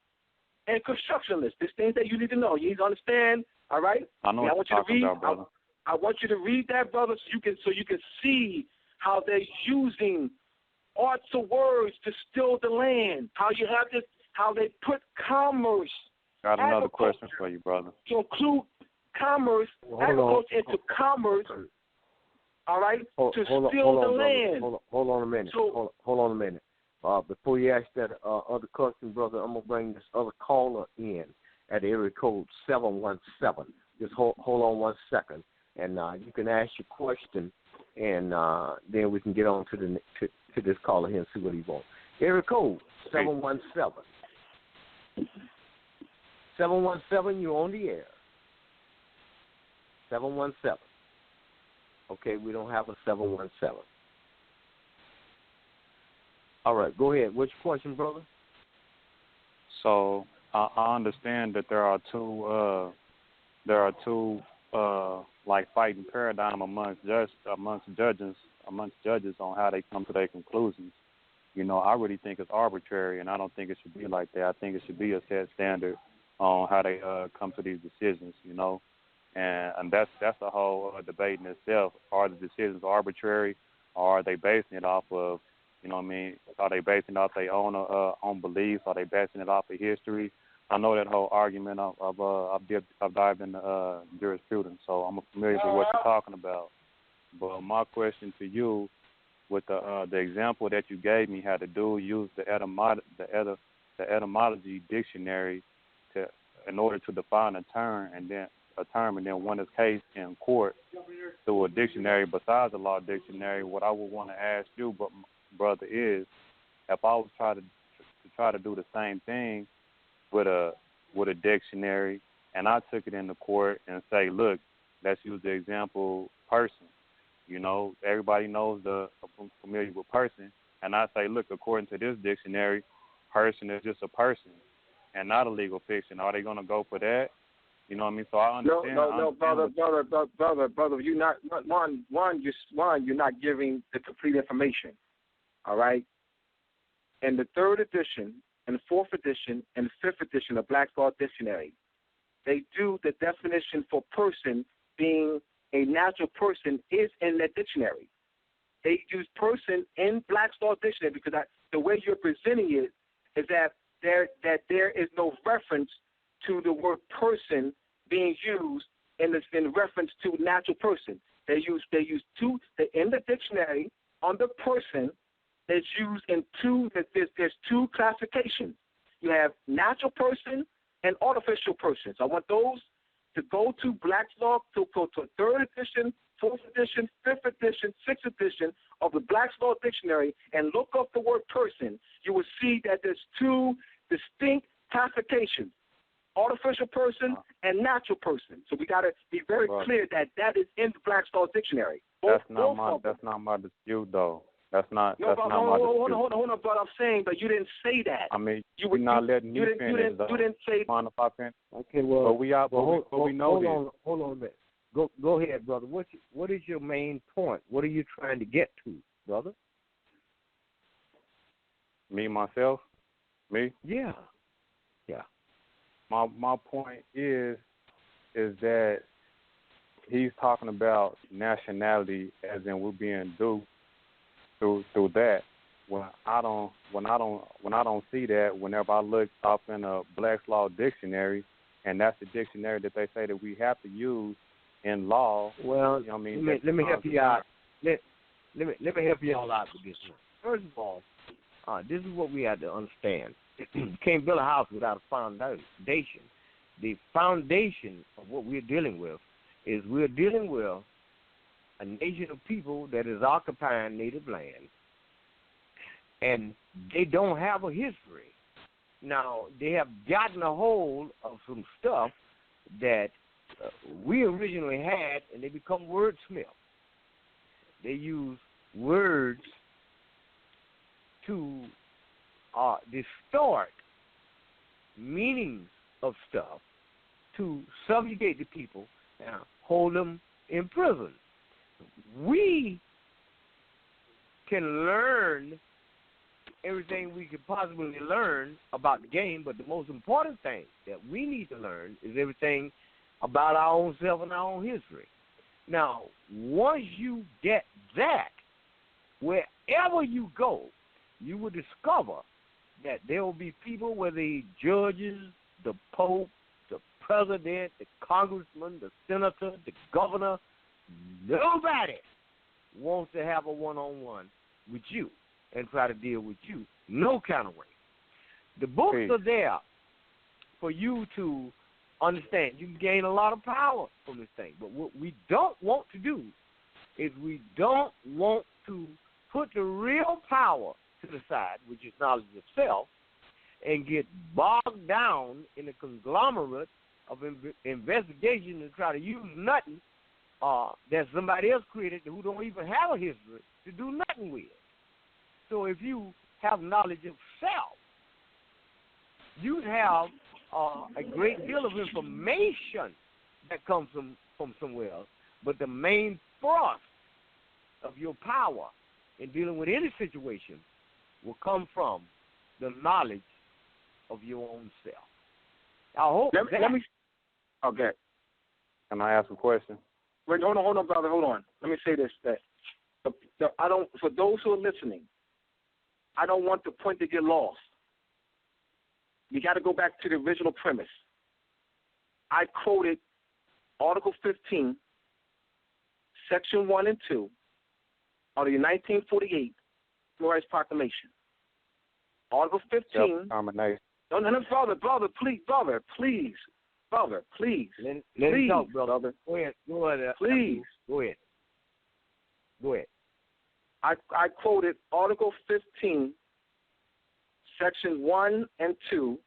Speaker 7: and constructionists. There's things that you need to know. You need to understand. All right?
Speaker 9: I know what you're talking about, brother.
Speaker 7: I want you to read that, brother, so you can see how they're using arts of words to steal the land. How you have this, how they put commerce.
Speaker 9: Got another question for you, brother.
Speaker 7: To include commerce, agriculture into commerce. All right, to steal the land.
Speaker 5: Hold on a minute. Hold on a minute. Before you ask that other question, brother, I'm gonna bring this other caller in at area code 717. Just hold on 1 second, and you can ask your question, and then we can get on to this caller here and see what he wants. Area code 717. 717, you're on the air. 717. Okay, we don't have a 717. All right, go ahead. What's your question, brother?
Speaker 9: So I understand that there are two like fighting paradigm amongst judges on how they come to their conclusions. I really think it's arbitrary, and I don't think it should be like that. I think it should be a set standard on how they come to these decisions. And that's the whole debate in itself. Are the decisions arbitrary, or are they basing it off of, are they basing it off their own beliefs? Are they basing it off of history? I know that whole argument I've dived into jurisprudence, so I'm familiar with what you're talking about. But my question to you, with the example that you gave me, had to do use the etymology dictionary in order to define a term, and then win his case in court through a dictionary besides the law dictionary. What I would want to ask you, brother, is if I was try to do the same thing with a dictionary, and I took it into court and say, look, let's use the example person. Everybody knows I'm familiar with person, and I say, look, according to this dictionary, person is just a person. and not a legal fiction? Are they going to go for that? You know what I mean? So I understand.
Speaker 1: No, brother. You're not you're not giving the complete information. All right. In the 3rd edition, and the 4th edition, and the 5th edition of Black's Law Dictionary, they do the definition for person being a natural person is in that dictionary. They use person in Black's Law Dictionary because the way you're presenting it is that there is no reference to the word person being used in reference to natural person. They use in the dictionary on the person. That's used in there's 2 classifications. You have natural person and artificial person. So I want those to go to Black's Law, to go to 3rd edition, 4th edition, 5th edition, 6th edition of the Black's Law Dictionary and look up the word person. You will see that there's 2 distinct classifications, artificial person and natural person. So we got to be very clear that is in the Black's Law Dictionary.
Speaker 9: That's not my dispute, though. That's not my dispute.
Speaker 1: Hold on, but I'm saying, but you didn't say that.
Speaker 9: I mean, you're not letting me finish. You didn't say.
Speaker 5: Okay, well,
Speaker 9: we know this.
Speaker 5: Hold on a minute. Go ahead, brother. What is your main point? What are you trying to get to, brother?
Speaker 9: Me, myself? Me?
Speaker 5: Yeah.
Speaker 9: My point is that he's talking about nationality as in we're being duped through that. When I don't see that, whenever I look up in a Black's Law Dictionary, and that's the dictionary that they say that we have to use in law.
Speaker 5: Well,
Speaker 9: you know what I mean?
Speaker 5: let me help you out. Let me help you all out with this one. First of all, this is what we have to understand. You can't build a house without a foundation. The foundation of what we're dealing with is we're dealing with a nation of people that is occupying native land, and they don't have a history. Now, they have gotten a hold of some stuff that we originally had, and they become wordsmiths. They use words to distort meanings of stuff to subjugate the people and hold them in prison. We can learn everything we could possibly learn about the game, but the most important thing that we need to learn is everything about our own self and our own history. Now, once you get that, wherever you go, you will discover that there will be people, whether the judges, the Pope, the president, the congressman, the senator, the governor, nobody wants to have a one-on-one with you and try to deal with you no kind of way. The books are there for you to understand. You can gain a lot of power from this thing. But what we don't want to do is we don't want to put the real power to the side, which is knowledge of self, and get bogged down in a conglomerate of investigation and try to use nothing that somebody else created who don't even have a history to do nothing with. So if you have knowledge of self, you have a great deal of information that comes from somewhere else. But the main thrust of your power in dealing with any situation will come from the knowledge of your own self. I hope
Speaker 1: let me okay.
Speaker 9: Can I ask a question?
Speaker 1: Wait, hold on, brother, hold on. Let me say this: that I don't. For those who are listening, I don't want the point to get lost. You got to go back to the original premise. I quoted Article 15, Section 1 and 2 of the 1948 Civil Rights Proclamation. Article 15. No, brother, please.
Speaker 5: Let him talk, brother. Go ahead.
Speaker 1: Please.
Speaker 5: Go ahead.
Speaker 1: I quoted Article 15, Section 1 and 2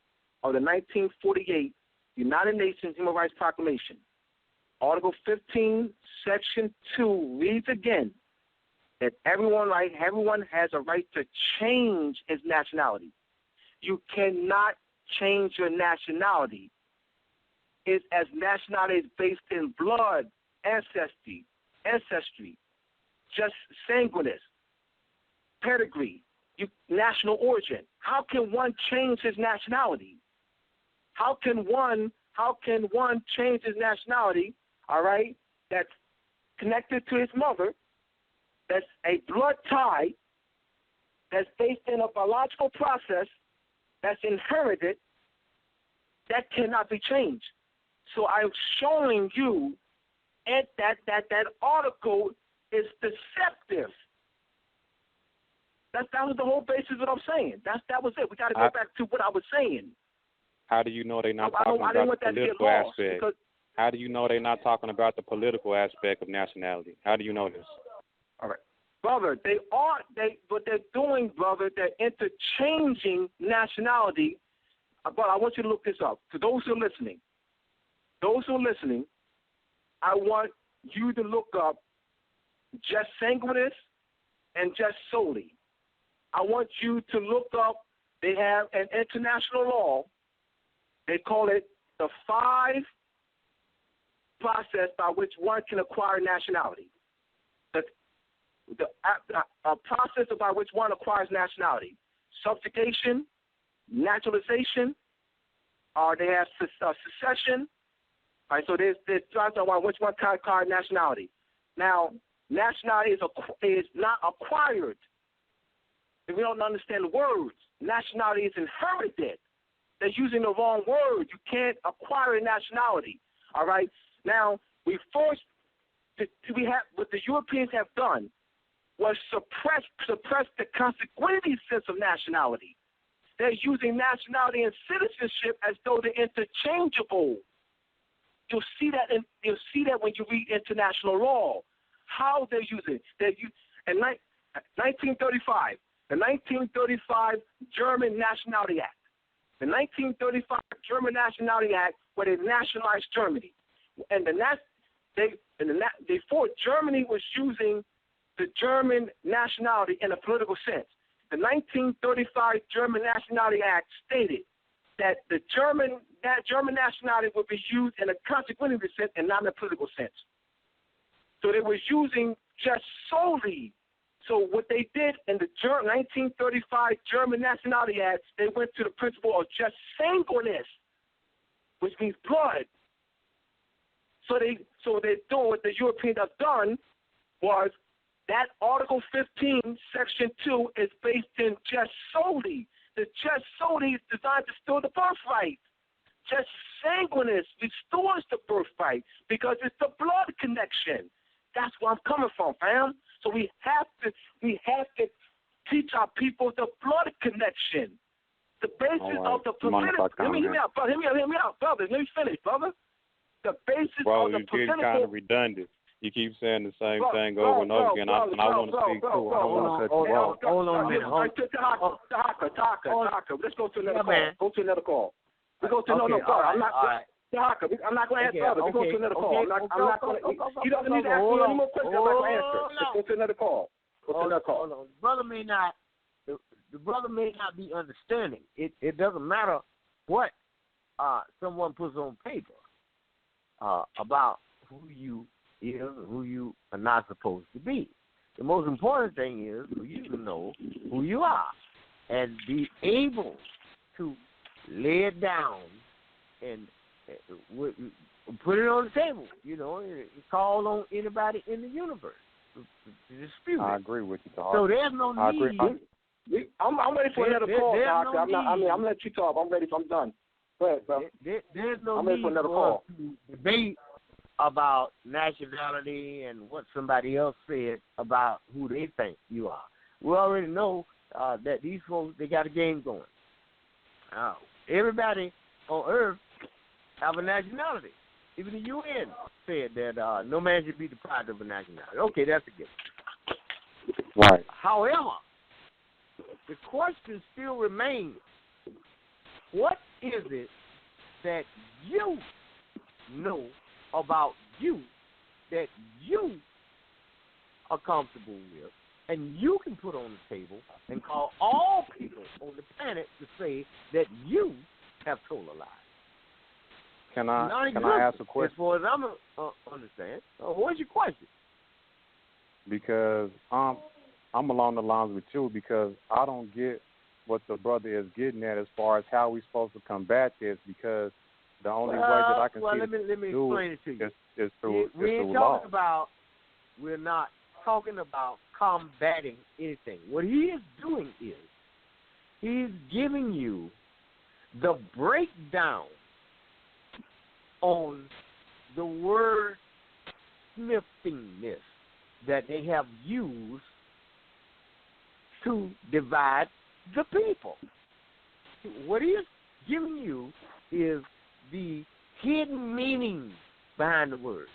Speaker 1: of the 1948 United Nations Human Rights Proclamation. Article 15, Section 2 reads again that everyone has a right to change his nationality. You cannot change your nationality is as nationality is based in blood, ancestry, just sanguineous, pedigree, national origin. How can one change his nationality? How can one change his nationality, all right, that's connected to his mother, that's a blood tie, that's based in a biological process, that's inherited, that cannot be changed. So I'm showing you that article is deceptive. That was the whole basis of what I'm saying. That was it. We got to go back to what I was saying.
Speaker 9: How do you know they're not talking about the political aspect? How do you know they're not talking about the political aspect of nationality? How do you know this?
Speaker 1: All right. Brother, what they're doing, brother, they're interchanging nationality. But I want you to look this up. To those who are listening, I want you to look up just sanguineous and just solely. I want you to look up, they have an international law. They call it the 5 process by which one can acquire nationality. A process by which one acquires nationality. Subjugation, naturalization, they have secession. All right, so there's which one can acquire nationality. Now, nationality is not acquired. If we don't understand the words, nationality is inherited. They're using the wrong word. You can't acquire a nationality. All right. Now what the Europeans have done was suppress the consanguinity sense of nationality. They're using nationality and citizenship as though they're interchangeable. You'll see that when you read international law, how they're using it. In 1935, the 1935 German Nationality Act. The 1935 German Nationality Act, where they nationalized Germany, before Germany was using the German nationality in a political sense. The 1935 German Nationality Act stated that the German nationality would be used in a consanguinity sense and not in a political sense. So they were using just solely. So what they did in the 1935 German Nationality Act, they went to the principle of just sanguineous, which means blood. So they're doing what the Europeans have done was that Article 15, Section 2 is based in just solely. The just solely is designed to store the birthright. Just sanguineous restores the birthright because it's the blood connection. That's where I'm coming from, fam. So we have to teach our people the blood connection. The basis of the political. Hear me out, brother. Let me finish, brother. The basis of the political.
Speaker 9: You're getting kind of redundant. You keep saying the same thing over and over again. I want to speak too. I don't want to cut you off.
Speaker 3: Hold on a minute.
Speaker 1: Tarhaka. Let's go to another call. Go to another call. We go to I'm not. Tarhaka, I'm not going to answer brother. We go to another call. I'm not going to. You don't need to ask me any more questions. I'm not going to answer. Let's go to another call.
Speaker 3: Hold on. The brother may not be understanding. It doesn't matter what someone puts on paper about who you is and who you are not supposed to be. The most important thing is for you to know who you are and be able to lay it down and put it on the table, call on anybody in the universe to dispute it.
Speaker 9: I agree with you, Tarhaka.
Speaker 3: So there's no need.
Speaker 1: I'm ready for another call, Doctor. I'm going to let you talk. I'm ready. I'm done. Go ahead, bro.
Speaker 3: There's no need
Speaker 1: for another
Speaker 3: for
Speaker 1: call.
Speaker 3: us to debate about nationality and what somebody else said about who they think you are. We already know that these folks, they got a game going. Everybody on Earth have a nationality. Even the UN said that no man should be deprived of a nationality. Okay, that's a given.
Speaker 9: Right.
Speaker 3: However, the question still remains, what is it that you know about you that you are comfortable with and you can put on the table and call all people on the planet to say that you
Speaker 5: have told a lie.
Speaker 9: Can I ask a question?
Speaker 5: As far as I'm understand. What's your question?
Speaker 9: Because I'm along the lines with you, because I don't get what the brother is getting at as far as how we're supposed to combat this, because the only way that I can see
Speaker 5: let me explain it to you.
Speaker 9: Is through
Speaker 5: law. We're not talking about combating anything. What he is doing is he's giving you the breakdown on the word smithingness that they have used to divide the people. What he is giving you is the hidden meaning behind the word.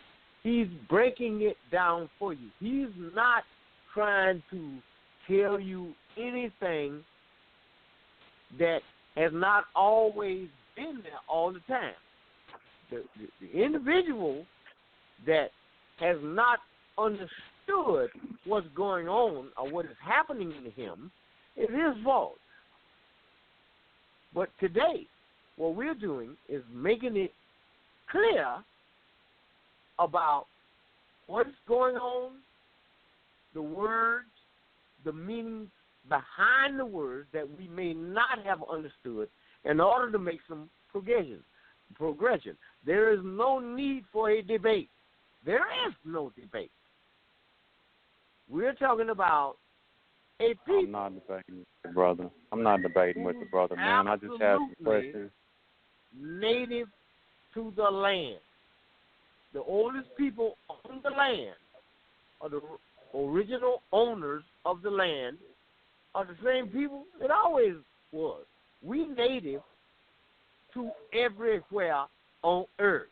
Speaker 5: He's breaking it down for you. He's not trying to tell you anything that has not always been there all the time. The individual that has not understood what's going on or what is happening to him is his fault. But today, what we're doing is making it clear about what's going on, the words, the meanings behind the words that we may not have understood in order to make some progression. There is no need for a debate. There is no debate. We're talking about a people.
Speaker 9: I'm not debating with the brother. I'm not debating with the brother, man. I just have some questions.
Speaker 5: Native to the land. The oldest people on the land are the original owners of the land are the same people it always was. We native to everywhere on earth.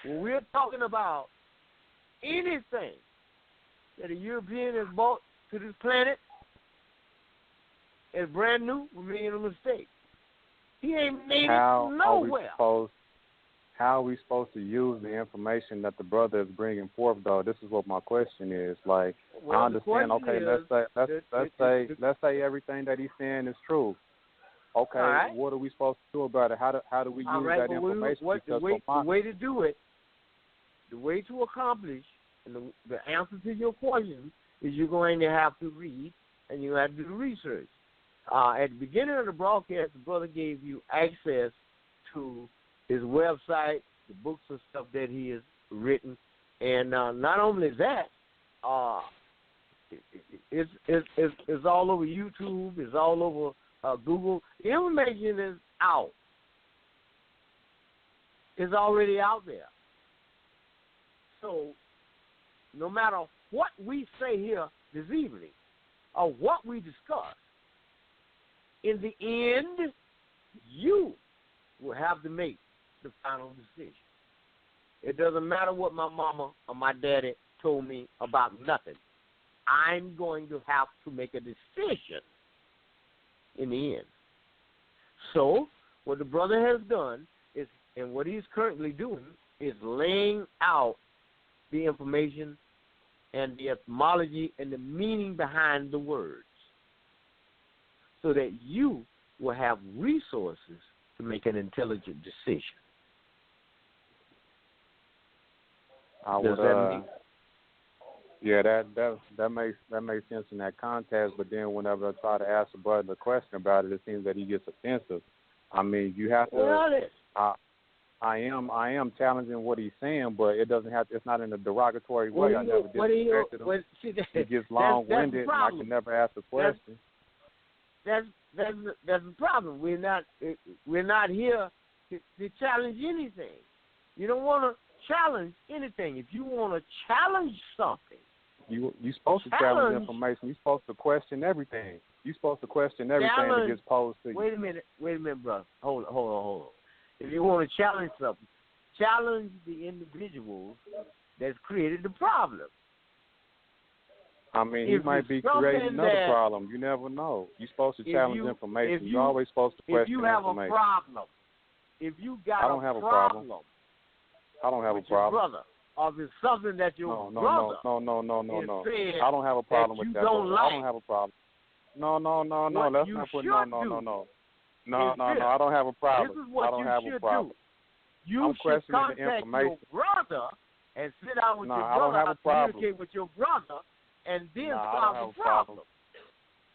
Speaker 5: When we're talking about anything that a European has brought to this planet as brand new, we're making a mistake. He ain't native nowhere.
Speaker 9: How are we supposed to use the information that the brother is bringing forth, though? This is what my question is. Like, I understand. Okay, let's say everything that he's saying is true. Okay,
Speaker 5: right.
Speaker 9: What are we supposed to do about it? How do we use that information?
Speaker 5: The way to do it, the way to accomplish, and the answer to your question is you're going to have to read and you have to do research. At the beginning of the broadcast, the brother gave you access to his website, the books and stuff that he has written, and not only that, it's all over YouTube, it's all over Google. The information is out. It's already out there. So no matter what we say here this evening or what we discuss, in the end, you will have to make the final decision. It doesn't matter what my mama or my daddy told me about nothing. I'm going to have to make a decision in the end. So what the brother has done is, and what he's currently doing, is laying out the information and the etymology and the meaning behind the words so that you will have resources to make an intelligent decision.
Speaker 9: Yeah, that makes sense in that context. But then whenever I try to ask the brother a question about it, it seems that he gets offensive. I mean, you have to. I am challenging what he's saying, but it doesn't have. It's not in a derogatory way. I never disrespected him. He gets long-winded, and I can never ask a question.
Speaker 5: That's the problem. We're not here to challenge anything. You don't want to challenge anything. If you want to challenge something,
Speaker 9: you're supposed to challenge information. You're supposed to question everything. You're supposed to question everything that gets posed to you.
Speaker 5: Wait a minute, brother. Hold on. If you want to challenge something, challenge the individuals that's created the problem.
Speaker 9: I mean, he might be creating another problem. You never know. You're supposed to challenge information. You're always supposed to question information.
Speaker 5: If you have a problem, if you got
Speaker 9: I don't have a problem. I don't have a problem.
Speaker 5: Your brother, or if it's something that your brother
Speaker 9: No. I don't have a problem with that.
Speaker 5: Don't like.
Speaker 9: I don't have a problem. No. Let's not put no. No, I don't have a problem.
Speaker 5: This is what
Speaker 9: I don't have
Speaker 5: you
Speaker 9: a problem.
Speaker 5: do. You
Speaker 9: I'm
Speaker 5: should
Speaker 9: questioning the
Speaker 5: contact
Speaker 9: information.
Speaker 5: your brother and sit down with your
Speaker 9: I don't
Speaker 5: brother
Speaker 9: have a
Speaker 5: or
Speaker 9: problem.
Speaker 5: communicate with your brother and then
Speaker 9: I
Speaker 5: solve
Speaker 9: don't have
Speaker 5: the
Speaker 9: a problem.
Speaker 5: problem.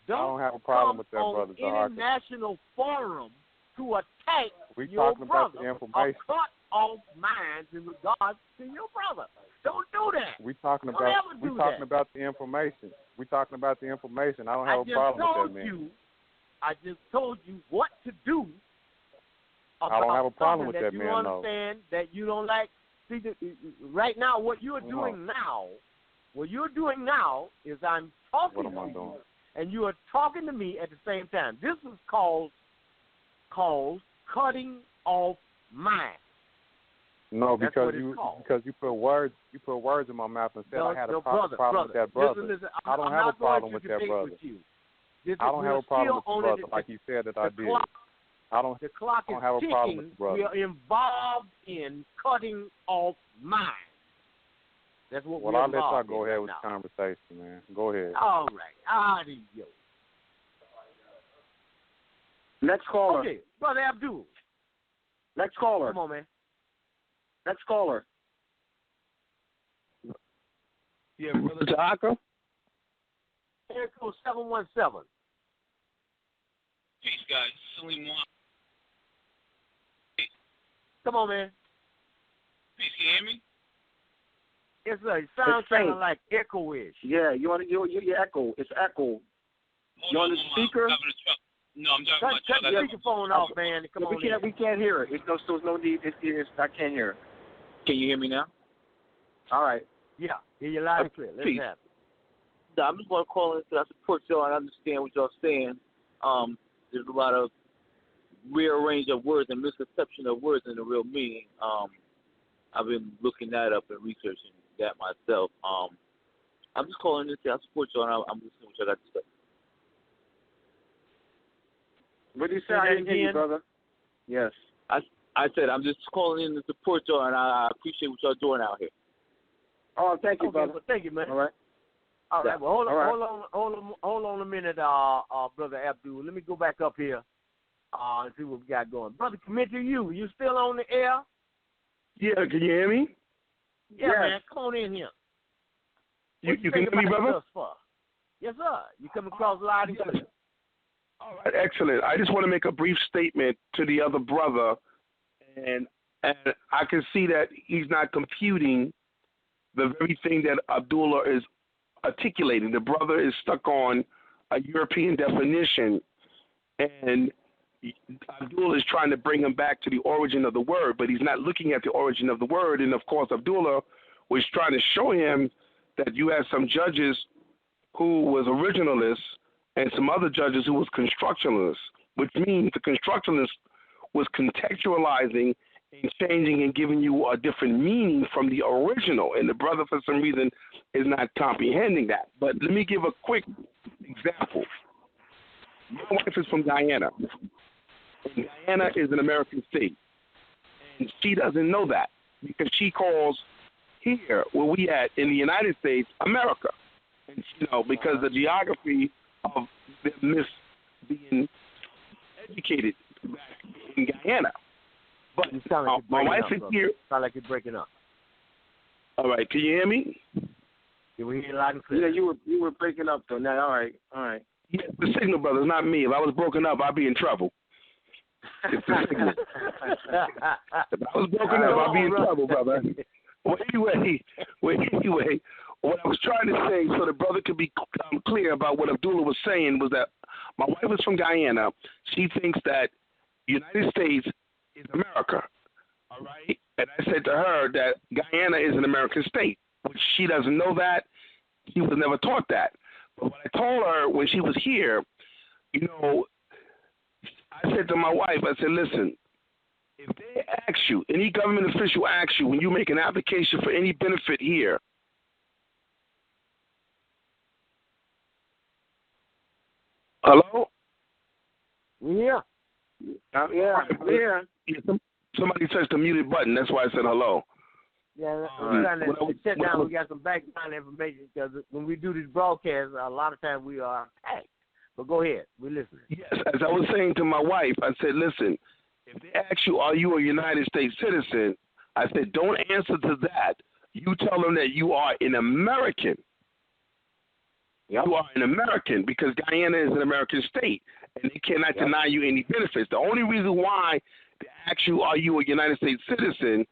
Speaker 9: I don't have a problem with that,
Speaker 5: come
Speaker 9: brother.
Speaker 5: on international forum to attack
Speaker 9: We're
Speaker 5: your
Speaker 9: talking about
Speaker 5: brother
Speaker 9: the
Speaker 5: or
Speaker 9: information.
Speaker 5: cut off minds in regards to your brother. Don't do that.
Speaker 9: We're talking
Speaker 5: Don't
Speaker 9: about
Speaker 5: ever do that.
Speaker 9: about the information. We're talking about the information. I don't have a problem with that, man.
Speaker 5: I just told you what to do.
Speaker 9: I don't have a problem with
Speaker 5: that
Speaker 9: that,
Speaker 5: you
Speaker 9: man.
Speaker 5: understand that you don't like. See, right now, what you're doing now is I'm talking to you, and you are talking to me at the same time. This is called cutting off minds.
Speaker 9: No,
Speaker 5: That's
Speaker 9: because you put words in my mouth and said I had a problem with that brother.
Speaker 5: Listen,
Speaker 9: I don't have a problem with that brother. I don't have a problem with the brother, like you said that I did.
Speaker 5: The clock is
Speaker 9: have a
Speaker 5: ticking.
Speaker 9: problem with the brother.
Speaker 5: We are involved in cutting off minds. That's what we're
Speaker 9: I'll
Speaker 5: involved
Speaker 9: let y'all go ahead with
Speaker 5: now.
Speaker 9: the conversation, man. Go ahead.
Speaker 5: All right. Adios.
Speaker 1: Next caller.
Speaker 5: Okay, Brother Abdul.
Speaker 1: Next caller.
Speaker 5: Come on, man.
Speaker 1: Next caller.
Speaker 8: Yeah, Brother Tarhaka.
Speaker 5: Air code 717.
Speaker 10: Peace, guys. Salim Wan.
Speaker 5: Come on, man.
Speaker 10: Peace, can you hear me?
Speaker 5: Yes, sir. It sounds kind of like echo-ish.
Speaker 1: Yeah, you echo. It's echo. You on the speaker?
Speaker 10: No, I'm driving my truck.
Speaker 5: Cut the speakerphone off, man. Come on.
Speaker 1: We can't hear it. There's no need. I can't hear it.
Speaker 10: Can you hear me now?
Speaker 1: All right.
Speaker 5: Yeah, hear you loud and clear. Let's have it.
Speaker 10: I'm just going to call in so I support y'all and understand what y'all saying. There's a lot of rearrange of words and misconception of words and the real meaning. I've been looking that up and researching that myself. I'm just calling in to say I support y'all and I'm listening to what y'all got to say.
Speaker 1: What did you say? I didn't hear you, brother. Yes.
Speaker 10: I said I'm just calling in to support y'all and I appreciate what y'all doing out here.
Speaker 1: Oh, thank you, brother.
Speaker 5: Well, thank you, man.
Speaker 1: All right.
Speaker 5: All right. Well, hold on a minute, Brother Abdul. Let me go back up here and see what we got going. Brother, commit to you. You still on the air?
Speaker 8: Yeah, can you hear me?
Speaker 5: Yeah, man. Come on in here.
Speaker 8: You can hear me, brother?
Speaker 5: Yes, sir. You come across loud and clear.
Speaker 8: All right, excellent. I just want to make a brief statement to the other brother, and I can see that he's not computing the very thing that Abdullah is articulating. The brother is stuck on a European definition, and Abdullah is trying to bring him back to the origin of the word, but he's not looking at the origin of the word. And, of course, Abdullah was trying to show him that you had some judges who was originalists and some other judges who was constructionists, which means the constructionist was contextualizing and changing and giving you a different meaning from the original. And the brother, for some reason, is not comprehending that. But let me give a quick example. My wife is from Guyana. And Guyana is an American state. And she doesn't know that because she calls here, where we at in the United States, America. And, because the geography of them being educated back in Guyana. But my wife is here.
Speaker 5: Sound like you're breaking up.
Speaker 8: All right, can you hear me?
Speaker 5: Yeah, we hear loud and clear.
Speaker 1: Yeah, you were breaking up though. Now, all right.
Speaker 8: Yeah, the signal, brother, it's not me. If I was broken up, I'd be in trouble. It's the signal. If I was broken up, I'd be in trouble, brother. Well, anyway, what I was trying to say, so the brother could be clear about what Abdullah was saying, was that my wife is from Guyana. She thinks that the United States is America, all right? And I said to her that Guyana is an American state, which she doesn't know that. She was never taught that. But what I told her when she was here, I said to my wife, I said, listen, if they ask you, any government official asks you when you make an application for any benefit here, hello?
Speaker 5: Yeah.
Speaker 1: Yeah.
Speaker 8: Somebody touched the muted button. That's why I said hello.
Speaker 5: Yeah, we're trying to sit down. We got some background information because when we do these broadcasts, a lot of times we are attacked But go ahead. We're listening.
Speaker 8: Yes, as I was saying to my wife, I said, listen, if they ask you, are you a United States citizen, I said, don't answer to that. You tell them that you are an American. Yep. You are an American because Guyana is an American state, and they cannot deny you any benefits. The only reason why they ask you, are you a United States citizen,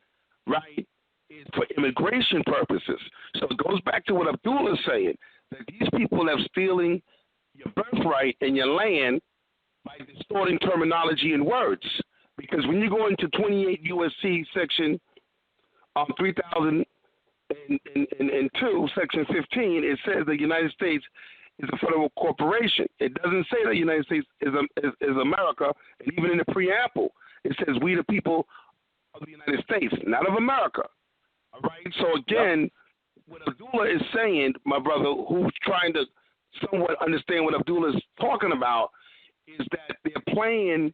Speaker 8: right, is for immigration purposes. So it goes back to what Abdullah is saying, that these people are stealing your birthright and your land by distorting terminology and words. Because when you go into 28 U.S.C. Section 3002, Section 15, it says the United States is a federal corporation. It doesn't say the United States is America, and even in the preamble, it says we the people of the United States, not of America. All right? So again, what Abdullah is saying, my brother, who's trying to somewhat understand what Abdullah is talking about, is that they're playing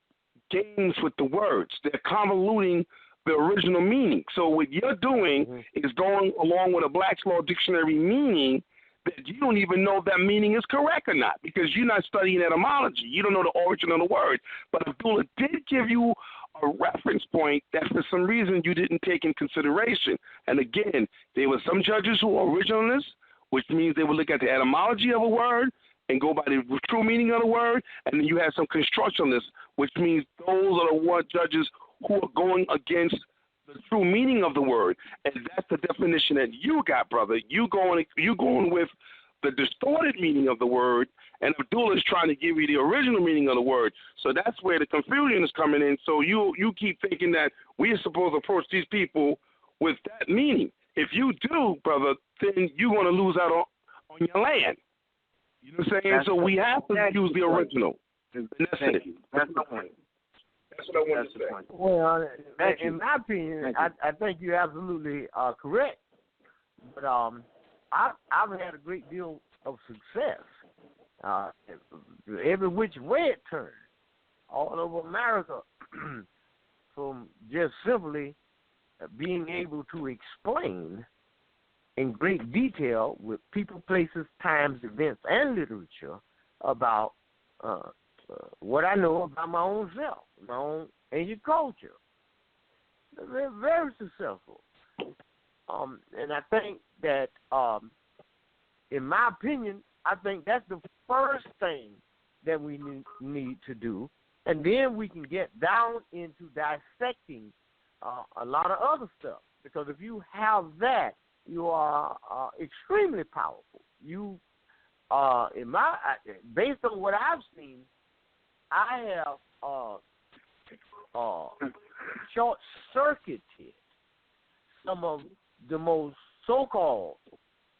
Speaker 8: games with the words. They're convoluting the original meaning. So what you're doing is going along with a Black's Law Dictionary meaning that you don't even know if that meaning is correct or not because you're not studying etymology. You don't know the origin of the word. But Abdullah did give you a reference point that for some reason you didn't take in consideration. And again, there were some judges who are originalists, which means they would look at the etymology of a word and go by the true meaning of the word. And then you have some constructionists, which means those are the one judges who are going against the true meaning of the word. And that's the definition that you got, brother. You going with the distorted meaning of the word, and Abdullah is trying to give you the original meaning of the word. So that's where the confusion is coming in. So you keep thinking that we are supposed to approach these people with that meaning. If you do, brother, then you're going to lose out on your land. You know what I'm saying? So we have to use the original. And that's it.
Speaker 1: That's the point.
Speaker 8: That's what I want to say.
Speaker 5: Well, in my opinion, I think you're absolutely correct. But I've had a great deal of success. Every which way it turned, all over America, from just simply being able to explain in great detail with people, places, times, events, and literature about what I know about my own self, my own ancient culture. They're very successful. And I think that, in my opinion, I think that's the first thing that we need to do. And then we can get down into dissecting a lot of other stuff. Because if you have that, you are extremely powerful. You, based on what I've seen, I have short-circuited some of the most so-called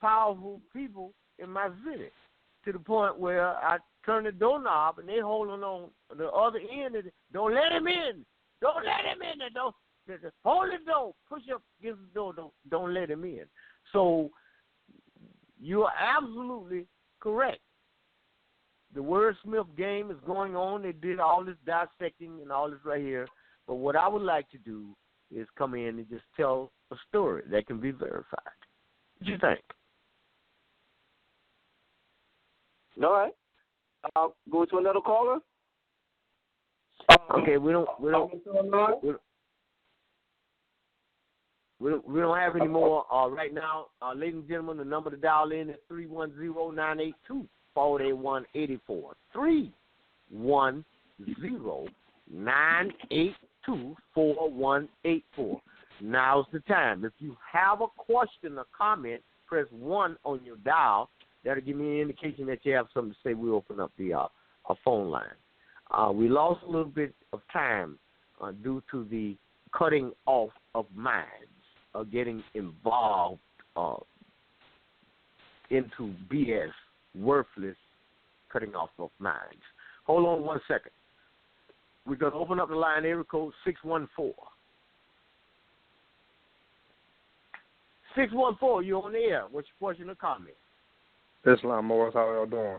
Speaker 5: powerful people in my city to the point where I turn the doorknob and they holding on the other end of it. Don't let him in. Don't let him in. Don't hold the door. Push up against the door. Don't let him in. So you are absolutely correct. The wordsmith game is going on. They did all this dissecting and all this right here. But what I would like to do is come in and just tell a story that can be verified. What do you think?
Speaker 7: All right. Go to another caller.
Speaker 5: Okay, we don't have any more right now. Ladies and gentlemen, the number to dial in is 310-982-481-84. 310-982-4184. Now's the time. If you have a question or comment, press 1 on your dial. That'll give me an indication that you have something to say. We'll open up the phone line. We lost a little bit of time due to the cutting off of minds, getting involved into BS, worthless cutting off of minds. Hold on 1 second. We're going to open up the line, area code 614. 614, you're on the air. What's your question or comment?
Speaker 11: Islam Morris, how y'all doing?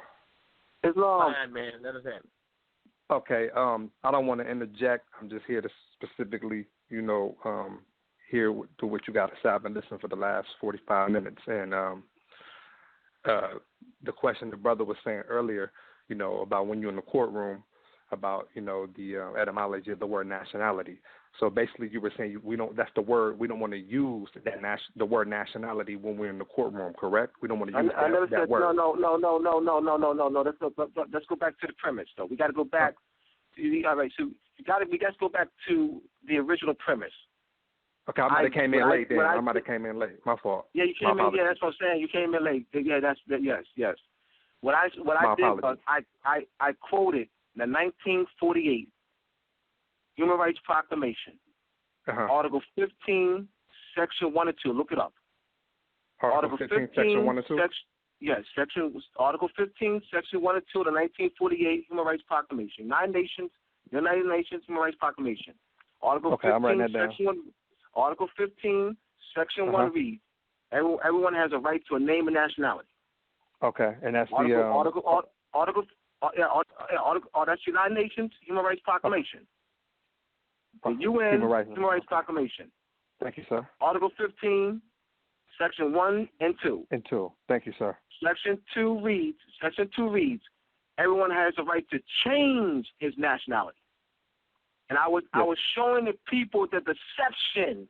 Speaker 7: Islam.
Speaker 5: Fine, man. Let us have it.
Speaker 11: Okay, I don't want to interject. I'm just here to specifically, hear to what you got to say. I've been listening for the last 45 minutes, and the question the brother was saying earlier, about when you're in the courtroom, about, the etymology of the word nationality. So basically, you were saying we don't. That's the word. We don't want to use the word nationality when we're in the courtroom. Correct? We don't want to use that word.
Speaker 1: No. Let's go back to the premise, though. We got to go back. All right. So we got to go back to the original premise.
Speaker 11: Okay, I might have came in late then. I might have came in late. My fault.
Speaker 1: Yeah, you came in. Yeah, that's what I'm saying. You came in late. Yeah, yes. What I did was I quoted the 1948 Human Rights Proclamation, Article 15, Section 1 and 2. Look it up.
Speaker 11: Article 15, Section 1 and 2?
Speaker 1: Article 15, Section 1 and 2 of the 1948 Human Rights Proclamation. United Nations Human Rights Proclamation. Article 15, Section 1. Article 15, Section 1 reads, everyone has a right to a name and nationality.
Speaker 11: Okay, and that's
Speaker 1: that's United Nations Human Rights Proclamation. The UN Human Rights Proclamation.
Speaker 11: Thank you, sir.
Speaker 1: Article 15, Section 1 and 2.
Speaker 11: And 2. Thank you, sir.
Speaker 1: Section 2 reads, everyone has a right to change his nationality. And I was showing the people the deception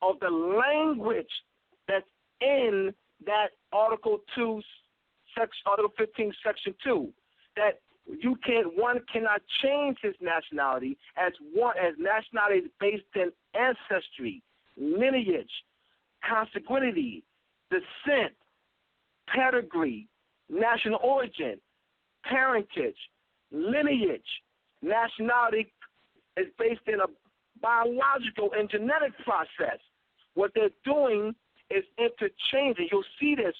Speaker 1: of the language that's in that Article 15, Section 2, that one cannot change his nationality as nationality is based in ancestry, lineage, consanguinity, descent, pedigree, national origin, parentage, lineage. Nationality is based in a biological and genetic process. What they're doing is interchanging. You'll see this.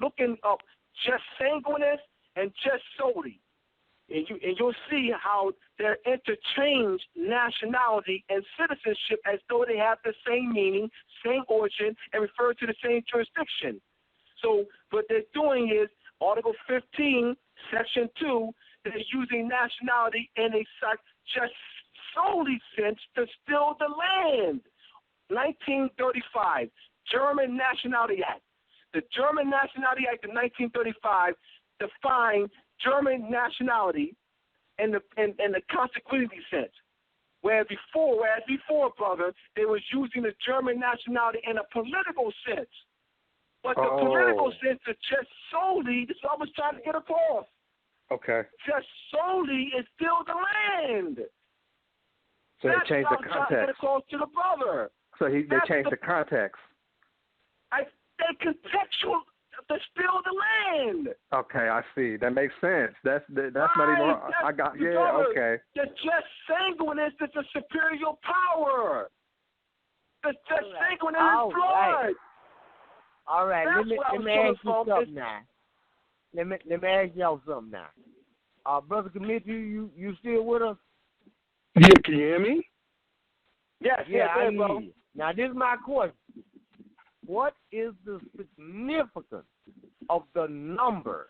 Speaker 1: Looking up just sanguineous and just solely. And you'll see how they're interchanged nationality and citizenship as though they have the same meaning, same origin, and refer to the same jurisdiction. So what they're doing is Article 15, Section 2, they're using nationality in a just solely sense to steal the land. 1935, German Nationality Act. The German Nationality Act of 1935 defined German nationality in the consanguinity sense. Whereas before, brother, they was using the German nationality in a political sense. But the political sense is just solely, this is what I was trying to get across.
Speaker 11: Okay.
Speaker 1: Just solely is still the land.
Speaker 11: So they changed the context.
Speaker 1: To get across to the brother.
Speaker 11: So they changed the context.
Speaker 1: They contextual to steal the land.
Speaker 11: Okay, I see. That makes sense. That's not even. I got. Yeah.
Speaker 1: Brother,
Speaker 11: okay.
Speaker 1: The just sanguineous is a superior power. The just sanguineous is blood.
Speaker 5: All right. Let me ask you something now. Let me ask y'all something now. Brother Committee, you still with us?
Speaker 8: Yeah, can you hear me?
Speaker 1: Yes,
Speaker 5: yeah, I
Speaker 1: hear
Speaker 5: you. Now, this is my question. What is the significance of the number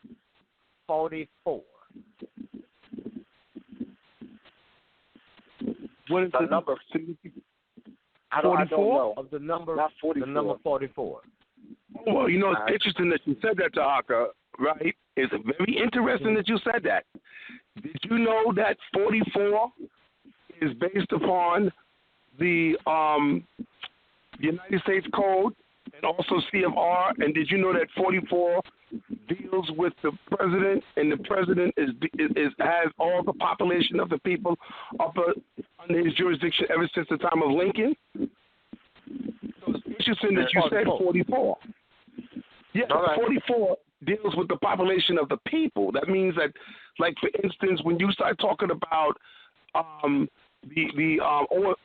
Speaker 5: 44?
Speaker 8: What is the number?
Speaker 1: 44?
Speaker 5: Of the number,
Speaker 1: not 44.
Speaker 5: The number 44.
Speaker 8: Well, it's interesting that you said that, Tarhaka, right? It's very interesting that you said that. Did you know that 44 is based upon the United States Code and also CFR? And did you know that 44 deals with the president, and the president has all the population of the people under his jurisdiction ever since the time of Lincoln? So it's interesting that you said 44. Yeah, right. 44 deals with the population of the people. That means that, like, for instance, when you start talking about the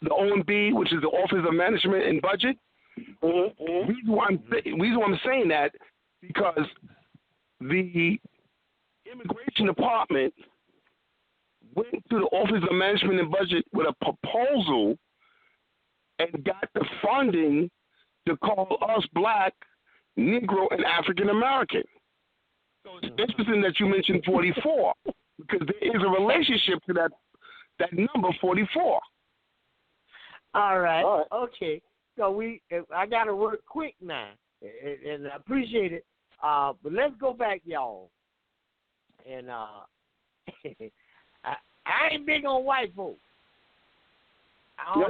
Speaker 8: OMB, which is the Office of Management and Budget, reason why I'm saying that, because the Immigration Department went to the Office of Management and Budget with a proposal and got the funding to call us Black, Negro, and African American. So it's interesting that you mentioned 44, because there is a relationship to that number 44.
Speaker 5: All right. Okay. So I got to work quick now, and I appreciate it. But let's go back, y'all. And I ain't big on white folks.
Speaker 7: Yes,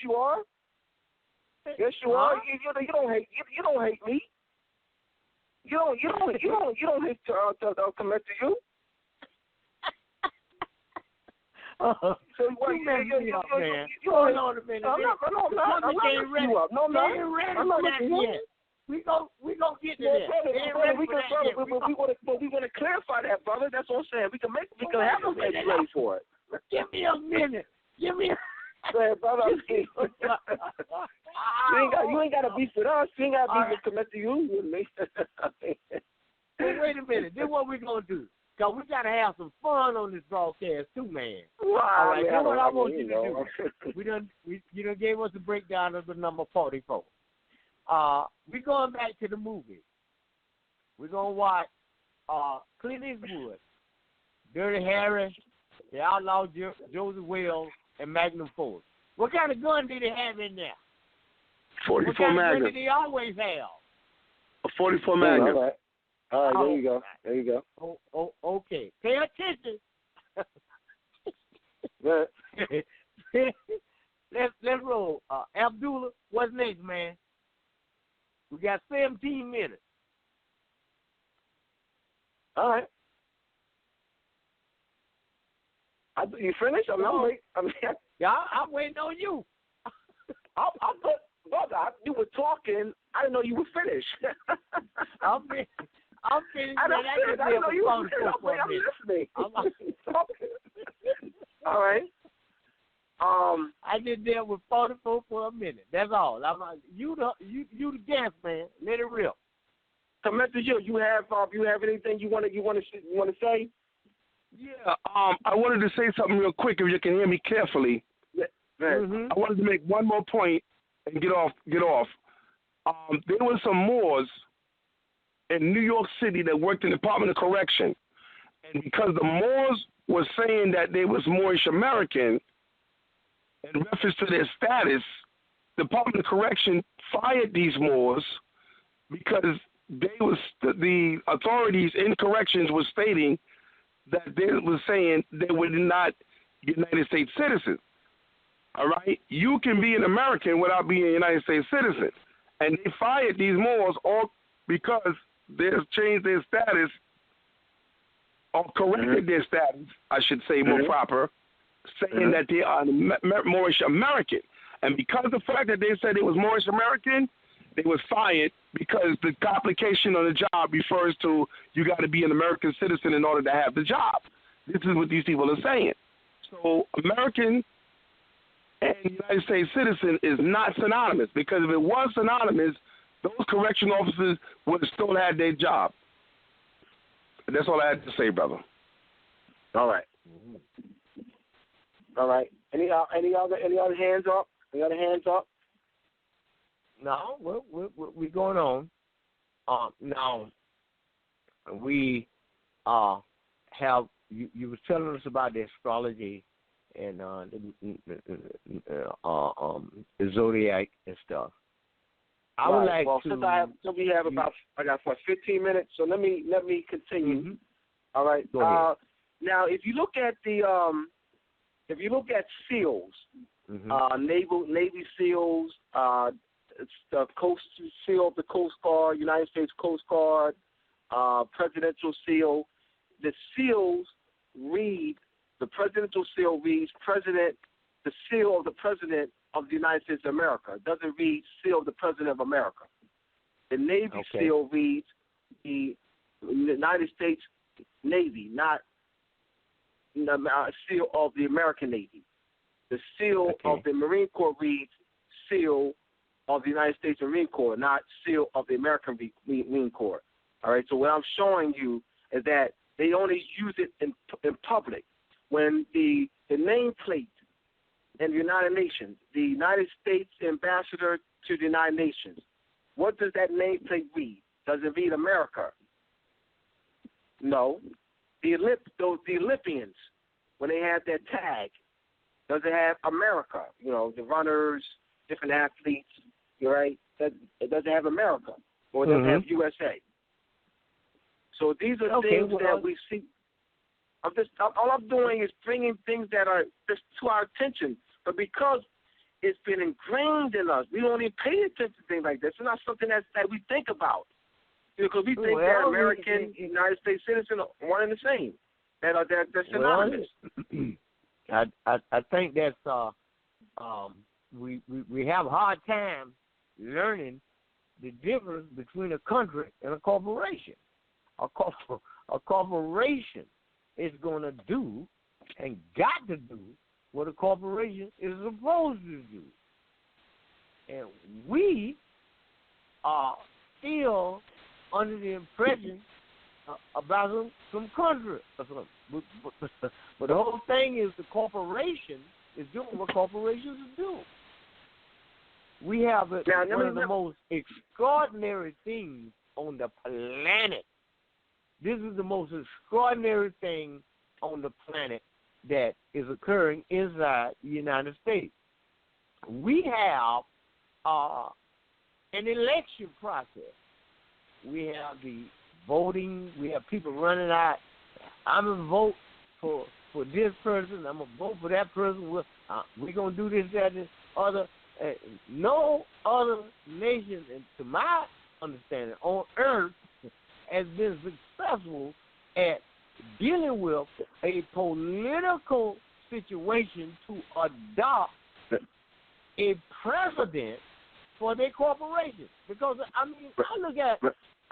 Speaker 7: you are. Yes, you are. You don't hate. You don't hate me. You don't hate to commit to you.
Speaker 5: So what you man. Hold on a minute. I'm not messing you up. No, I'm not. I'm not messing you up. We gonna get to that. We want to clarify that, brother. That's what I'm saying. We can have them ready for it. Give me a minute. Go
Speaker 7: ahead, brother. You ain't got to beef with us. You ain't got to beef with commit to you.
Speaker 5: Well, wait a minute. This is what we're gonna do. Cause we gotta have some fun on this broadcast too, man.
Speaker 7: Well,
Speaker 5: all right, that's what I want you to do. You done gave us a breakdown of the number 44. We're going back to the movie. We're gonna watch Clint Eastwood, Dirty Harry, The Outlaw Joseph Wells, and Magnum Force. What kind of gun did he have in there?
Speaker 8: 44
Speaker 5: what kind
Speaker 8: Magnum.
Speaker 5: Of gun did he always have?
Speaker 8: A 44 Magnum.
Speaker 7: All right, there you go.
Speaker 5: Okay. Pay attention. Let's roll. Abdullah, what's next, man? We got 17 minutes.
Speaker 7: All right. You finished? I'm
Speaker 5: waiting on you.
Speaker 7: Brother, you were talking. I didn't know you were finished.
Speaker 5: I'm finished.
Speaker 7: I didn't know you were finished. I'm listening. All right.
Speaker 5: I did that with 44 for a minute. That's all. You the guest, man. Let it rip.
Speaker 7: Commence you. You have anything you want to say?
Speaker 8: Yeah. I wanted to say something real quick. If you can hear me carefully.
Speaker 7: Yeah.
Speaker 8: I wanted to make one more point and get off. There were some Moors in New York City that worked in the Department of Correction, and because the Moors were saying that they was Moorish American, in reference to their status, the Department of Correction fired these Moors because the authorities in corrections were stating that they were saying they were not United States citizens. All right? You can be an American without being a United States citizen. And they fired these Moors all because they changed their status or corrected their status, I should say more proper, saying that they are Moorish American. And because of the fact that they said it was Moorish American, they was fired because the complication on the job refers to you got to be an American citizen in order to have the job. This is what these people are saying. So American and United States citizen is not synonymous, because if it was synonymous, those correction officers would have still had their job. That's all I had to say, brother.
Speaker 7: All right. All right. Any other hands up? Any other hands up?
Speaker 5: No, we're going on. Now we have you were telling us about the astrology and the zodiac and stuff. I would like to.
Speaker 7: Since we have I got 15 minutes, so let me continue. All right.
Speaker 5: Go ahead.
Speaker 7: Now, if you look at SEALs, Navy SEALs, it's the SEAL of the Coast Guard, United States Coast Guard, Presidential SEAL. The SEALs read. The Presidential SEAL reads President, the SEAL of the President of the United States of America. It doesn't read SEAL of the President of America. The Navy SEAL reads the United States Navy, not the SEAL of the American Navy. The SEAL of the Marine Corps reads SEAL of the United States Marine Corps, not SEAL of the American Marine Corps. All right, so what I'm showing you is that they only use it in public. When the nameplate in the United Nations, the United States ambassador to the United Nations, what does that nameplate read? Does it read America? No. The Olympians, when they have their tag, does it have America? You know, the runners, different athletes, right? It doesn't have America, or it doesn't have USA.
Speaker 1: So these are things that we see. All I'm doing is bringing things that are just to our attention. But because it's been ingrained in us, we don't even pay attention to things like this. It's not something that we think about. Because we think that American, United States citizen are one and the same. They're synonymous.
Speaker 5: I think that's we have a hard time learning the difference between a country and a corporation. A corporation is going to do and got to do what a corporation is supposed to do. And we are still under the impression about some country or something. But the whole thing is the corporation is doing what corporations do. We have one of the most extraordinary things on the planet. This is the most extraordinary thing on the planet that is occurring inside the United States. We have an election process. We have the voting. We have people running out. I'm going to vote for this person. I'm going to vote for that person. We're going to do this, that, and other. No other nation, and to my understanding, on earth has been successful at dealing with a political situation to adopt a president for their corporation. Because I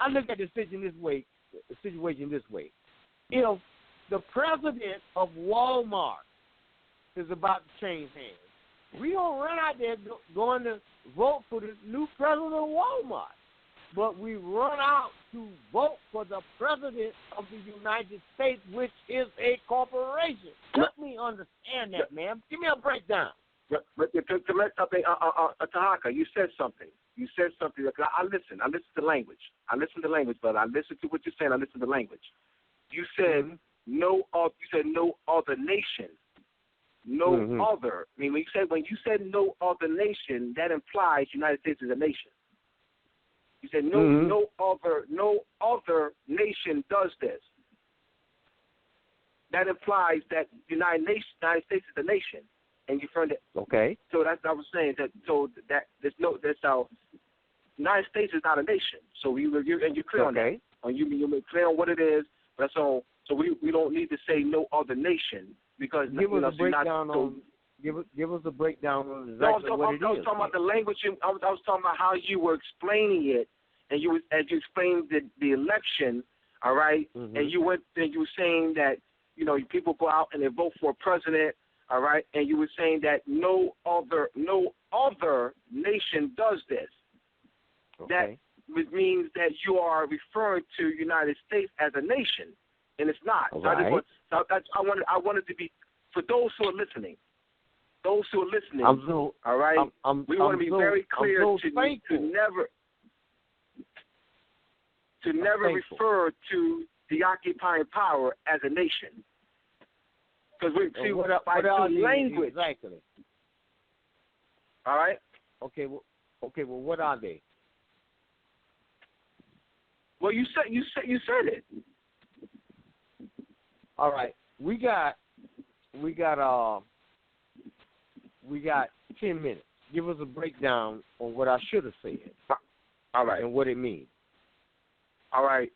Speaker 5: look at the situation this way. If the president of Walmart is about to change hands, we don't run out there going to vote for the new president of Walmart, but we run out to vote for the president of the United States, which is a corporation. Let me understand that, man. Give me a breakdown.
Speaker 1: But Tarhaka, you said something. I listen to language. But I listen to what you're saying. I listen to language. You said no other nation. Other. I mean, when you said no other nation, that implies United States is a nation. You said no other nation does this. That implies that United States is a nation, and you found it.
Speaker 5: Okay.
Speaker 1: So that's what I was saying. United States is not a nation. So you're clear on that. You're clear on what it is. That's all. So we don't need to say no other nation. Because
Speaker 5: give us a breakdown on exactly what it is.
Speaker 1: I was talking about the language. I was talking about how you were explaining it, and as you explained the election, all right. And you were saying that people go out and they vote for a president, all right. And you were saying that no other nation does this.
Speaker 5: Okay.
Speaker 1: That means that you are referring to United States as a nation. And it's not.
Speaker 5: All
Speaker 1: so
Speaker 5: right.
Speaker 1: I wanted to be, for those who are listening. All right. We want to be very clear to never refer to the occupying power as a nation. Because by language.
Speaker 5: Exactly.
Speaker 1: All right.
Speaker 5: Okay. Well, what are they?
Speaker 1: Well, you said it.
Speaker 5: All right, we got 10 minutes. Give us a breakdown on what I should have said.
Speaker 1: All right,
Speaker 5: and what it means.
Speaker 1: All right.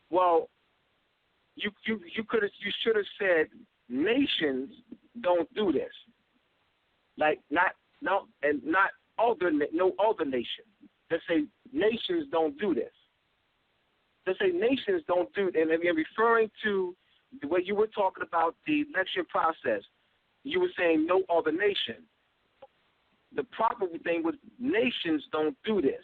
Speaker 1: Well, you should have said nations don't do this. Like no other nation. Let's say nations don't do this. Let's say nations don't do, and I'm referring to the way you were talking about the election process. You were saying no other nation. The proper thing was nations don't do this.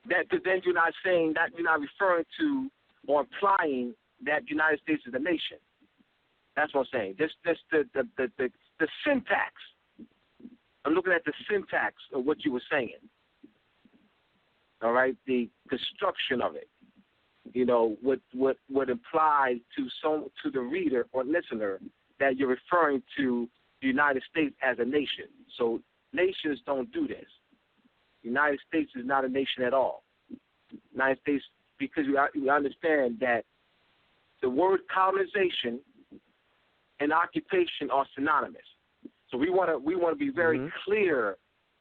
Speaker 1: Because then you're not saying that, you're not referring to or implying that United States is a nation. That's what I'm saying. This the syntax. I'm looking at the syntax of what you were saying. All right, the construction of it. What implies to the reader or listener that you're referring to the United States as a nation. So nations don't do this. The United States is not a nation at all. United States, because we understand that the word colonization and occupation are synonymous. So we want to be very clear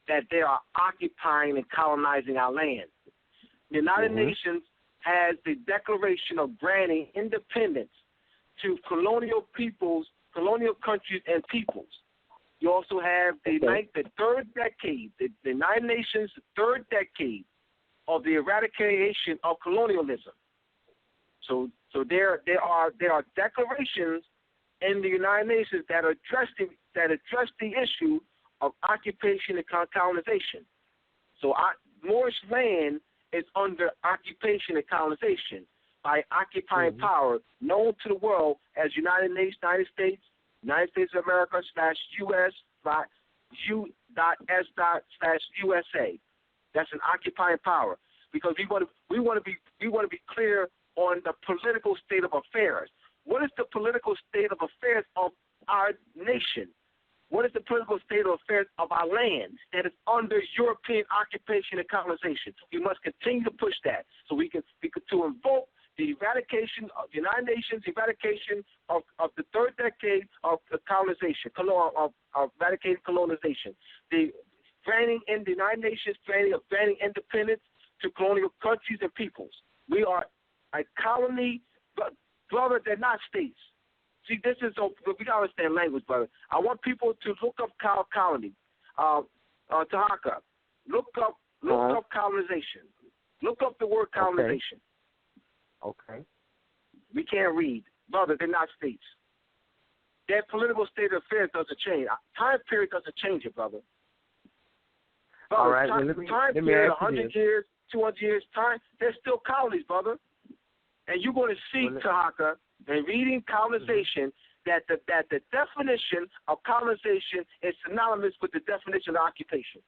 Speaker 1: that they are occupying and colonizing our land. The United Nations has the Declaration of granting independence to colonial peoples, colonial countries, and peoples. You also have the third decade, the United Nations' third decade of the eradication of colonialism. So there are declarations in the United Nations that address the issue of occupation and colonization. So Moorish land is under occupation and colonization by occupying power known to the world as United States of America /US U.S./USA. That's an occupying power, because we want to be clear on the political state of affairs. What is the political state of affairs of our nation? What is the political state of affairs of our land that is under European occupation and colonization? We must continue to push that so we can to invoke the eradication of the United Nations, eradication of the third decade of the colonization, of eradicating colonization, the granting in the United Nations, granting independence to colonial countries and peoples. We are a colony, brother, they're not states. See, this is, we got to understand language, brother. I want people to look up colony, Tarhaka. Look up colonization. Look up the word colonization.
Speaker 5: Okay.
Speaker 1: We can't read. Brother, they're not states. Their political state of affairs doesn't change. Time period doesn't change it, brother.
Speaker 5: All right.
Speaker 1: Time period, 100 years, 200 years, they're still colonies, brother. And you're going to see, Tarhaka, in reading colonization, that the definition of colonization is synonymous with the definition of occupation.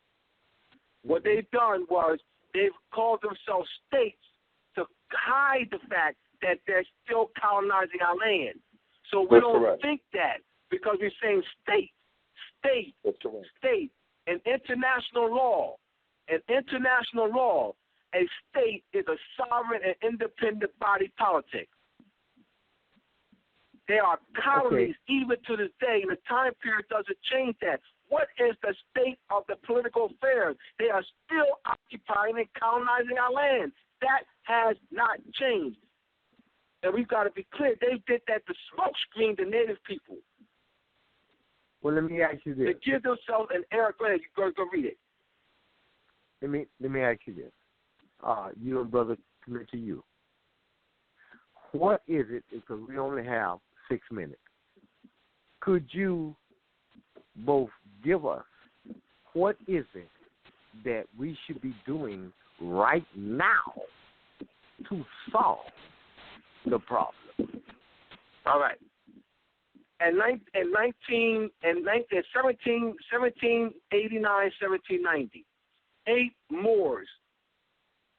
Speaker 1: What they've done was they've called themselves states to hide the fact that they're still colonizing our land. So we don't think that, because we're saying state. In international law, a state is a sovereign and independent body politic. They are colonies even to this day, and the time period doesn't change that. What is the state of the political affairs? They are still occupying and colonizing our land. That has not changed. And we've got to be clear. They did that to smokescreen the native people.
Speaker 5: Well, let me ask you this.
Speaker 1: They give themselves an error. Go ahead. Go read it.
Speaker 5: Let me ask you this. You and brother, commit to you. What is it, because we only have 6 minutes, could you both give us what is it that we should be doing right now to solve the problem?
Speaker 1: All right. In 1789, 1790, 8 Moors,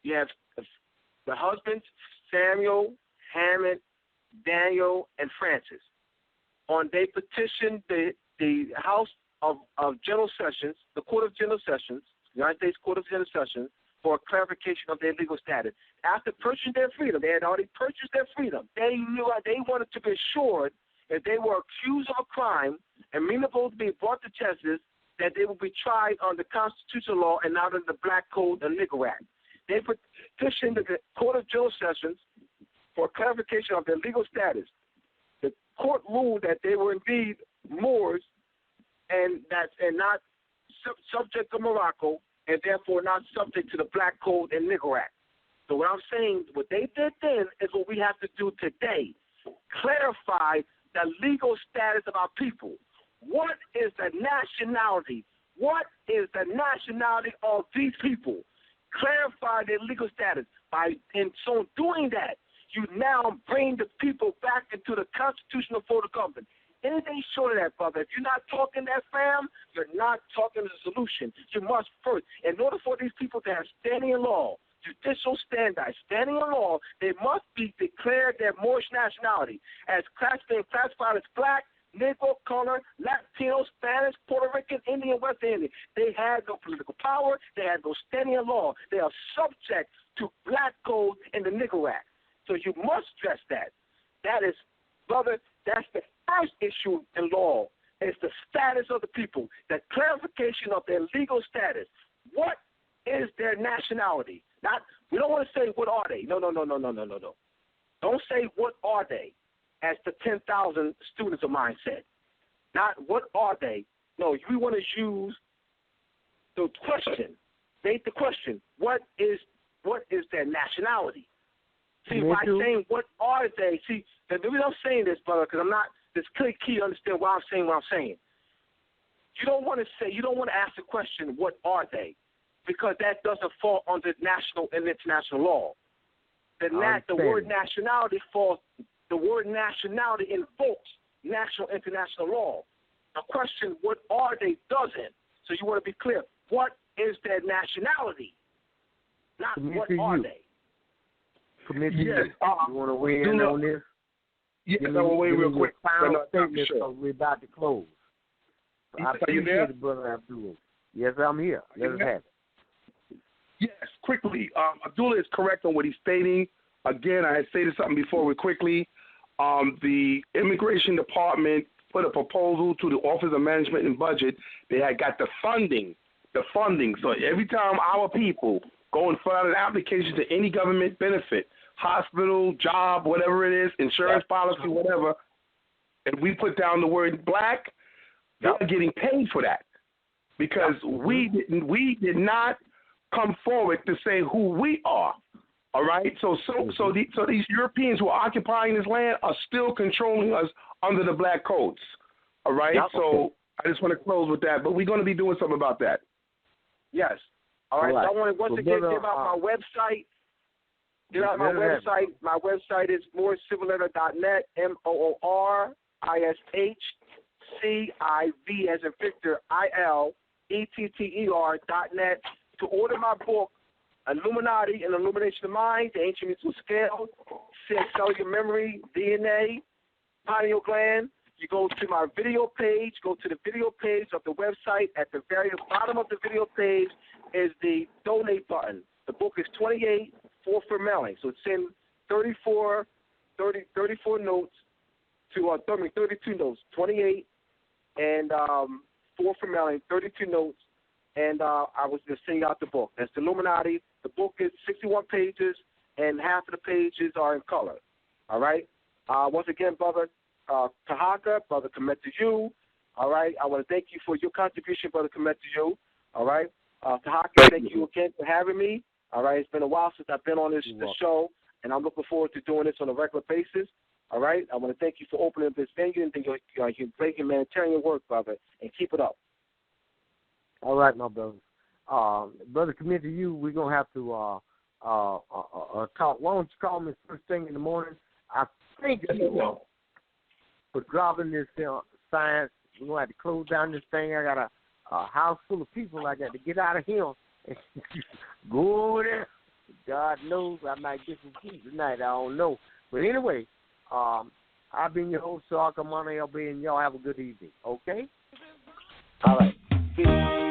Speaker 1: you have the husbands, Samuel, Hammond, Daniel, and Francis. They petitioned the House of General Sessions, the Court of General Sessions, United States Court of General Sessions, for a clarification of their legal status. After purchasing their freedom, they had already purchased their freedom. They knew they wanted to be assured if they were accused of a crime and amenable to be brought to justice, that they would be tried under constitutional law and not under the Black Code and Negro Act. They petitioned the Court of General Sessions for clarification of their legal status. The court ruled that they were indeed Moors and not subject to Morocco, and therefore not subject to the Black Code and Negro Act. So what I'm saying, what they did then is what we have to do today. Clarify the legal status of our people. What is the nationality? What is the nationality of these people? Clarify their legal status. In so doing that, you now bring the people back into the constitutional form of government. Anything short of that, brother, if you're not talking that, fam, you're not talking the solution. You must first, in order for these people to have standing in law, judicial standards, standing in law, they must be declared their Moorish nationality as classified as black,
Speaker 7: Negro, color, Latino, Spanish, Puerto Rican, Indian, West Indian. They had no political power. They had no standing in law. They are subject to black code in the Negro Act. So you must stress that. That is, brother, that's the first issue in law. It's the status of the people, the clarification of their legal status. What is their nationality? Not, we don't want to say what are they. No. Don't say what are they, as the 10,000 students of mine said. Not what are they. No, we want to use the question. State the question. What is their nationality? See, by saying what are they, see, the reason I'm saying this, brother, because I'm not, it's key to understand why I'm saying what I'm saying. You don't want to ask the question, what are they? Because that doesn't fall under national and international law. The word nationality falls, the word nationality invokes national international law. The question, what are they, doesn't. So you want to be clear. What is their nationality? Not what are they?
Speaker 5: Yes. You want to weigh in on this?
Speaker 8: Yes, I will weigh real quick.
Speaker 5: Final statement, because we're about to close. So I appreciate it, Brother Abdullah. Yes, I'm here. Let us have it.
Speaker 8: Yes, quickly. Abdullah is correct on what he's stating. Again, I had stated something before quickly. The Immigration Department put a proposal to the Office of Management and Budget. They had got the funding. So every time our people go and fill out an application to any government benefit, hospital, job, whatever it is, insurance policy, whatever, and we put down the word black, they're getting paid for that because we did not come forward to say who we are. All right, so these Europeans who are occupying this land are still controlling us under the black codes. All right, so I just want to close with that, but we're going to be doing something about that.
Speaker 7: Yes. All right. So I want to once again give out my website. My website is moorishcivilletter.net. MOORISHCIV as in Victor ILETTER.net to order my book, Illuminati and Illumination of Mind, the Ancient Musical Scale, Cellular Memory, DNA, Pineal Gland. You go to my video page, go to the video page of the website. At the very bottom of the video page is the donate button. The book is 28 for mailing. So it's in 34 notes to 32 notes, 28 and 4 for mailing, 32 notes, and I was going to send out the book. That's the Illuminati. The book is 61 pages, and half of the pages are in color. All right? Once again, Brother Tarhaka, Brother commit to you. All right? I want to thank you for your contribution, Brother commit to you. All right? Tarhaka, thank you again for having me. All right? It's been a while since I've been on this show, and I'm looking forward to doing this on a regular basis. All right? I want to thank you for opening up this venue and your great humanitarian work, brother, and keep it up.
Speaker 5: All right, my brother. Brother, commit to you. We're going to have to talk. Why don't you call me first thing in the morning? I think for dropping this science, we're going to have to close down this thing. I got a house full of people. I got to get out of here and go over there. God knows I might get some sleep tonight. I don't know. But anyway, I've been your host, Tarhaka Black Awareness, and y'all have a good evening. Okay? All right. Peace.